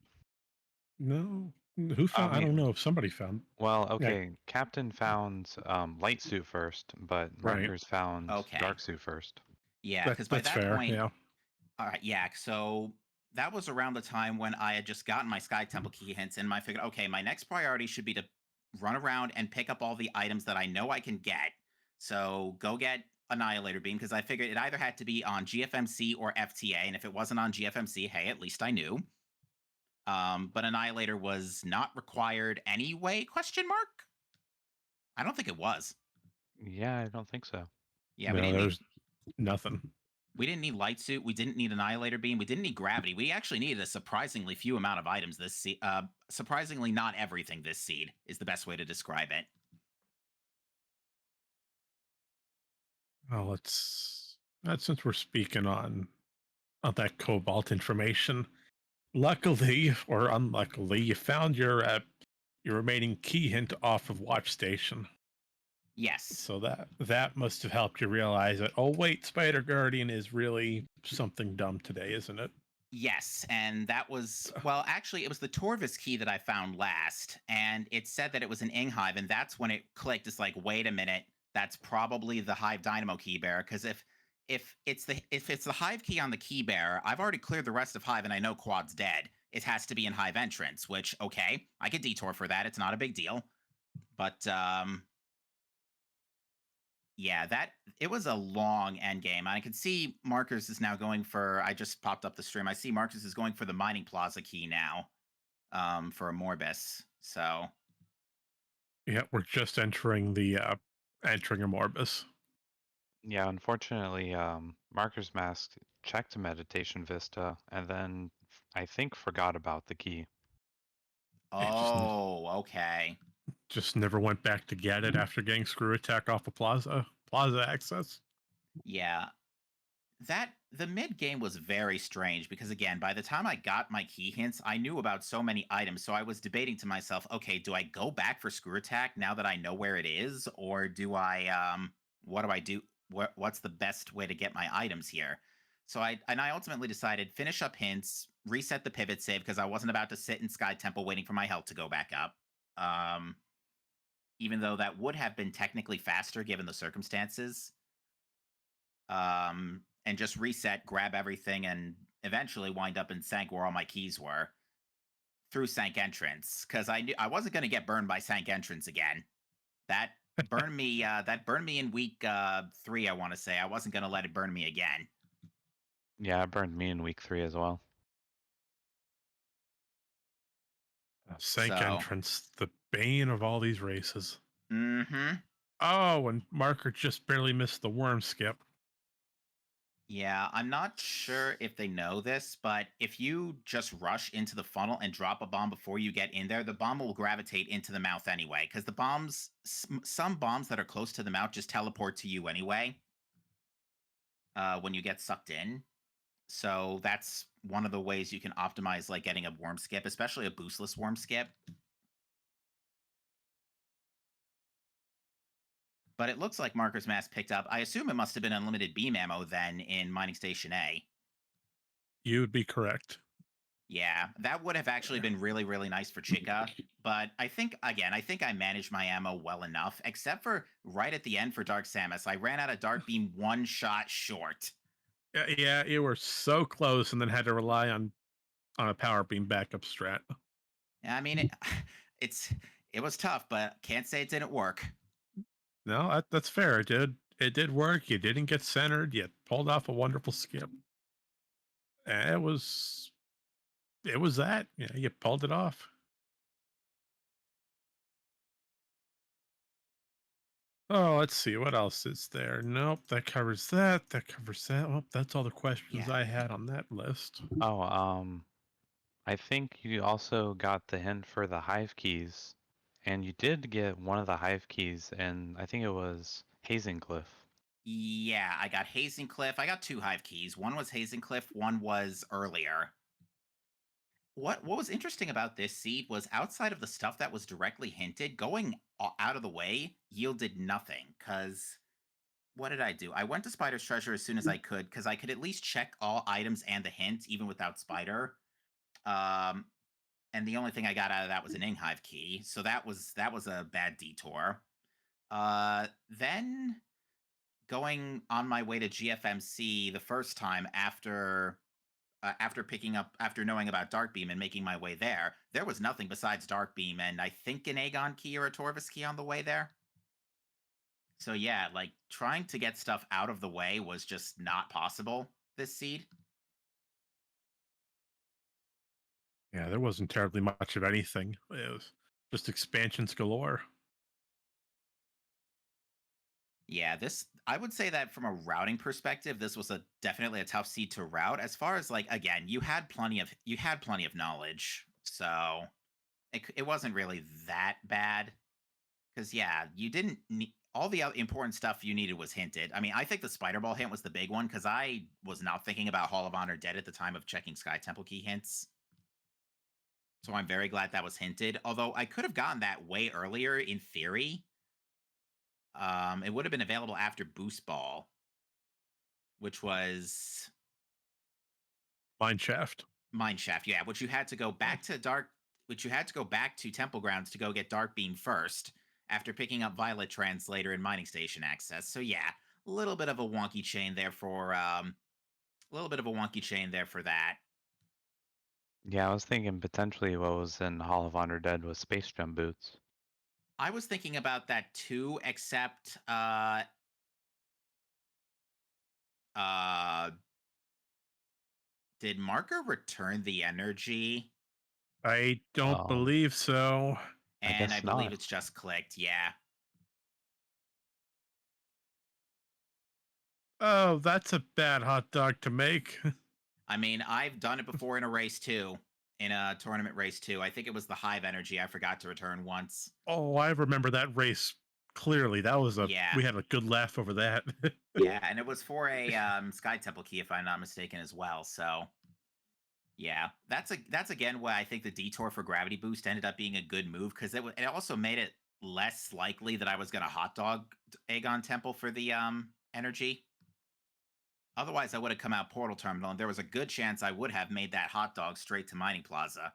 No, who found? I don't know if somebody found. Well, Yeah, okay. Captain found light suit first, but right. markers found Okay. dark suit first. Yeah, because by That's that fair. point, Yeah. all right, yeah. So that was around the time when I had just gotten my Sky Temple key hints, and I figured, okay, my next priority should be to run around and pick up all the items that I know I can get. So go get Annihilator Beam because I figured it either had to be on GFMC or FTA, and if it wasn't on GFMC, hey, at least I knew. But Annihilator was not required anyway? Question mark. I don't think it was. Yeah, I don't think so. Yeah, No, there's nothing. we didn't need light suit. We didn't need annihilator beam. We didn't need gravity. We actually needed a surprisingly few amount of items this seed. Surprisingly, not everything this seed is the best way to describe it. Well, that's since we're speaking on that cobalt information. Luckily or unluckily, you found your remaining key hint off of Watch Station. Yes. So that must have helped you realize that, oh wait, Spider Guardian is really something dumb today, isn't it? Yes, and that was well. Actually, it was the Torvis key that I found last, and it said that it was an Ing Hive, and that's when it clicked. It's like, wait a minute, that's probably the Hive Dynamo key bearer. Because if it's the Hive key on the key bearer, I've already cleared the rest of Hive, and I know Quad's dead. It has to be in Hive entrance, which okay, I could detour for that. It's not a big deal, but yeah, that it was a long end game. I can see Marcus is now going for. I just popped up the stream. I see Marcus is going for the mining plaza key now, for a Morbus. So Yeah, we're just entering a Morbus. Yeah, unfortunately, Marker's Mask checked Meditation Vista and then I think forgot about the key. It oh, okay, just never went back to get it after getting screw attack off of Plaza access. yeah. That the mid game was very strange because again, by the time I got my key hints, I knew about so many items. So I was debating to myself, okay, do I go back for screw attack now that I know where it is, or do I what do I do? What's the best way to get my items here? So I ultimately decided finish up hints, reset the pivot save because I wasn't about to sit in Sky Temple waiting for my health to go back up. Um, Even though that would have been technically faster given the circumstances. And just reset, grab everything, and eventually wind up in Sank where all my keys were through Sank entrance because I knew I wasn't going to get burned by Sank entrance again. That burned me. That burned me in week 3. I want to say I wasn't going to let it burn me again. Yeah, it burned me in week 3 as well. Sank So, entrance, the bane of all these races. mm-hmm. Oh, and Marker just barely missed the worm skip. Yeah, I'm not sure if they know this, but if you just rush into the funnel and drop a bomb before you get in there, the bomb will gravitate into the mouth anyway. Because the bombs, some bombs that are close to the mouth just teleport to you anyway when you get sucked in. So that's one of the ways you can optimize like getting a worm skip, especially a boostless worm skip. But it looks like Marker's Mask picked up. I assume it must have been unlimited beam ammo then in Mining Station A. You would be correct. Yeah, that would have actually been really, really nice for Chica. But I think, again, I think I managed my ammo well enough, except for right at the end for Dark Samus. I ran out of Dark Beam one shot short. Yeah, you were so close, and then had to rely on a power beam backup strat. I mean, it was tough, but can't say it didn't work. No, that's fair. It did work. You didn't get centered. You pulled off a wonderful skip. And it was that. Yeah, you pulled it off. Oh, let's see what else is there. Nope, that covers that. That covers that. Oh, that's all the questions Yeah. I had on that list. Oh, I think you also got the hint for the hive keys, and you did get one of the hive keys, and I think it was Hazencliff. Yeah, I got Hazencliff. I got 2 hive keys. One was Hazencliff, one was earlier. What was interesting about this seed was outside of the stuff that was directly hinted, going out of the way yielded nothing. Cause what did I do? I went to Spider's Treasure as soon as I could, because I could at least check all items and the hint, even without Spider. Um, and the only thing I got out of that was an Inghive key. So that was a bad detour. Then going on my way to GFMC the first time after knowing about Darkbeam and making my way there was nothing besides Darkbeam and I think an Aegon key or a Torvis key on the way there. So yeah, like trying to get stuff out of the way was just not possible this seed. Yeah, there wasn't terribly much of anything. It was just expansions galore. Yeah, this I would say that from a routing perspective, this was a definitely a tough seed to route. As far as like again, you had plenty of knowledge, so it wasn't really that bad. Because yeah, you didn't need all the other important stuff you needed was hinted. I mean, I think the Spider Ball hint was the big one because I was not thinking about Hall of Honor Dead at the time of checking Sky Temple key hints. So I'm very glad that was hinted. Although I could have gotten that way earlier in theory. It would have been available after Boost Ball, which was Mine shaft. Mineshaft. Yeah, which you had to go back to Temple Grounds to go get Dark Beam first after picking up Violet Translator and Mining Station access. So yeah, a little bit of a wonky chain there for that. Yeah, I was thinking potentially what was in Hall of Honor Dead was Space Jump Boots. I was thinking about that too, except uh did Marker return the energy? I don't Oh, believe so. I And I guess believe not. it's just clicked, yeah. Oh, that's a bad hot dog to make. I mean, I've done it before in a race too, in a tournament race too. I think it was the Hive Energy I forgot to return once. Oh, I remember that race clearly. Yeah, We had a good laugh over that. yeah, and it was for a Sky Temple key, if I'm not mistaken, as well. So yeah, that's again why I think the detour for Gravity Boost ended up being a good move because it also made it less likely that I was going to hot dog Aegon Temple for the energy. Otherwise, I would have come out Portal Terminal, and there was a good chance I would have made that hot dog straight to Mining Plaza.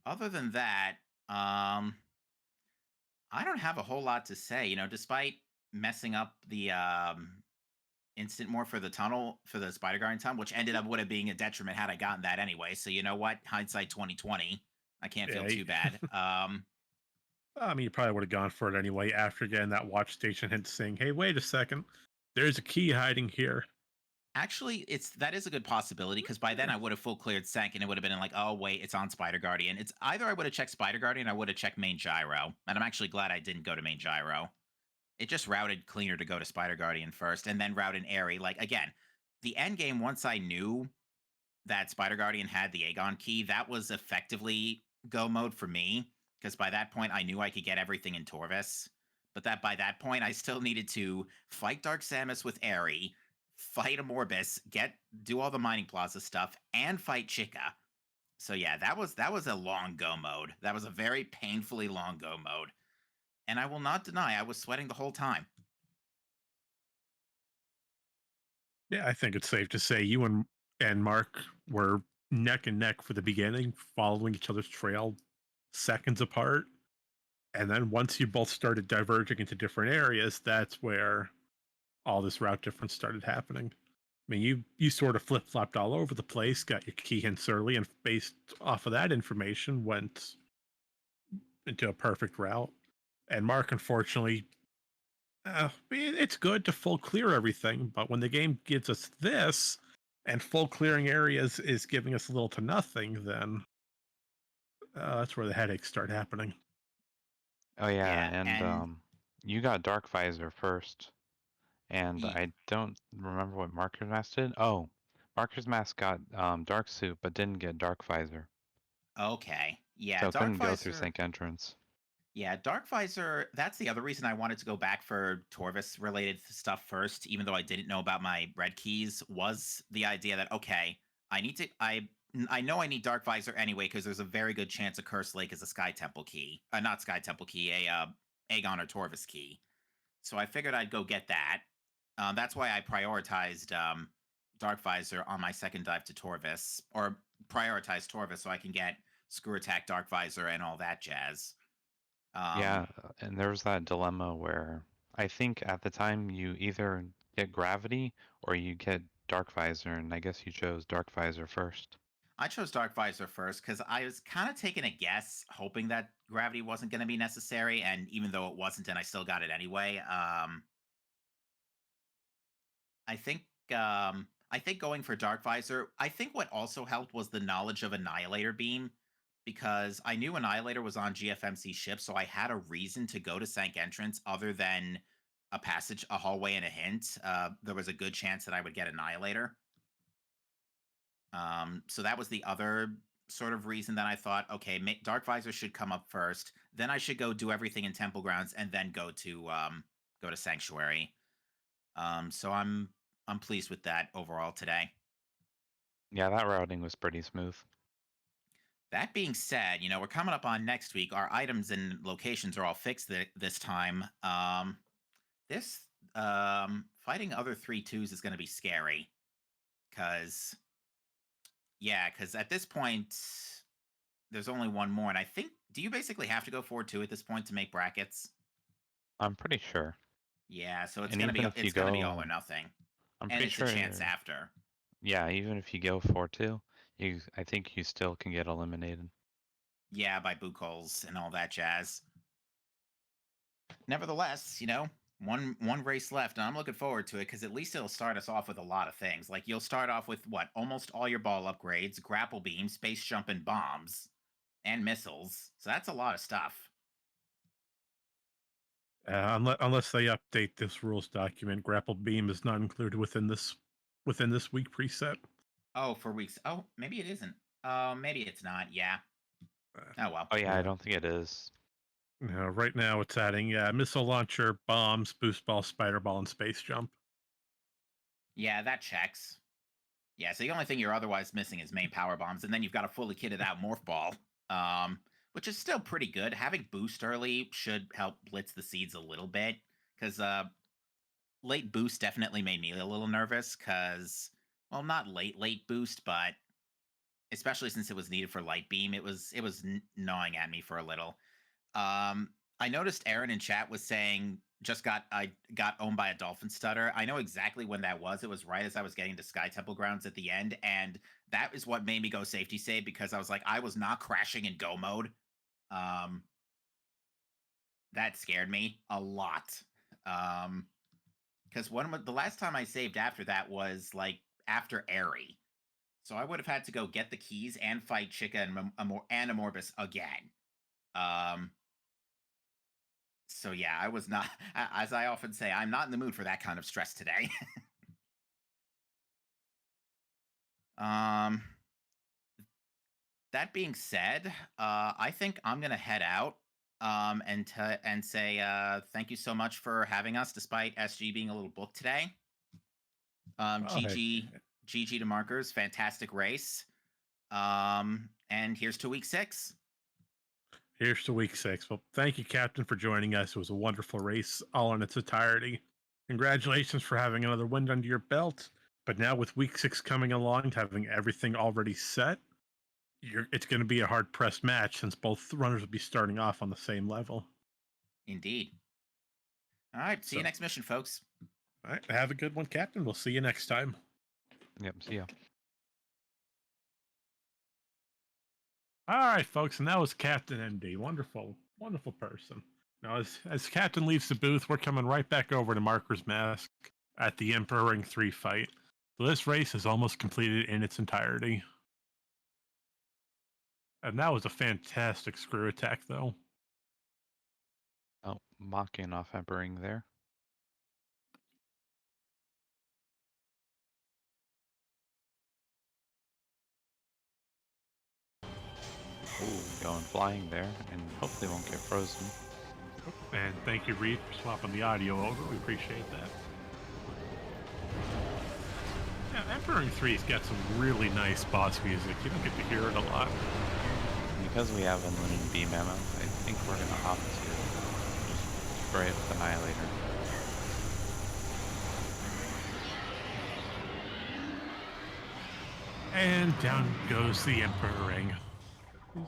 Other than that, um, I don't have a whole lot to say. You know, despite messing up the instant more for the tunnel for the Spider Guardian tunnel, which ended up would have being a detriment had I gotten that anyway. So you know what? Hindsight 2020. I can't feel Yeah, too bad. I mean, you probably would have gone for it anyway after getting that watch station hint saying, hey, wait a second. There's a key hiding here. Actually, that is a good possibility because by then I would have full cleared Sank and it would have been like, oh wait, it's on Spider Guardian. It's either I would have checked Spider Guardian, or I would have checked main gyro, and I'm actually glad I didn't go to main gyro. It just routed cleaner to go to Spider Guardian first, and then route an Airy. Like again, the end game. Once I knew that Spider Guardian had the Aegon key, that was effectively go mode for me because by that point I knew I could get everything in Torvis. But that by that point I still needed to fight Dark Samus with Airy, fight a Morbus, do all the Mining Plaza stuff, and fight Chica. So yeah, that was a long go mode. That was a very painfully long go mode. And I will not deny I was sweating the whole time. Yeah, I think it's safe to say you and Mark were neck and neck for the beginning, following each other's trail seconds apart. And then once you both started diverging into different areas, that's where all this route difference started happening. I mean, you sort of flip flopped all over the place, got your key hints early, and based off of that information, went into a perfect route. And Mark, unfortunately, it's good to full clear everything, but when the game gives us this, and full clearing areas is giving us little to nothing, then that's where the headaches start happening. Oh yeah, Yeah, and and you got Dark Visor first, and y- I don't remember what Marker's Mask did. Oh, Marker's Mask got Dark Suit, but didn't get Dark Visor, okay. Yeah, so it Dark couldn't go through Visor. Sync Entrance. Yeah, Dark Visor, that's the other reason I wanted to go back for Torvis related stuff first, even though I didn't know about my red keys, was the idea that okay, I know I need Dark Visor anyway, because there's a very good chance a Curse Lake is a Sky Temple key. Not Sky Temple key, a Aegon or Torvis key. So I figured I'd go get that. That's why I prioritized Dark Visor on my second dive to Torvis, or prioritize Torvis so I can get Screw Attack, Dark Visor, and all that jazz. Yeah, and there was that dilemma where I think at the time you either get Gravity or you get Dark Visor, and I guess you chose Dark Visor first. I chose Dark Visor first because I was kind of taking a guess, hoping that Gravity wasn't going to be necessary, and even though it wasn't, and I still got it anyway. I think I think going for Dark Visor, I think what also helped was the knowledge of Annihilator Beam, because I knew Annihilator was on GFMC ship, so I had a reason to go to Sank Entrance other than a passage, a hallway, and a hint. There was a good chance that I would get Annihilator. So that was the other sort of reason that I thought, okay, Dark Visor should come up first. Then I should go do everything in Temple Grounds, and then go to Sanctuary. So I'm pleased with that overall today. Yeah, that routing was pretty smooth. That being said, we're coming up on next week. Our items and locations are all fixed this time. This fighting other 3-2s is going to be scary because at this point there's only one more, and I think, do you basically have to go 4-2 at this point to make brackets? I'm pretty sure. Yeah, so it's going to be all or nothing. I'm and pretty it's sure a chance after. Yeah, even if you go 4-2, I think you still can get eliminated. Yeah, by Buchholz and all that jazz. Nevertheless, one race left, and I'm looking forward to it because at least it'll start us off with a lot of things. Like, you'll start off with almost all your ball upgrades, grapple beam, space jump, and bombs, and missiles. So that's a lot of stuff. Unless they update this rules document, grapple beam is not included within this week preset. Oh, for weeks. Oh, maybe it isn't. Maybe it's not. Yeah. Oh well. Oh yeah, I don't think it is. Right now it's adding missile launcher, bombs, boost ball, spider ball, and space jump. Yeah, that checks. Yeah, so the only thing you're otherwise missing is main power bombs, and then you've got a fully kitted out morph ball, which is still pretty good. Having boost early should help blitz the seeds a little bit, because late boost definitely made me a little nervous, because, well, not late boost, but especially since it was needed for light beam, it was gnawing at me for a little. I noticed Aaron in chat was saying I got owned by a dolphin stutter. I know exactly when that was. It was right as I was getting to Sky Temple Grounds at the end, and that is what made me go safety save, because I was like, I was not crashing in go mode. That scared me a lot. Because the last time I saved after that was like after Airy. So I would have had to go get the keys and fight Chica and Amorbus again. So yeah, I was not, as I often say, I'm not in the mood for that kind of stress today. That being said, I think I'm gonna head out and say thank you so much for having us, despite SG being a little booked today. GG to Markers, fantastic race. And here's to week 6. Here's to week 6. Well, thank you, Captain, for joining us. It was a wonderful race, all in its entirety. Congratulations for having another win under your belt. But now with week 6 coming along, having everything already set, it's going to be a hard-pressed match, since both runners will be starting off on the same level. Indeed. All right, see you next mission, folks. All right, have a good one, Captain. We'll see you next time. Yep, see ya. All right, folks, and that was Captain ND. Wonderful, wonderful person. Now, as Captain leaves the booth, we're coming right back over to Marker's Mask at the Emperor Ring 3 fight. So this race is almost completed in its entirety. And that was a fantastic screw attack, though. Oh, mocking off Emperor Ring there. Ooh, going flying there, and hopefully won't get frozen. And thank you, Reed, for swapping the audio over. We appreciate that. Yeah, Emperor 3's got some really nice boss music. You don't get to hear it a lot. Because we have unlimited beam ammo, I think we're going to opt to just spray it with Annihilator. And down goes the Emperor ring.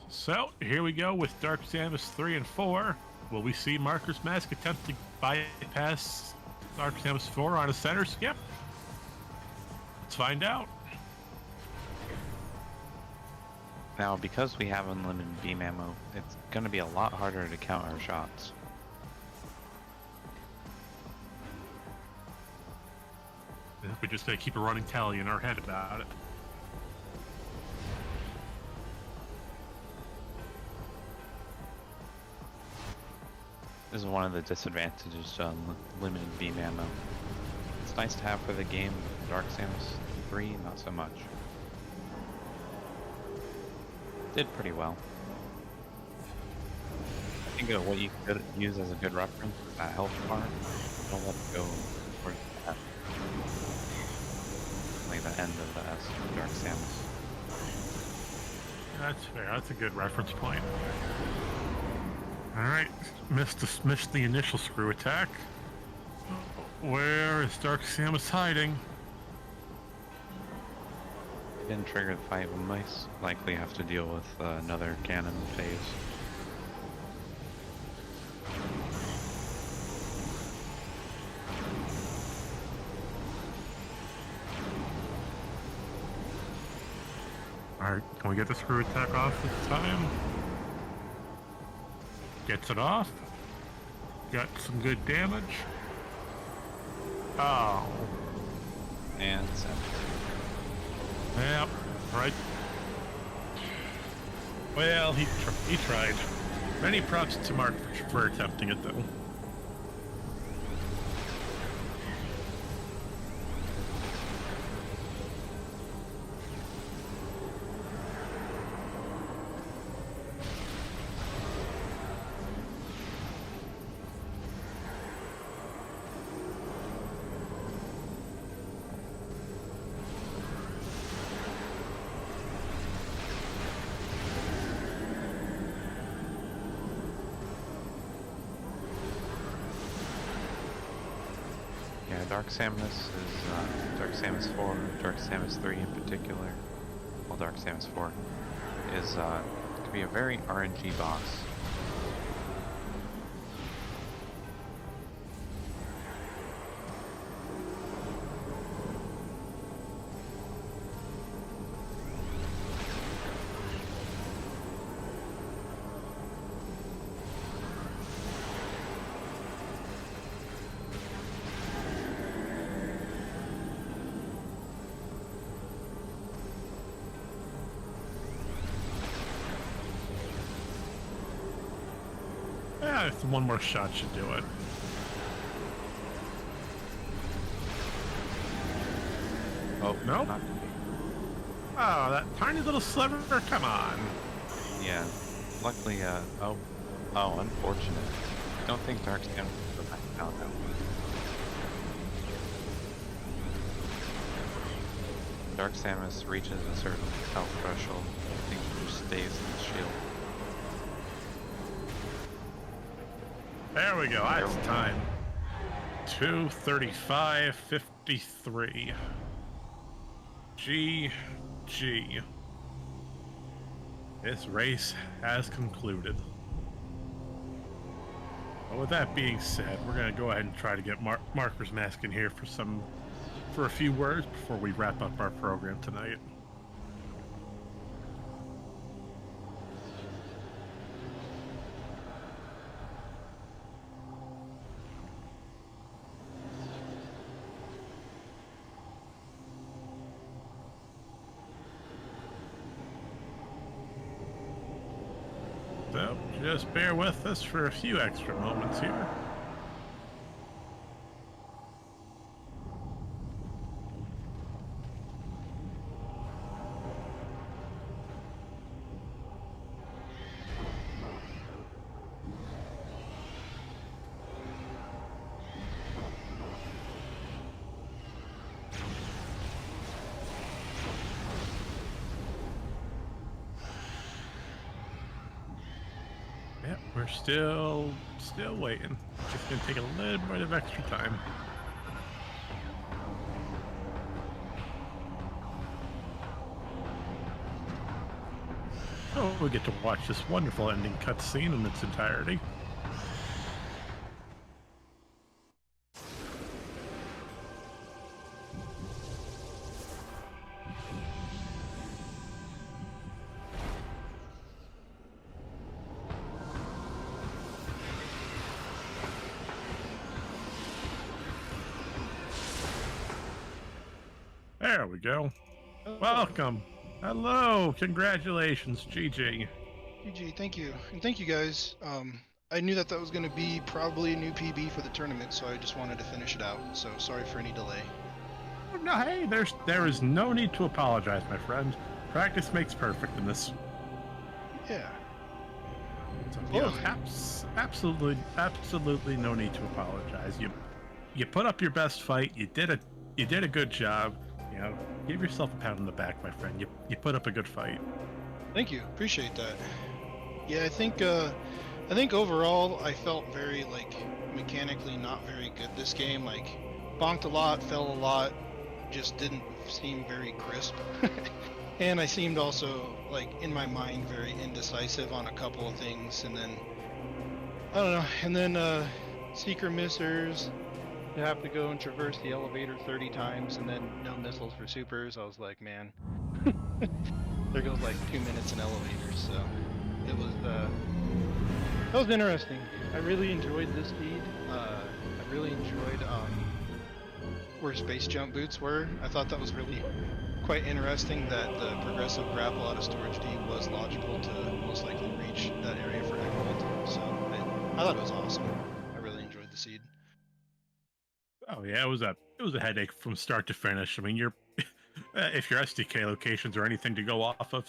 So here we go with Dark Samus 3 and 4. Will we see Marker's Mask attempt to bypass Dark Samus 4 on a center skip? Let's find out. Now, because we have unlimited beam ammo, it's going to be a lot harder to count our shots. We just gotta keep a running tally in our head about it. This is one of the disadvantages of limited beam ammo. It's nice to have for the game. Dark Samus 3, not so much. Did pretty well. I think what you could use as a good reference is that health bar. Don't let it go towards the F. Like the end of the S of Dark Samus. That's fair. That's a good reference point. All right, missed the initial screw attack. Where is Dark Samus hiding? Didn't trigger the fight. We might likely have to deal with another cannon phase. Alright, can we get the screw attack off this time? Gets it off. Got some good damage. Oh. And send. Yep, right. Well, he tried. Many props to Mark for attempting it, though. Dark Samus is Dark Samus 4, Dark Samus 3 in particular. Well, Dark Samus 4 is could be a very RNG boss. Yeah, if one more shot should do it. Oh, Nope. not- Oh, that tiny little sliver? Come on. yeah. Luckily, oh, unfortunate. Don't think Dark Samus will go back down that way. Dark Samus reaches a certain health threshold. I think she just stays in the shield. There we go. That's time. 2:35:53. GG. This race has concluded. Well, with that being said, we're gonna go ahead and try to get Marker's Mask in here for a few words before we wrap up our program tonight. So, just bear with us for a few extra moments here. Yep, we're still waiting. Just gonna take a little bit of extra time. Oh, we get to watch this wonderful ending cutscene in its entirety. There we go. Welcome. Hello. Congratulations, GG. GG, thank you. And thank you guys. I knew that was going to be probably a new PB for the tournament, so I just wanted to finish it out. So sorry for any delay. No, hey, there is no need to apologize, my friend. Practice makes perfect in this. Yeah. So, Yeah. absolutely no need to apologize. You put up your best fight. You did a good job. You know, give yourself a pat on the back, my friend. You put up a good fight. Thank you. Appreciate that. Yeah, I think overall I felt very mechanically not very good this game. Like bonked a lot, fell a lot, just didn't seem very crisp. And I seemed also in my mind very indecisive on a couple of things, and then I don't know. And then seeker missers. To have to go and traverse the elevator 30 times and then no missiles for supers. I was like, man, there goes 2 minutes in elevators. So it was that was interesting. I really enjoyed this speed. I really enjoyed where space jump boots were. I thought that was really quite interesting that the progressive grapple out of storage D was logical to most likely reach that area for Emerald. So I thought it was awesome. I really enjoyed the seed. Oh yeah, it was a headache from start to finish. I mean, if your SDK locations are anything to go off of.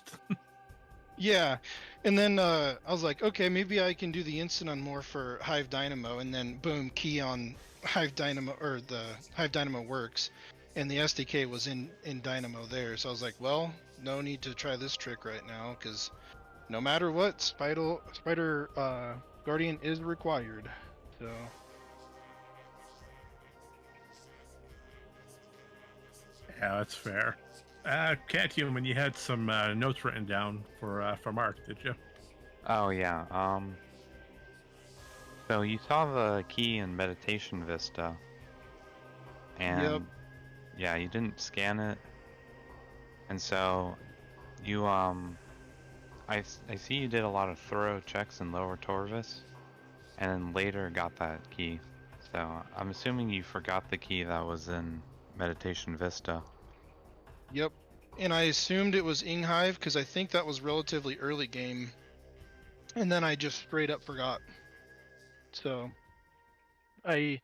Yeah, and then I was like, okay, maybe I can do the instant on more for Hive Dynamo, and then boom, key on Hive Dynamo, or the Hive Dynamo works, and the SDK was in Dynamo there. So I was like, well, no need to try this trick right now, because no matter what, Spider Guardian is required. So. Yeah, that's fair. Cathuman, you had some notes written down for Mark, did you? Oh yeah. So you saw the key in Meditation Vista, and Yep. yeah, you didn't scan it, and so you I see you did a lot of thorough checks in Lower Torvis, and then later got that key. So I'm assuming you forgot the key that was in Meditation Vista. Yep. And I assumed it was Inghive because I think that was relatively early game. And then I just straight up forgot. So I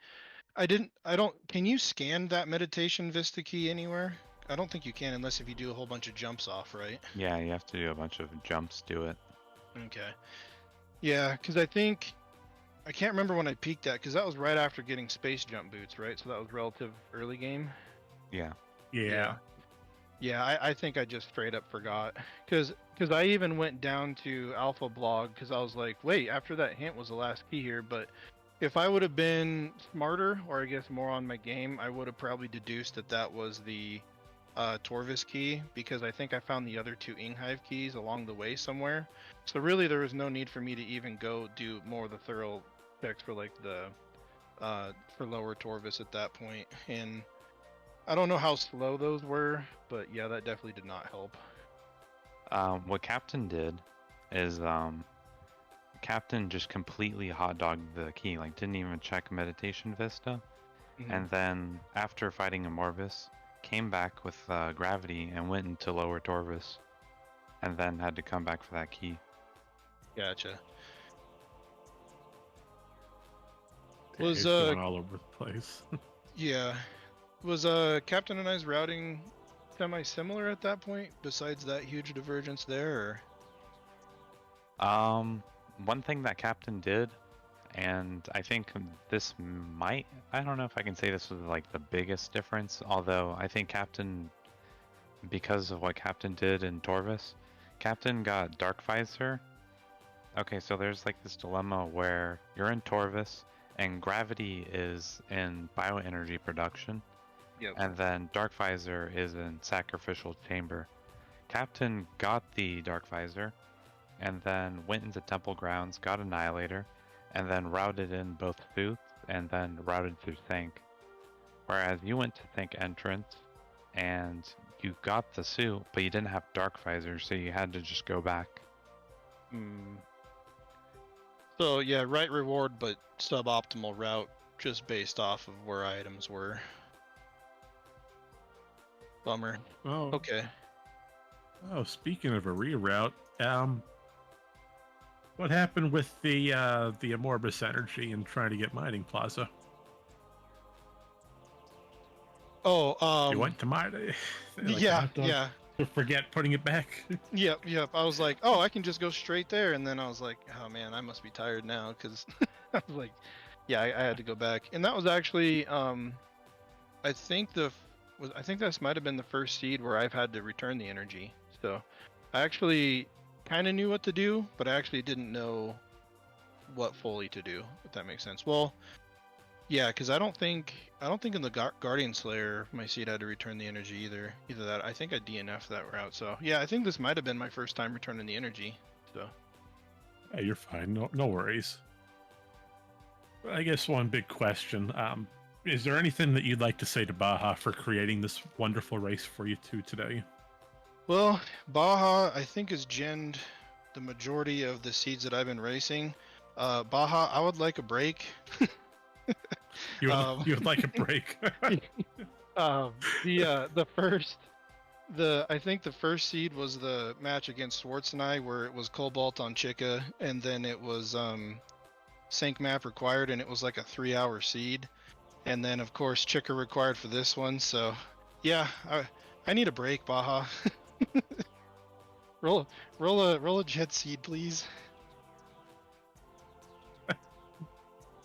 don't can you scan that Meditation Vista key anywhere? I don't think you can unless if you do a whole bunch of jumps off, right? Yeah, you have to do a bunch of jumps to it. Okay. Yeah, because I can't remember when I peaked at, because that was right after getting space jump boots, right? So that was relative early game. Yeah. Yeah. Yeah, I think I just straight up forgot, because I even went down to Alpha Blog because I was like, wait, after that hint was the last key here, but if I would have been smarter, or I guess more on my game, I would have probably deduced that was the Torvis key, because I think I found the other two Inghive keys along the way somewhere. So really there was no need for me to even go do more of the thorough checks for the for Lower Torvis at that point. And I don't know how slow those were, but yeah, that definitely did not help. What Captain did is Captain just completely hot dogged the key, didn't even check Meditation Vista, and then after fighting Amorbus, came back with Gravity and went into Lower Torvis, and then had to come back for that key. Gotcha. Was going all over the place. Yeah. Was Captain and I's routing semi-similar at that point, besides that huge divergence there, or? One thing that Captain did, and I think this might, I don't know if I can say this was the biggest difference, although I think Captain, because of what Captain did in Torvis, Captain got Dark Visor. Okay, so there's this dilemma where you're in Torvis and Gravity is in bioenergy production. Yep. And then Dark Visor is in Sacrificial Chamber. Captain got the Dark Visor, and then went into Temple Grounds, got Annihilator, and then routed in both suits, and then routed through Think. Whereas you went to Think entrance, and you got the suit, but you didn't have Dark Visor, so you had to just go back. Hmm. So yeah, right reward, but suboptimal route, just based off of where items were. Bummer. Oh, Okay. oh, speaking of a reroute, what happened with the Amorbus energy and trying to get Mining Plaza? Oh, You went to mine. Like a yeah, hot dog. yeah. Forget putting it back. Yep. I was like, oh, I can just go straight there, and then I was like, oh man, I must be tired now, because I was like, yeah, I had to go back, and that was actually, I think I think this might have been the first seed where I've had to return the energy. So, I actually kind of knew what to do, but I actually didn't know what fully to do, if that makes sense. Well, yeah, because I don't think in the Guardian Slayer my seed had to return the energy either. Either that, I think I DNF'd that route. So yeah, I think this might have been my first time returning the energy. So Hey, you're fine. No worries. I guess one big question. Is there anything that you'd like to say to Baja for creating this wonderful race for you two today? well, Baja I think has genned the majority of the seeds that I've been racing. Baja, I would like a break. You would like a break? I think the first seed was the match against Swartz and I, where it was Cobalt on Chica, and then it was sync map required, and it was like a 3-hour seed, and then of course Chica required for this one. So yeah, I need a break, Baja. roll a jet seed, please.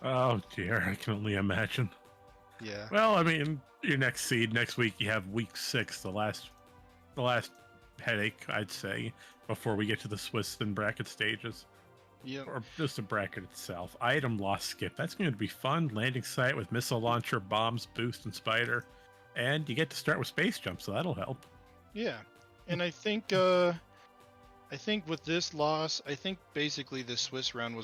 Oh dear, I can only imagine. Yeah. Well, I mean, your next seed next week, you have week 6, the last headache, I'd say, before we get to the Swiss and bracket stages. Yep. Or just the bracket itself. Item loss skip. That's going to be fun. Landing site with missile launcher, bombs, boost, and spider. And you get to start with space jump, so that'll help. Yeah. And I think with this loss, I think basically this Swiss round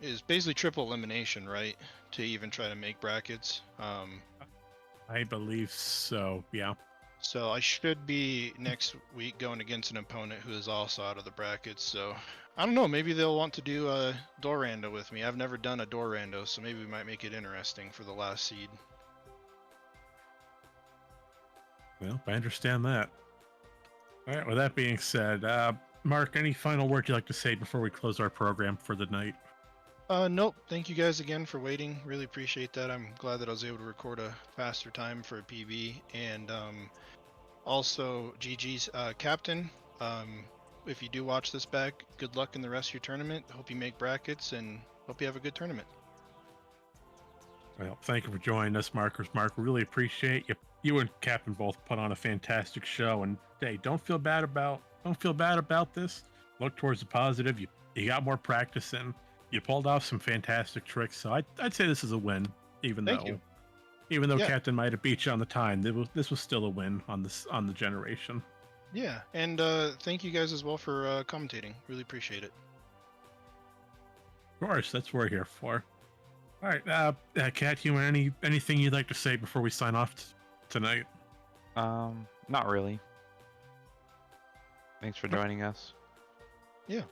is basically triple elimination, right? To even try to make brackets. I believe so, yeah. So I should be next week going against an opponent who is also out of the brackets. So I don't know, maybe they'll want to do a door rando with me. I've never done a door rando, so maybe we might make it interesting for the last seed. Well, I understand that. All right, with that being said, Mark, any final words you'd like to say before we close our program for the night? Nope. Thank you guys again for waiting. Really appreciate that. I'm glad that I was able to record a faster time for a PB. And also, GG's Captain. If you do watch this back, good luck in the rest of your tournament. Hope you make brackets and hope you have a good tournament. Well, thank you for joining us, Markers. Mark, really appreciate you. You and Captain both put on a fantastic show. And hey, don't feel bad about this. Look towards the positive. You got more practice in. You pulled off some fantastic tricks, so I'd say this is a win. Even though Yeah. Captain might have beat you on the time, this was still a win on the generation. Yeah, and thank you guys as well for commentating. Really appreciate it. Of course, that's what we're here for. All right, Cat Human, anything you'd like to say before we sign off tonight? Not really. Thanks for joining us. Yeah.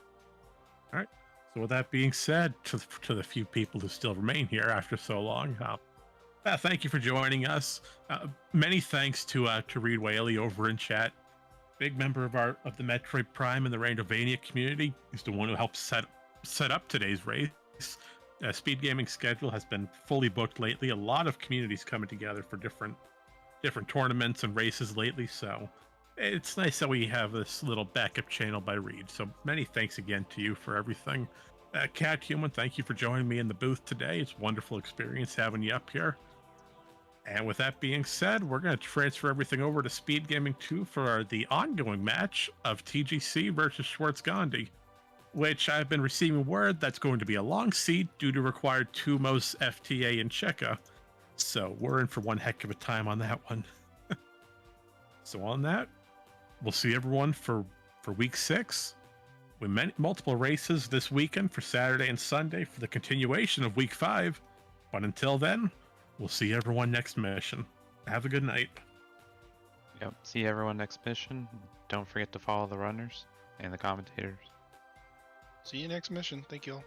All right. So with that being said, to the few people who still remain here after so long, thank you for joining us. Many thanks to Reed Whaley over in chat. Big member of the Metroid Prime and the Randomania community. He's the one who helped set up today's race. Speed Gaming schedule has been fully booked lately. A lot of communities coming together for different tournaments and races lately. So it's nice that we have this little backup channel by Reed. So many thanks again to you for everything. Cat Human, thank you for joining me in the booth today. It's a wonderful experience having you up here. And with that being said, we're going to transfer everything over to Speed Gaming 2 for the ongoing match of TGC versus Schwartz Gandhi, which I've been receiving word that's going to be a long seed due to required Tumos, FTA, and Cheka. So we're in for one heck of a time on that one. So on that, we'll see everyone for week 6. with multiple races this weekend for Saturday and Sunday for the continuation of week 5. But until then, we'll see everyone next mission. Have a good night. Yep. See everyone next mission. Don't forget to follow the runners and the commentators. See you next mission. Thank you all.